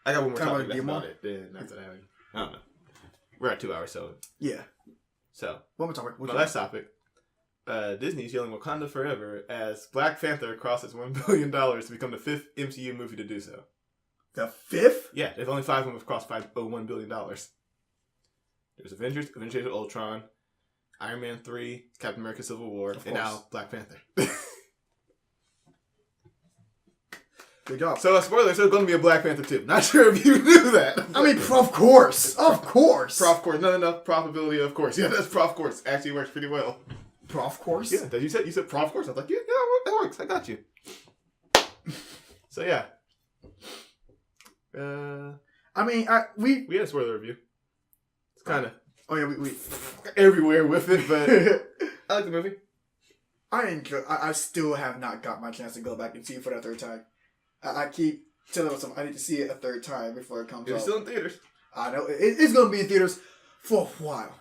I got one more topic. That's DMR? about it. Then after that, I don't know. We're at 2 hours, so. Yeah. So. One more topic. My last topic. Disney's yelling Wakanda forever as Black Panther crosses $1 billion to become the 5th MCU movie to do so. The 5th? Yeah, there's only 5 of them have crossed $1 billion. There's Avengers of Ultron, Iron Man 3, Captain America Civil War, and now Black Panther. Good job. So, spoilers, there's going to be a Black Panther 2. Not sure if you knew that. I mean, of course. Of course. Prof course. Not enough probability, of course. Yeah, that's prof course. Actually works pretty well. Prof course? Yeah, you said prof course. I was like, yeah, that works. I got you. So, yeah. I mean, we had a spoiler review. It's kind of... Oh, yeah, we everywhere with it, but I like the movie. I still have not got my chance to go back and see it for the third time. I keep telling myself I need to see it a third time before it comes out. It's still in theaters. I know. It's going to be in theaters for a while.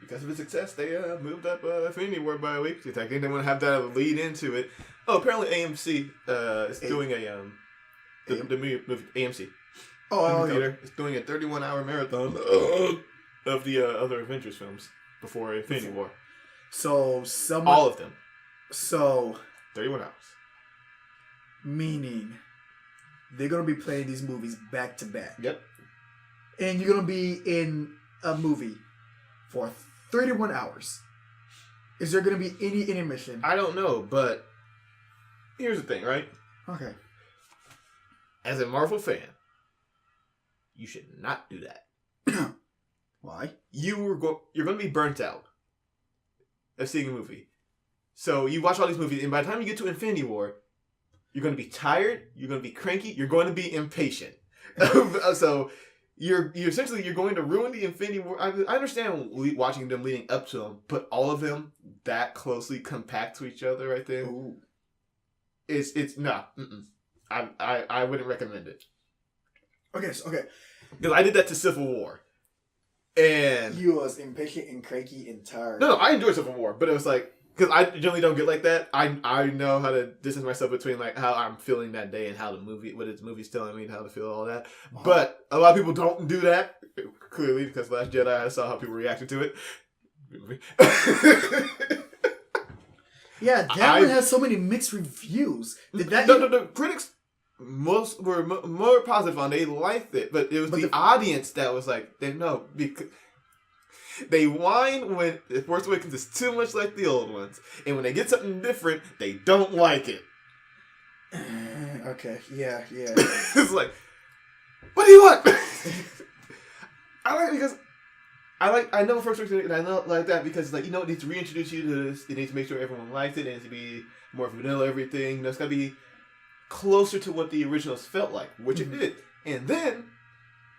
Because of its success, they moved up Infinity War by a week. I think they want to have that lead into it. Oh, apparently AMC is doing a... the movie AMC. Oh, theater. It's doing a 31-hour marathon of the other Avengers films before Infinity War. So, all of them. So... 31 hours. Meaning, they're going to be playing these movies back to back. Yep. And you're going to be in a movie for 31 hours. Is there going to be any intermission? I don't know, but here's the thing, right? Okay. As a Marvel fan, you should not do that. Why? You're going to be burnt out of seeing a movie. So you watch all these movies, and by the time you get to Infinity War, you're going to be tired, you're going to be cranky, you're going to be impatient. So you're going to ruin the Infinity War. I understand watching them leading up to them, but all of them that closely compact to each other right there. Ooh. It's nah. I wouldn't recommend it. Okay. Because I did that to Civil War. And you was impatient and cranky and tired. No, I enjoyed Civil War, but it was like, because I generally don't get like that. I know how to distance myself between like how I'm feeling that day and how the movie's telling me how to feel, all that. Uh-huh. But a lot of people don't do that, clearly, because Last Jedi, I saw how people reacted to it. Yeah, that one has so many mixed reviews. No. Critics most were more positive on. They liked it, but it was the audience that was like, they know because They whine when The Force Awakens is too much like the old ones. And when they get something different, they don't like it. Okay, yeah. It's like, what do you want? I like it because I know Force Awakens and I know like that because like, you know, it needs to reintroduce you to this. It needs to make sure everyone likes it. It needs to be more vanilla everything. You know, it's got to be closer to what the originals felt like, which it did. And then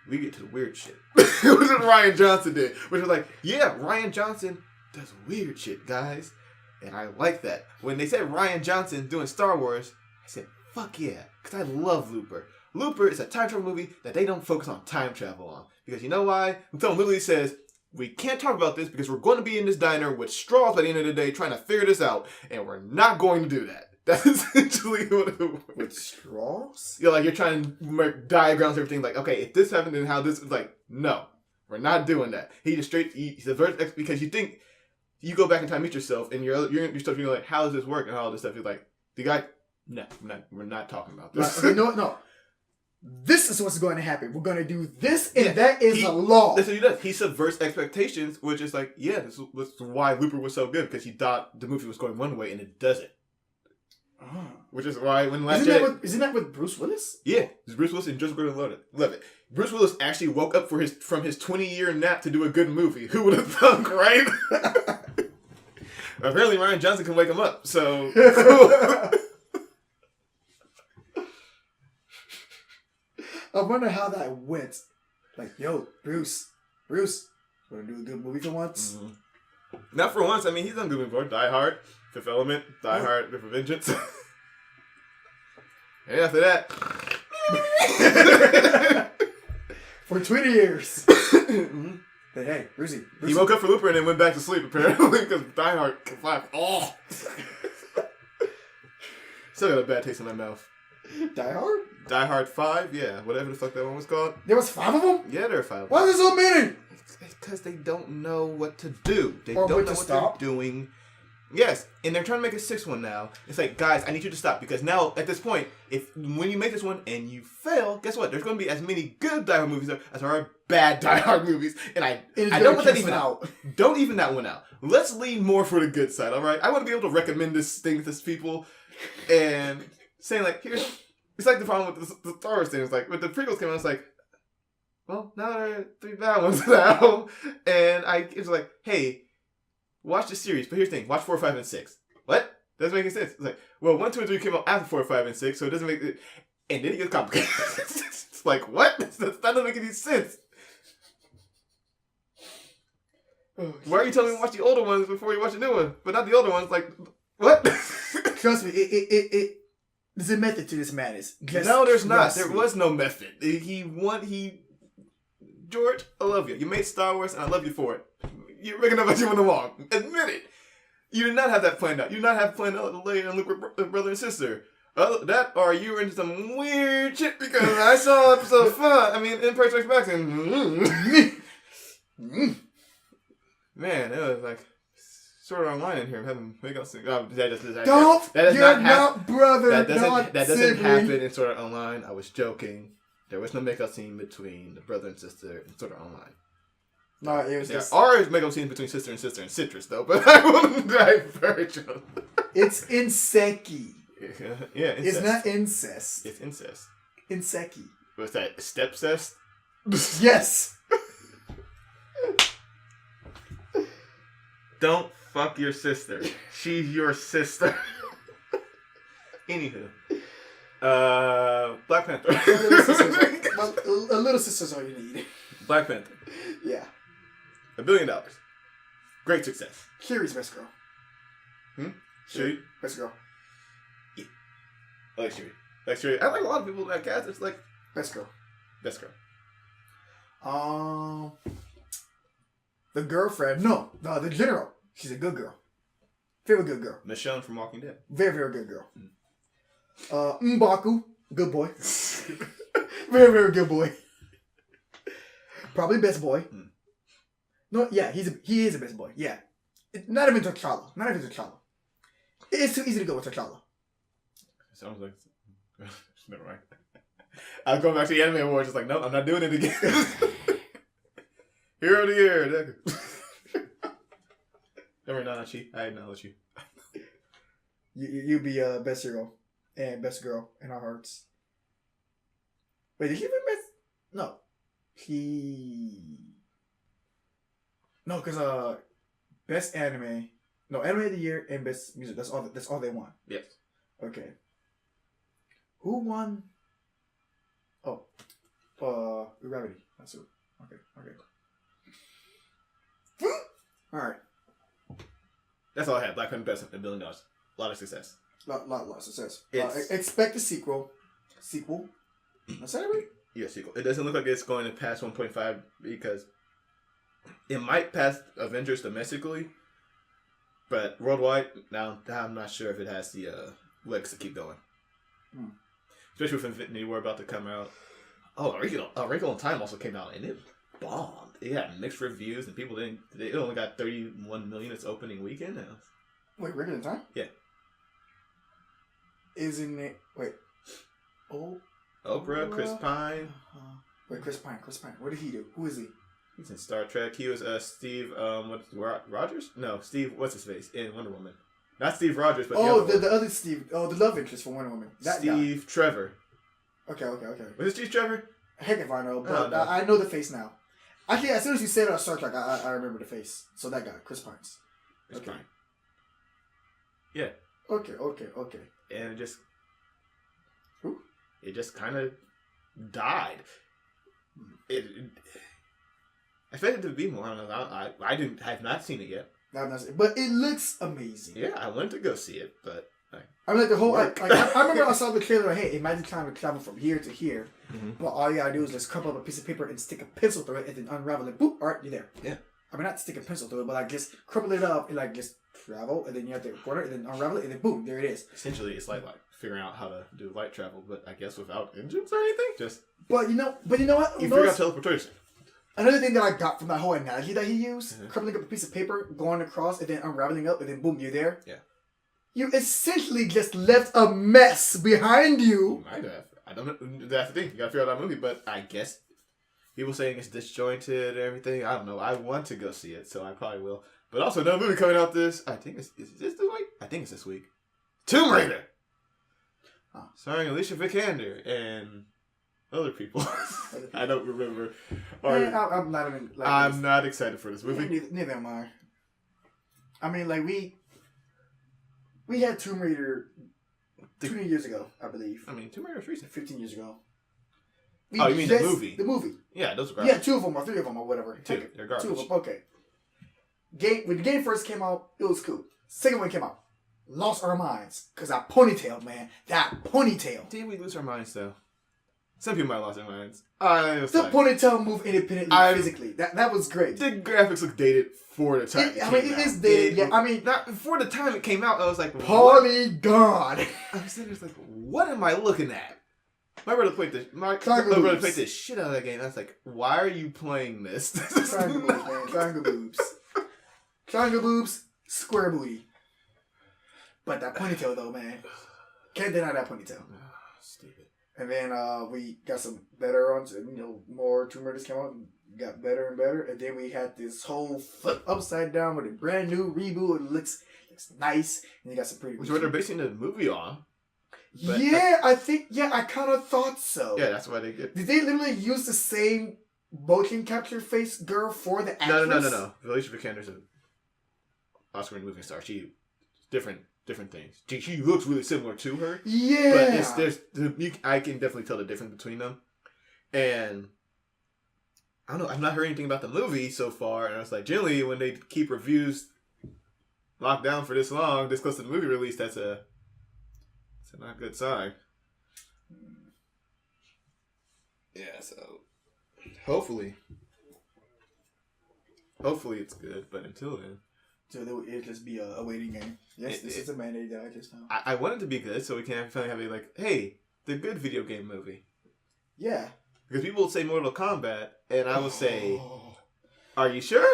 we get to the weird shit. Which is what Ryan Johnson did. Which was like, yeah, Ryan Johnson does weird shit, guys. And I like that. When they said Ryan Johnson doing Star Wars, I said, fuck yeah. Because I love Looper. Looper is a time travel movie that they don't focus on time travel on. Because you know why? The film literally says, we can't talk about this because we're going to be in this diner with straws by the end of the day trying to figure this out. And we're not going to do that. That's essentially what it was. With straws? You're like, you're trying to make diagrams and everything. Like, okay, if this happened, then how this is like, no, we're not doing that. He just he's a very, because you think you go back in time, meet yourself, and you're stuff. You're like, how does this work and all this stuff. You're like, the guy, no, we're not talking about this. No. This is what's going to happen. We're going to do this, and that is a law. That's what he does. He subverts expectations, which is like, yeah, this is why Looper was so good because he thought the movie was going one way and it doesn't. Oh. Which is why when isn't that with Bruce Willis? Yeah, it's Bruce Willis and Joseph Gordon-Levitt. Bruce Willis actually woke up from his 20-year nap to do a good movie. Who would have thunk, right? Apparently, Ryan Johnson can wake him up. So, I wonder how that went. Like, yo, Bruce, want to do a good movie for once? Mm-hmm. Not for once. I mean, he's done good movies before. Die Hard, Fifth Element, Die Hard, V for Vengeance. And after that, for 20 years. Mm-hmm. But hey, Brucey. He woke up for Looper and then went back to sleep apparently because Die Hard can fly. Oh, still got a bad taste in my mouth. Die Hard? Die Hard 5, yeah, whatever the fuck that one was called. There was 5 of them? Yeah, there are 5 of them. Why is there so many? Because they don't know what to do. They or don't know what they're doing. Yes, and they're trying to make a 6th one now. It's like, guys, I need you to stop because now at this point, when you make this one and you fail, guess what? There's going to be as many good Die Hard movies as there are bad Die Hard movies, and I don't want that even out. Don't even that one out. Let's lean more for the good side. All right, I want to be able to recommend this thing to people and saying like, here's. It's like the problem with the Star Wars thing. It's like when the prequels came out, it's like, well, now there are 3 bad ones now, and it was like, hey. Watch the series, but here's the thing. Watch 4, 5, and 6. What? Doesn't make any sense. It's like, well, 1, 2, and 3 came out after 4, 5, and 6, so it doesn't make it... And then it gets complicated. It's like, what? That doesn't make any sense. Oh, why are you telling me to watch the older ones before you watch the new one? But not the older ones, like, what? Trust me, there's a method to this madness. No, there's not. There was no method. George, I love you. You made Star Wars, and I love you for it. You're making up as you went along. Admit it. You did not have that planned out. You did not have planned out Leia and Luke were brother and sister. That or you were into some weird shit because I saw episode 5. I mean, Empire Strikes Back and man, it was like sort of online in here. I'm having make up scenes. Oh, that doesn't happen in sort of online. I was joking. There was no makeup scene between the brother and sister in sort of online. No, it was there are makeup scenes between sister and citrus, though, but I wouldn't diverge. It's inseki. Yeah, incest. It's not incest. It's incest. Inseki. What's that? Stepcest? Yes! Don't fuck your sister. She's your sister. Anywho. Black Panther. A little sister's all you need. Black Panther. Yeah. $1 billion. Great success. Shuri's best girl. Shuri? Best girl. Yeah. I like Shuri. I like a lot of people in that cast. It's like... Best girl. Best girl. The girlfriend. No, the general. She's a good girl. Very good girl. Michonne from Walking Dead. Very, very good girl. M'Baku. Good boy. Very, very good boy. Probably best boy. No, yeah, he is a best boy. Yeah. Not even T'Challa. It's too easy to go with T'Challa. Sounds like... Never mind. I'll go back to the Anime Awards. Just like, no, I'm not doing it again. Hero of the Year. Don't worry, Nanachi. I acknowledge you. You be best hero and best girl in our hearts. Wait, did he win best? No, no, because best anime, no, anime of the year and best music. That's all they won. Yes. Okay. Who won? Oh, Gravity. That's it. Okay. All right. That's all I had. Black Panther best $1 billion. A lot of success. Lot of success. It's- Expect a sequel. That's that right? Yeah, sequel. It doesn't look like it's going to pass 1.5 because it might pass Avengers domestically, but worldwide, now I'm not sure if it has the legs to keep going. Especially with Infinity War about to come out. Oh, A Wrinkle in Time also came out and it bombed. It had mixed reviews and people didn't. It only got 31 million its opening weekend. Wait, Regular Time? Yeah. Isn't it? Wait. Oh. Oprah, Chris Pine. Wait, Chris Pine. What did he do? Who is he? He's in Star Trek. He was Steve. Rogers? No, Steve. What's his face in Wonder Woman? Not Steve Rogers, but the other Steve. Oh, the love interest for Wonder Woman. That Steve Trevor. Okay. Was it Steve Trevor? Heck if I know, but no. I know the face now. Actually, as soon as you said it on Star Trek, I remember the face. So that guy, Chris Pines. Chris Okay. Pine. Yeah. Okay. And it just. Who? It just kind of died. I expected it to be more. I don't know. I have not seen it yet. But it looks amazing. Yeah, I wanted to go see it, but I mean, like the whole I remember I saw the trailer. Like, hey, imagine trying to travel from here to here, but all you gotta do is just crumple up a piece of paper and stick a pencil through it, and then unravel it. Boop! All right, you're there. Yeah. I mean, not stick a pencil through it, but like just crumple it up and like just travel, and then you have to corner it, and then unravel it, and then boom, there it is. Essentially, it's like figuring out how to do light travel, but I guess without engines or anything. Just But you know what? you figure out teleportation. Another thing that I got from that whole analogy that he used, crumpling up a piece of paper, going across, and then unraveling up, and then boom, you're there. Yeah. You essentially just left a mess behind you. You might have. I don't know. That's the thing. You gotta figure out that movie, but I guess people saying it's disjointed and everything. I don't know. I want to go see it, so I probably will. But also another movie coming out is this this week? I think it's this week. Tomb Raider! Starring Alicia Vikander and other people. I don't remember. I'm not even. Like, I'm not excited for this movie. Neither am I. I mean, like we had Tomb Raider 20 years ago, I believe. I mean, Tomb Raider's recent. 15 years ago. Oh, you mean the movie? The movie. Yeah, those are garbage. Yeah, 2 of them or 3 of them or whatever. Two. They're garbage. 2 of them. Okay. When the game first came out, it was cool. Second one came out, lost our minds because that ponytail, man. That ponytail. Did we lose our minds though? Some people might have lost their minds. The ponytail moved independently physically. That was great. The graphics look dated for the time. It is dated. Yeah, I mean, not for the time it came out. I was like, Polygon. I was sitting there like, what am I looking at? My brother played this shit out of that game. I was like, why are you playing this? Triangle boobs, man. Triangle boobs. Triangle boobs, square booty. But that ponytail though, man. Can't deny that ponytail. Stupid. And then we got some better ones, and more Tomb Raiders came out and got better and better. And then we had this whole flip upside down with a brand new reboot. It looks nice. And you got some pretty. Which what they're basing the movie on. I kind of thought so. Yeah, that's why they did. Did they literally use the same motion capture face girl for the actress? No. Alicia Vikander's an Oscar-winning movie star. She different things. She looks really similar to her. Yeah. But I can definitely tell the difference between them. And I don't know. I've not heard anything about the movie so far. And I was like, generally, when they keep reviews locked down for this long, this close to the movie release, that's a not good sign. Yeah, so hopefully it's good. But until then. So it'll just be a waiting game. Yes, this is a mandate that I just know. I want it to be good so we can finally have a hey, the good video game movie. Yeah. Because people will say Mortal Kombat, and I will say, are you sure?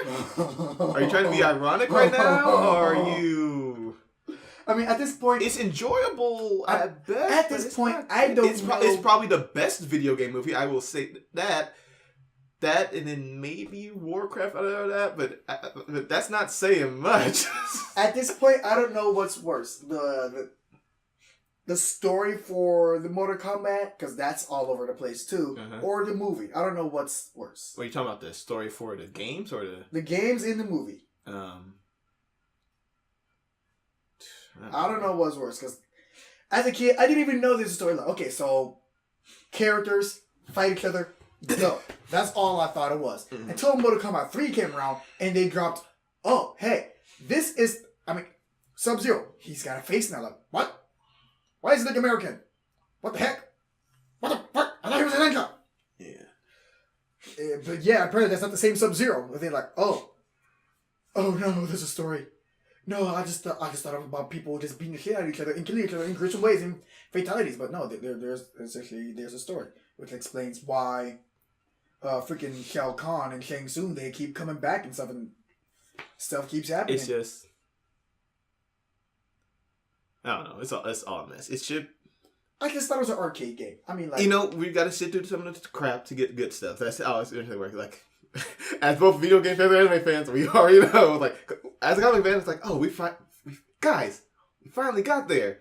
Are you trying to be ironic right now? Or are you... I mean, at this point... It's enjoyable at best. At this point, I don't know... It's probably the best video game movie, I will say that. that, and then maybe Warcraft out of that, but that's not saying much. At this point, I don't know what's worse. The story for the Mortal Kombat, because that's all over the place too, or the movie. I don't know what's worse. What are you talking about? The story for the games or the games in the movie? I don't know what's worse, because as a kid, I didn't even know there's a story. Like, okay, so characters fight each other. No, that's all I thought it was. Until Mortal Kombat 3 came around and they dropped, oh, hey, this is, Sub-Zero. He's got a face now. Like, what? Why is he like American? What the heck? What the fuck? I thought he was a ninja. Yeah. But yeah, apparently that's not the same Sub-Zero. But they're like, oh no, there's a story. No, I just thought about people just beating the shit out of each other and killing each other in gruesome ways and fatalities. But no, there's a story which explains why freaking Shao Kahn and Shang Tsung, they keep coming back and stuff keeps happening. It's just, I don't know. It's all a mess. It should. I just thought it was an arcade game. I mean, like, we got to sit through some of the crap to get good stuff. That's how it's usually works. Like, as both video game fans and anime fans, we already know. Like, as a comic fan, it's like, oh, we finally got there.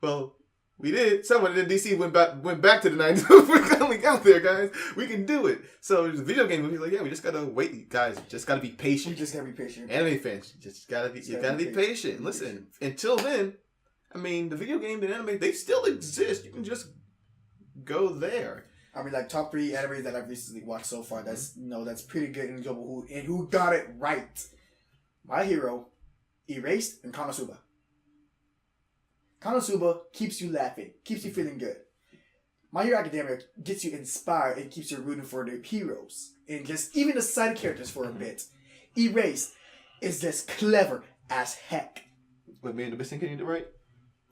Well, we did. Someone in DC went back to the 90s. We finally got there, guys. We can do it. So the video game movie, like, yeah, we just gotta wait, guys. Just gotta be patient. You just gotta be patient. Anime fans, you gotta be patient. Listen, until then, the video game and anime, they still exist. You can just go there. Like, top 3 anime that I've recently watched so far. That's pretty good and enjoyable. Who got it right? My Hero, Erased, and Konosuba. Konosuba keeps you laughing, keeps you feeling good. My Hero Academia gets you inspired and keeps you rooting for the heroes and just even the side characters for a bit. Erased is just clever as heck. What, me and the Missing Kid right?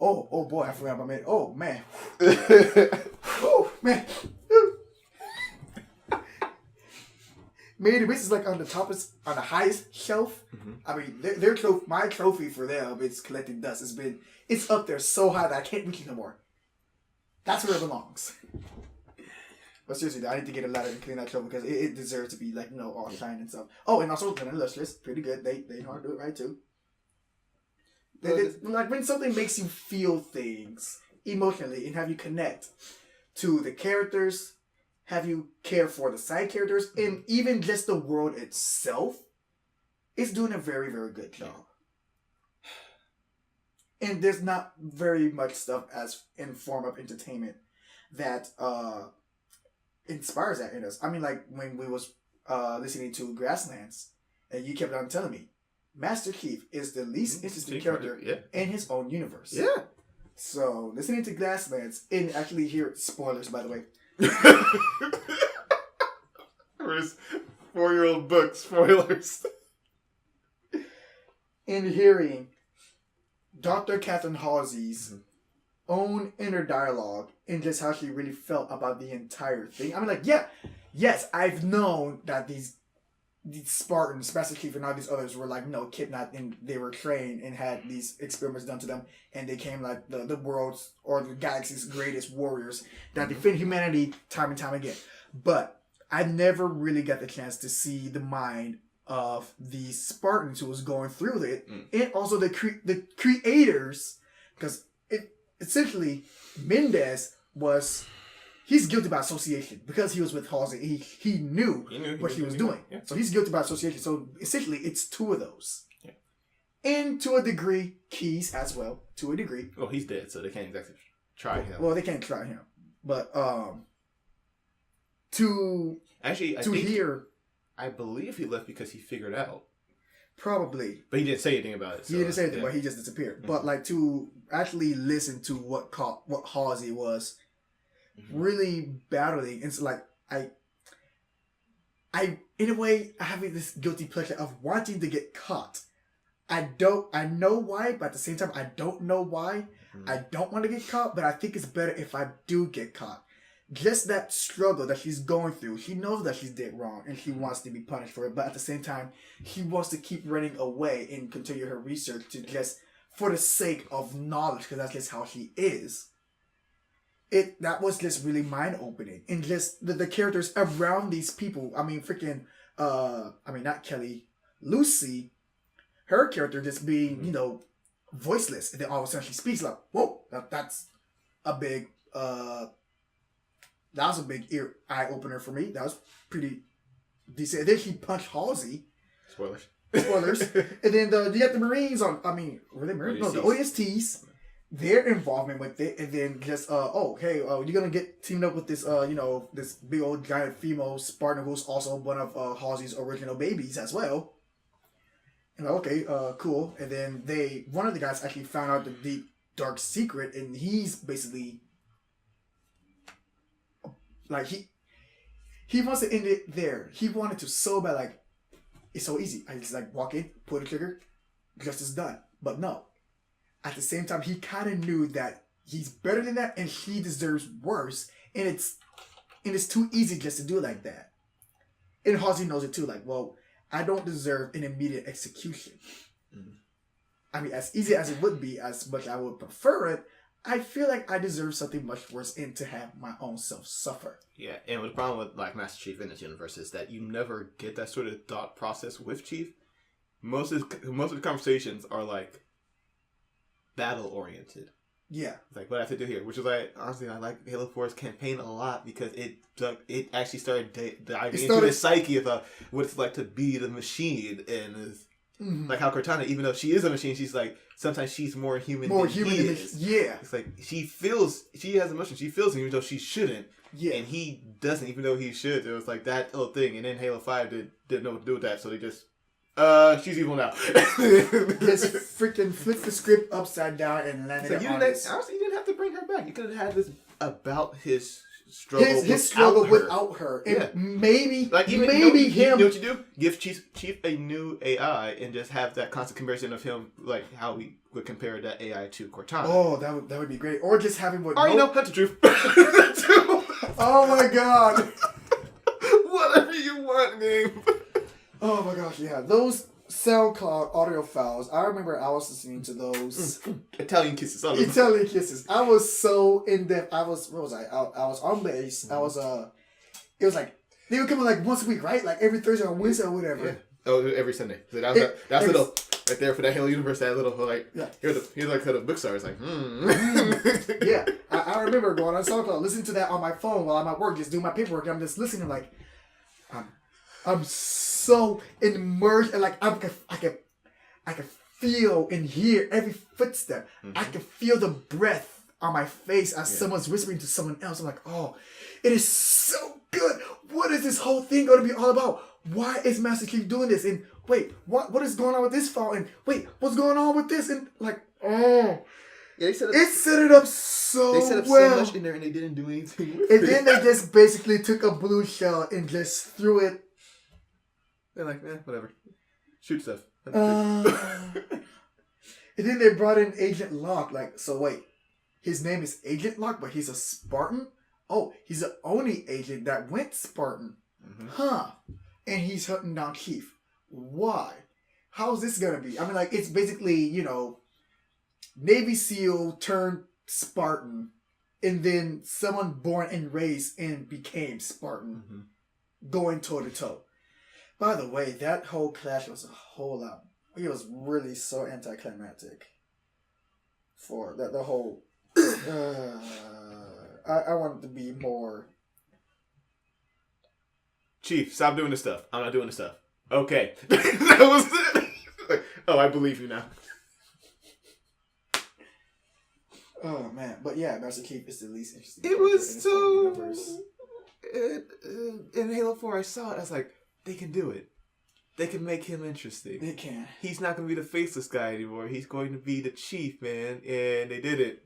Oh boy, I forgot about man. Oh man. Oh man. Made in Abyss is like on the highest shelf. Their trophy, my trophy for them, it's collecting dust. It's up there so high that I can't reach it no more. That's where it belongs. But seriously, I need to get a ladder and clean that trophy because it deserves to be like all shine and stuff. Oh, and also Glenn and Lustrous, pretty good. They know how to do it right too. Like when something makes you feel things emotionally and have you connect to the characters, have you care for the side characters, and even just the world itself, it's doing a very, very good job. And there's not very much stuff as in form of entertainment that inspires that in us. Like when we was listening to Grasslands, and you kept on telling me, Master Chief is the least interesting character in his own universe. Yeah. So listening to Grasslands and actually hear spoilers, by the way. Where's 4-year-old book spoilers? In hearing Dr. Catherine Halsey's own inner dialogue and just how she really felt about the entire thing. Yes, I've known that these Spartans, Master Chief and all these others were kidnapped and they were trained and had these experiments done to them and they came like the world's or the galaxy's greatest warriors that defend humanity time and time again. But I never really got the chance to see the mind of the Spartans who was going through it and also the creators, because essentially Mendez he's guilty by association because he was with Halsey. He knew what he was doing. Yeah. So he's guilty by association. So essentially, it's 2 of those. Yeah. And to a degree, Keys as well. To a degree. Well, he's dead, so they can't exactly try him. Well, they can't try him. But I believe he left because he figured out. Probably. But he didn't say anything about it. So, he didn't say anything, but he just disappeared. Mm-hmm. But to actually listen to what Halsey was really battling, it's I in a way I have this guilty pleasure of wanting to get caught. I know why, but at the same time I don't know why. I don't want to get caught, but I think it's better if I do get caught. Just that struggle that she's going through, she knows that she's dead wrong and she wants to be punished for it, but at the same time she wants to keep running away and continue her research to just for the sake of knowledge, because that's just how she is. that was just really mind opening, and just the characters around these people. I mean, freaking, not Kelly, Lucy, her character just being voiceless, and then all of a sudden she speaks like, whoa, that's a big that was a big eye opener for me. That was pretty decent. And then he punched Halsey. Spoilers. And then you got the Marines on. I mean, were they Marines? No, the OSTs. Their involvement with it, and then just you're gonna get teamed up with this this big old giant female Spartan who's also one of Halsey's original babies as well. And cool. And then one of the guys actually found out the deep dark secret, and he's basically like he wants to end it there. He wanted to so bad, like it's so easy. I just like walk in, pull the trigger, justice done. But no. At the same time, he kind of knew that he's better than that, and he deserves worse. And it's too easy just to do it like that. And Halsey knows it too. Like, well, I don't deserve an immediate execution. Mm. I mean, as easy as it would be, as much I would prefer it, I feel like I deserve something much worse and to have my own self suffer. Yeah, and the problem with like Master Chief in this universe is that you never get that sort of thought process with Chief. Most of the conversations are like battle oriented. Yeah. It's like what I have to do here, which is like honestly I like Halo 4's campaign a lot because it actually started diving into the psyche of what it's like to be the machine, and like how Cortana, even though she is a machine, she's like sometimes she's more human than he is. Yeah. It's like she has emotions, she feels them even though she shouldn't. Yeah. And he doesn't even though he should. It was like that little thing, and then Halo 5 didn't know what to do with that, so they just she's evil now. Just freaking flipped the script upside down and landed so it on honestly, you didn't have to bring her back. You could have had this about his struggle without her. And yeah. maybe him. You know what you do? Give Chief a new AI and just have that constant comparison of him, like how we would compare that AI to Cortana. Oh, that would be great. Or just have him with Hunt the truth. Oh my god. Whatever you want, game. Oh my gosh, yeah. Those SoundCloud audio files, I remember I was listening to those. Italian Kisses. Italian Kisses. I was so in-depth. I was on base. Mm-hmm. It was like, they would come in like once a week, right? Like every Thursday or Wednesday or whatever. Yeah. Oh, every Sunday. So that's little, right there for that Halo universe, that little, like, yeah. Here's like the book stars, like, Yeah. I remember going on SoundCloud, listening to that on my phone while I'm at work, just doing my paperwork, and I'm just listening, like, I'm so immersed, and like I can feel and hear every footstep. Mm-hmm. I can feel the breath on my face as someone's whispering to someone else. I'm like, oh, it is so good. What is this whole thing going to be all about? Why is Master Chief doing this? And wait, what is going on with this file? And wait, what's going on with this? And like, oh. Yeah, set it up so well. They set up so much in there and they didn't do anything with it. And then they just basically took a blue shell and just threw it. They're like, whatever. Shoot stuff. And then they brought in Agent Locke. Like, so wait. His name is Agent Locke, but he's a Spartan? Oh, he's the only agent that went Spartan. Mm-hmm. Huh. And he's hunting down Chief. Why? How's this gonna be? I mean, like, it's basically, Navy SEAL turned Spartan, and then someone born and raised and became Spartan, going toe to toe. By the way, that whole clash was a whole lot. It was really so anticlimactic. For that, the whole. I wanted to be more. Chief, stop doing this stuff. I'm not doing this stuff. Okay, that was it. Oh, I believe you now. Oh man, but yeah, Master Chief is the least interesting. It was so. In Halo 4, I saw it. I was like, they can do it. They can make him interesting. They can. He's not going to be the faceless guy anymore. He's going to be the chief, man. And they did it.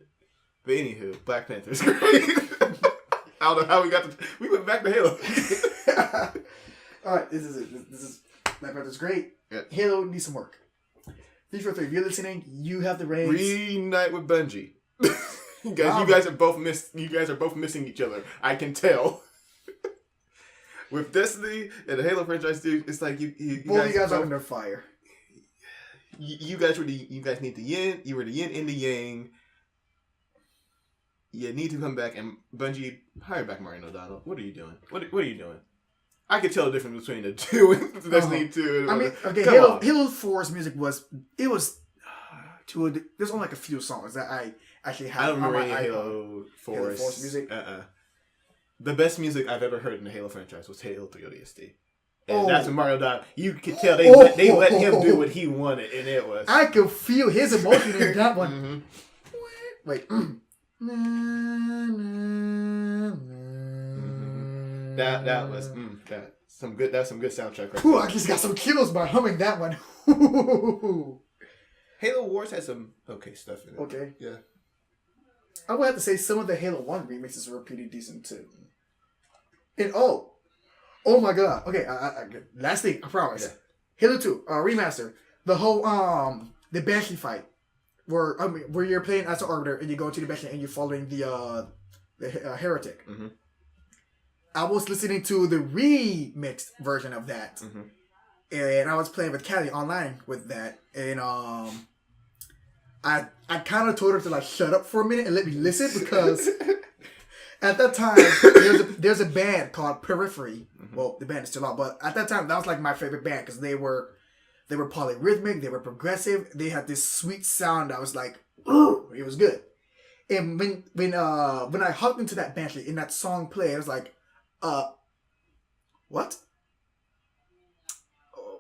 But anywho, Black Panther's great. I don't know how we went back to Halo. Alright, this is it. This is Black Panther's great. Yeah. Halo needs some work. 343, if you're listening, you have the reins. Reunite with Bungie. You guys are both missing each other. I can tell. With Destiny and the Halo franchise, dude, it's like you guys are under fire. You guys need the yin. You were the yin and the yang. you need to come back and Bungie hire back Martin O'Donnell. What are you doing? What are you doing? I could tell the difference between the two and Destiny 2. I mean, okay, Come Halo on. 4's music was there's only like a few songs that I actually have. I don't remember on any my Halo 4's Halo 4's music. The best music I've ever heard in the Halo franchise was Halo 3 ODST. And Oh. that's when Mario died. You could tell they let him do what he wanted, and it was. I could feel his emotion in that one. Mhm. Wait. That was some good. That's some good soundtrack. Right Ooh, there. I just got some kills by humming that one. Halo Wars had some okay stuff in it. Okay. Yeah. I would have to say some of the Halo 1 remixes were pretty decent too. And oh my god. Okay, last thing, I promise. Yeah. Halo 2 remaster. The whole the Banshee fight, where you're playing as an arbiter and you go to the Banshee and you're following the heretic. Mm-hmm. I was listening to the remixed version of that, Mm-hmm. and I was playing with Callie online with that, and I kind of told her to like shut up for a minute and let me listen because at that time there's a band called Periphery. Mm-hmm. Well, the band is still out, but at that time that was like my favorite band because they were polyrhythmic, they were progressive, they had this sweet sound that was like, ooh, it was good. And when I hopped into that Banshee and that song played, I was like, what? Oh,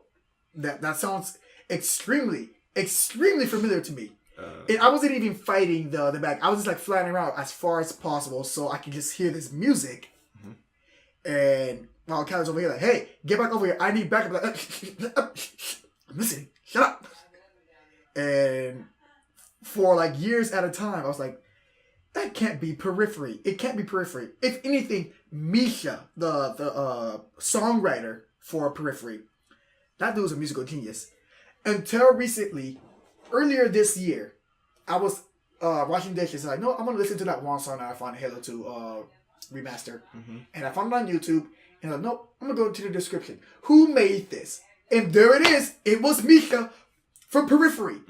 that sounds extremely familiar to me. And I wasn't even fighting the back. I was just like flying around as far as possible so I could just hear this music. Mm-hmm. And while Callie's over here like, hey, get back over here. I need backup. Like, I'm listening. Shut up. And for like years at a time, I was like, that can't be Periphery. It can't be Periphery. If anything, Misha, the songwriter for Periphery, that dude was a musical genius. Until recently, earlier this year, I was washing dishes. And I'm like, no, I'm going to listen to that one song that I found Halo 2 remaster. Mm-hmm. And I found it on YouTube. And I'm like, no, I'm going to go into the description. Who made this? And there it is. It was Misha from Periphery.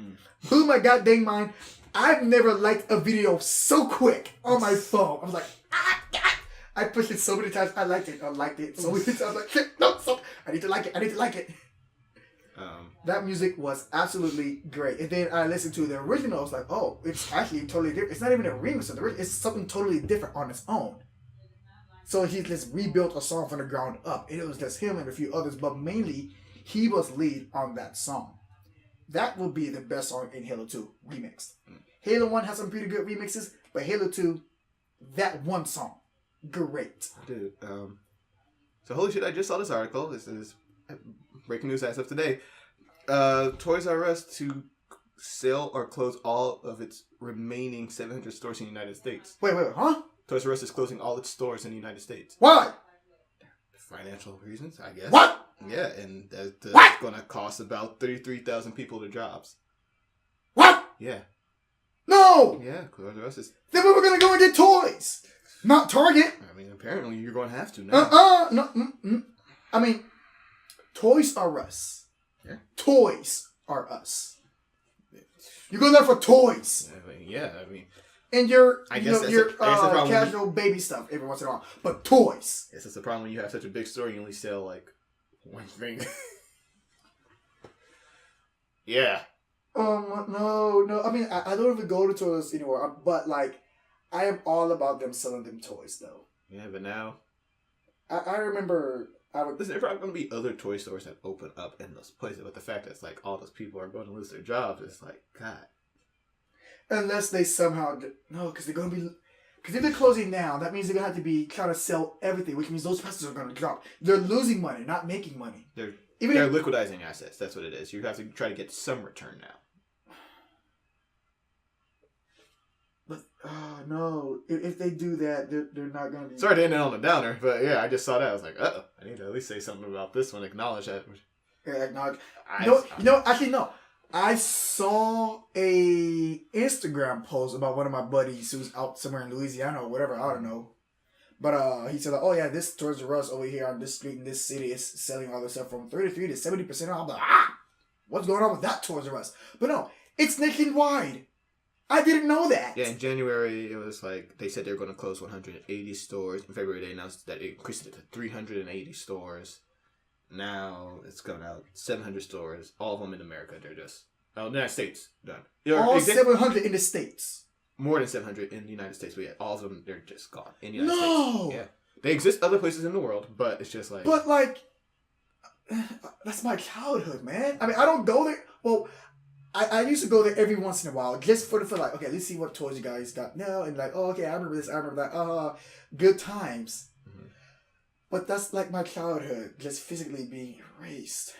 Blew my goddamn mind. I've never liked a video so quick on my phone. I was like, I pushed it so many times. I liked it so many times. I was like, no, stop. I need to like it. That music was absolutely great. And then I listened to the original. I was like, oh, it's actually totally different. It's not even a remix of the original. It's something totally different on its own. So he just rebuilt a song from the ground up. And it was just him and a few others. But mainly, he was lead on that song. That will be the best song in Halo 2 remixed. Halo 1 has some pretty good remixes, but Halo 2, that one song, great. Dude, so holy shit, I just saw this article. This is breaking news as of today. Toys R Us to sell or close all of its remaining 700 stores in the United States. Wait, huh? Toys R Us is closing all its stores in the United States. Why? Financial reasons, I guess. What? Yeah, and that's What? going to cost about 33,000 people their jobs. What? Yeah. No! Yeah, Toys R Us is... Then we were going to go and get toys. Not Target. I mean, apparently you're going to have to now. No. I mean, Toys R Us. Yeah. Toys R Us. You go there for toys. I mean... And your I guess your that's the problem. casual baby stuff every once in a while. But toys. Yes, that's the problem when you have such a big store, you only sell, like, one thing. Yeah. No. I mean, I don't even go to toys anymore. But, like, I am all about them selling them toys, though. Yeah, but now... I remember... Listen, there are probably going to be other toy stores that open up in those places, but the fact that it's like all those people are going to lose their jobs, it's like, God. Unless they somehow... No, because they're going to be... Because if they're closing now, that means they're going to have to be trying to sell everything, which means those prices are going to drop. They're losing money, not making money. They're Even if, liquidizing assets. That's what it is. You have to try to get some return now. But, no. If they do that, they're not going to be... Sorry to end it on a downer, but yeah, I just saw that. I was like, uh-oh. I need to at least say something about this one. Acknowledge that. Yeah, acknowledge. Actually, no. I saw a Instagram post about one of my buddies who's out somewhere in Louisiana or whatever. I don't know. But he said, like, oh, yeah, this Toys R Us over here on this street in this city is selling all this stuff from 33 to 70% off. I'm like, what's going on with that Toys R Us? But no, it's nationwide. I didn't know that. Yeah, in January, it was like, they said they were going to close 180 stores. In February, they announced that it increased it to 380 stores. Now, it's going out 700 stores, all of them in America. They're just, the United States, done. All 700 in the States. More than 700 in the United States, but yeah, all of them, they're just gone in the United No! States. Yeah. They exist other places in the world, but it's just like... But, like, that's my childhood, man. I mean, I don't go there. Well, I used to go there every once in a while just for like, okay, let's see what toys you guys got now. And like, oh, okay, I remember this, I remember that. Good times. Mm-hmm. But that's like my childhood, just physically being erased.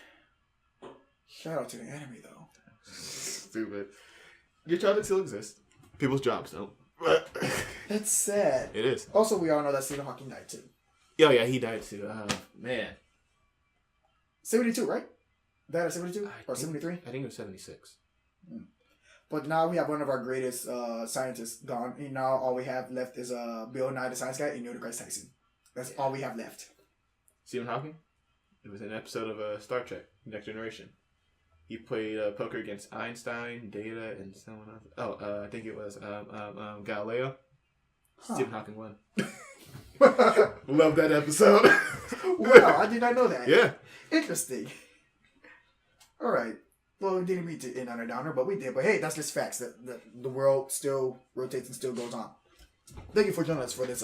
Shout out to the enemy, though. Stupid. Your childhood still exists. People's jobs don't. That's sad. It is. Also, we all know that Stephen Hawking died, too. Oh, yeah, he died, too. Man. 72, right? Died at 72? Or 73? I think it was 76. But now we have one of our greatest scientists gone. And now all we have left is Bill Nye the Science Guy and Neil deGrasse Tyson. That's all we have left. Stephen Hawking? It was an episode of Star Trek, Next Generation. He played poker against Einstein, Data, and someone else. Oh, I think it was Galileo. Huh. Stephen Hawking won. Love that episode. Wow, I did not know that. Yeah. Interesting. All right. Well, we didn't mean to end on a downer, but we did. But hey, that's just facts. That the world still rotates and still goes on. Thank you for joining us for this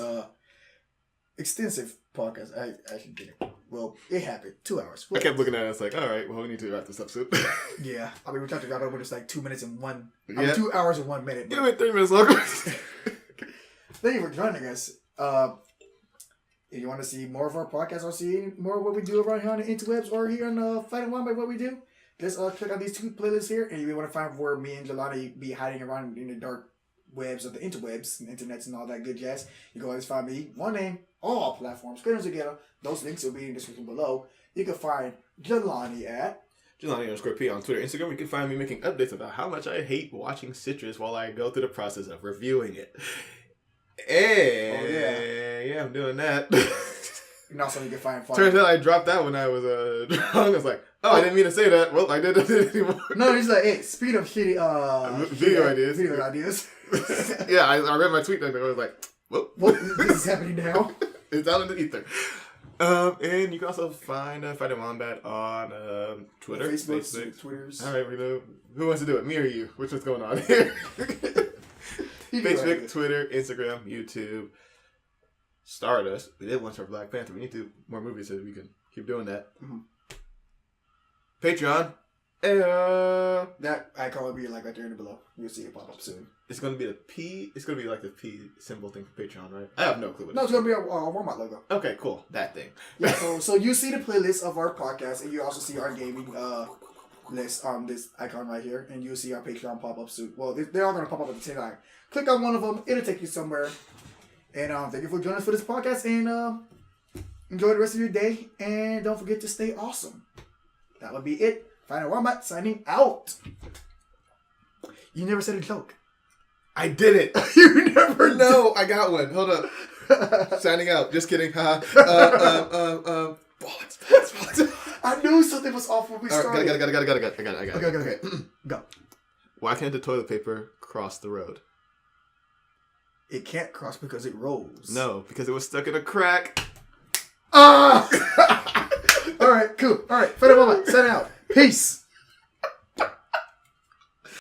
extensive podcast. I actually did it. Well, it happened. 2 hours. I kept looking at it. I was like, all right, well, we need to wrap this up soon. Yeah. I mean, we tried to wrap it up with just like 2 minutes and 2 hours and 1 minute. You went 3 minutes longer. Thank you for joining us. If you want to see more of our podcast or see more of what we do around here on the interwebs or here on Fighting Wombat, what we do, just click on these two playlists here, and if you want to find where me and Jelani be hiding around in the dark webs of the interwebs and internets and all that good jazz, you can always find me, one name, all platforms, Kradon together. Those links will be in the description below. You can find Jelani at Jelani_P on Twitter, Instagram. You can find me making updates about how much I hate watching Citrus while I go through the process of reviewing it. And yeah, I'm doing that. And also you can find fun. Turns out I dropped that when I was drunk. I was like, I didn't mean to say that. Well, I didn't anymore. No, he's like, hey, speed of shitty video ideas. Video ideas. Yeah, I read my tweet and I was like, what this is happening now? It's out in the ether. And you can also find Fighting Wombat on Twitter, Facebook, Twitters. All right, we know. Who wants to do it? Me or you? Which one's going on here? Facebook, Twitter, Instagram, YouTube, Stardust. We did one for Black Panther. We need to do more movies so we can keep doing that. Mm-hmm. Patreon. That icon will be like right there in the below. You'll see it pop up soon. It's going to be the P. It's going to be like the P symbol thing for Patreon, right? I have no clue. No, it's going to be a Wombat logo. Okay, cool. That thing. Yeah, so you see the playlist of our podcast, and you also see our gaming list on this icon right here, and you'll see our Patreon pop up soon. Well, they're all going to pop up at the same time. Click on one of them. It'll take you somewhere. And thank you for joining us for this podcast, and enjoy the rest of your day, and don't forget to stay awesome. That would be it. Fighting Wombat signing out. You never said a joke. I did it. You never know. I got one. Hold up. Signing out. Just kidding. Bullets. I knew something was off when we started. Got it. Okay. Go. Why can't the toilet paper cross the road? It can't cross because it rolls. No, because it was stuck in a crack. Ah! All right, cool. All right, Fighting Wombat, sign out. Peace.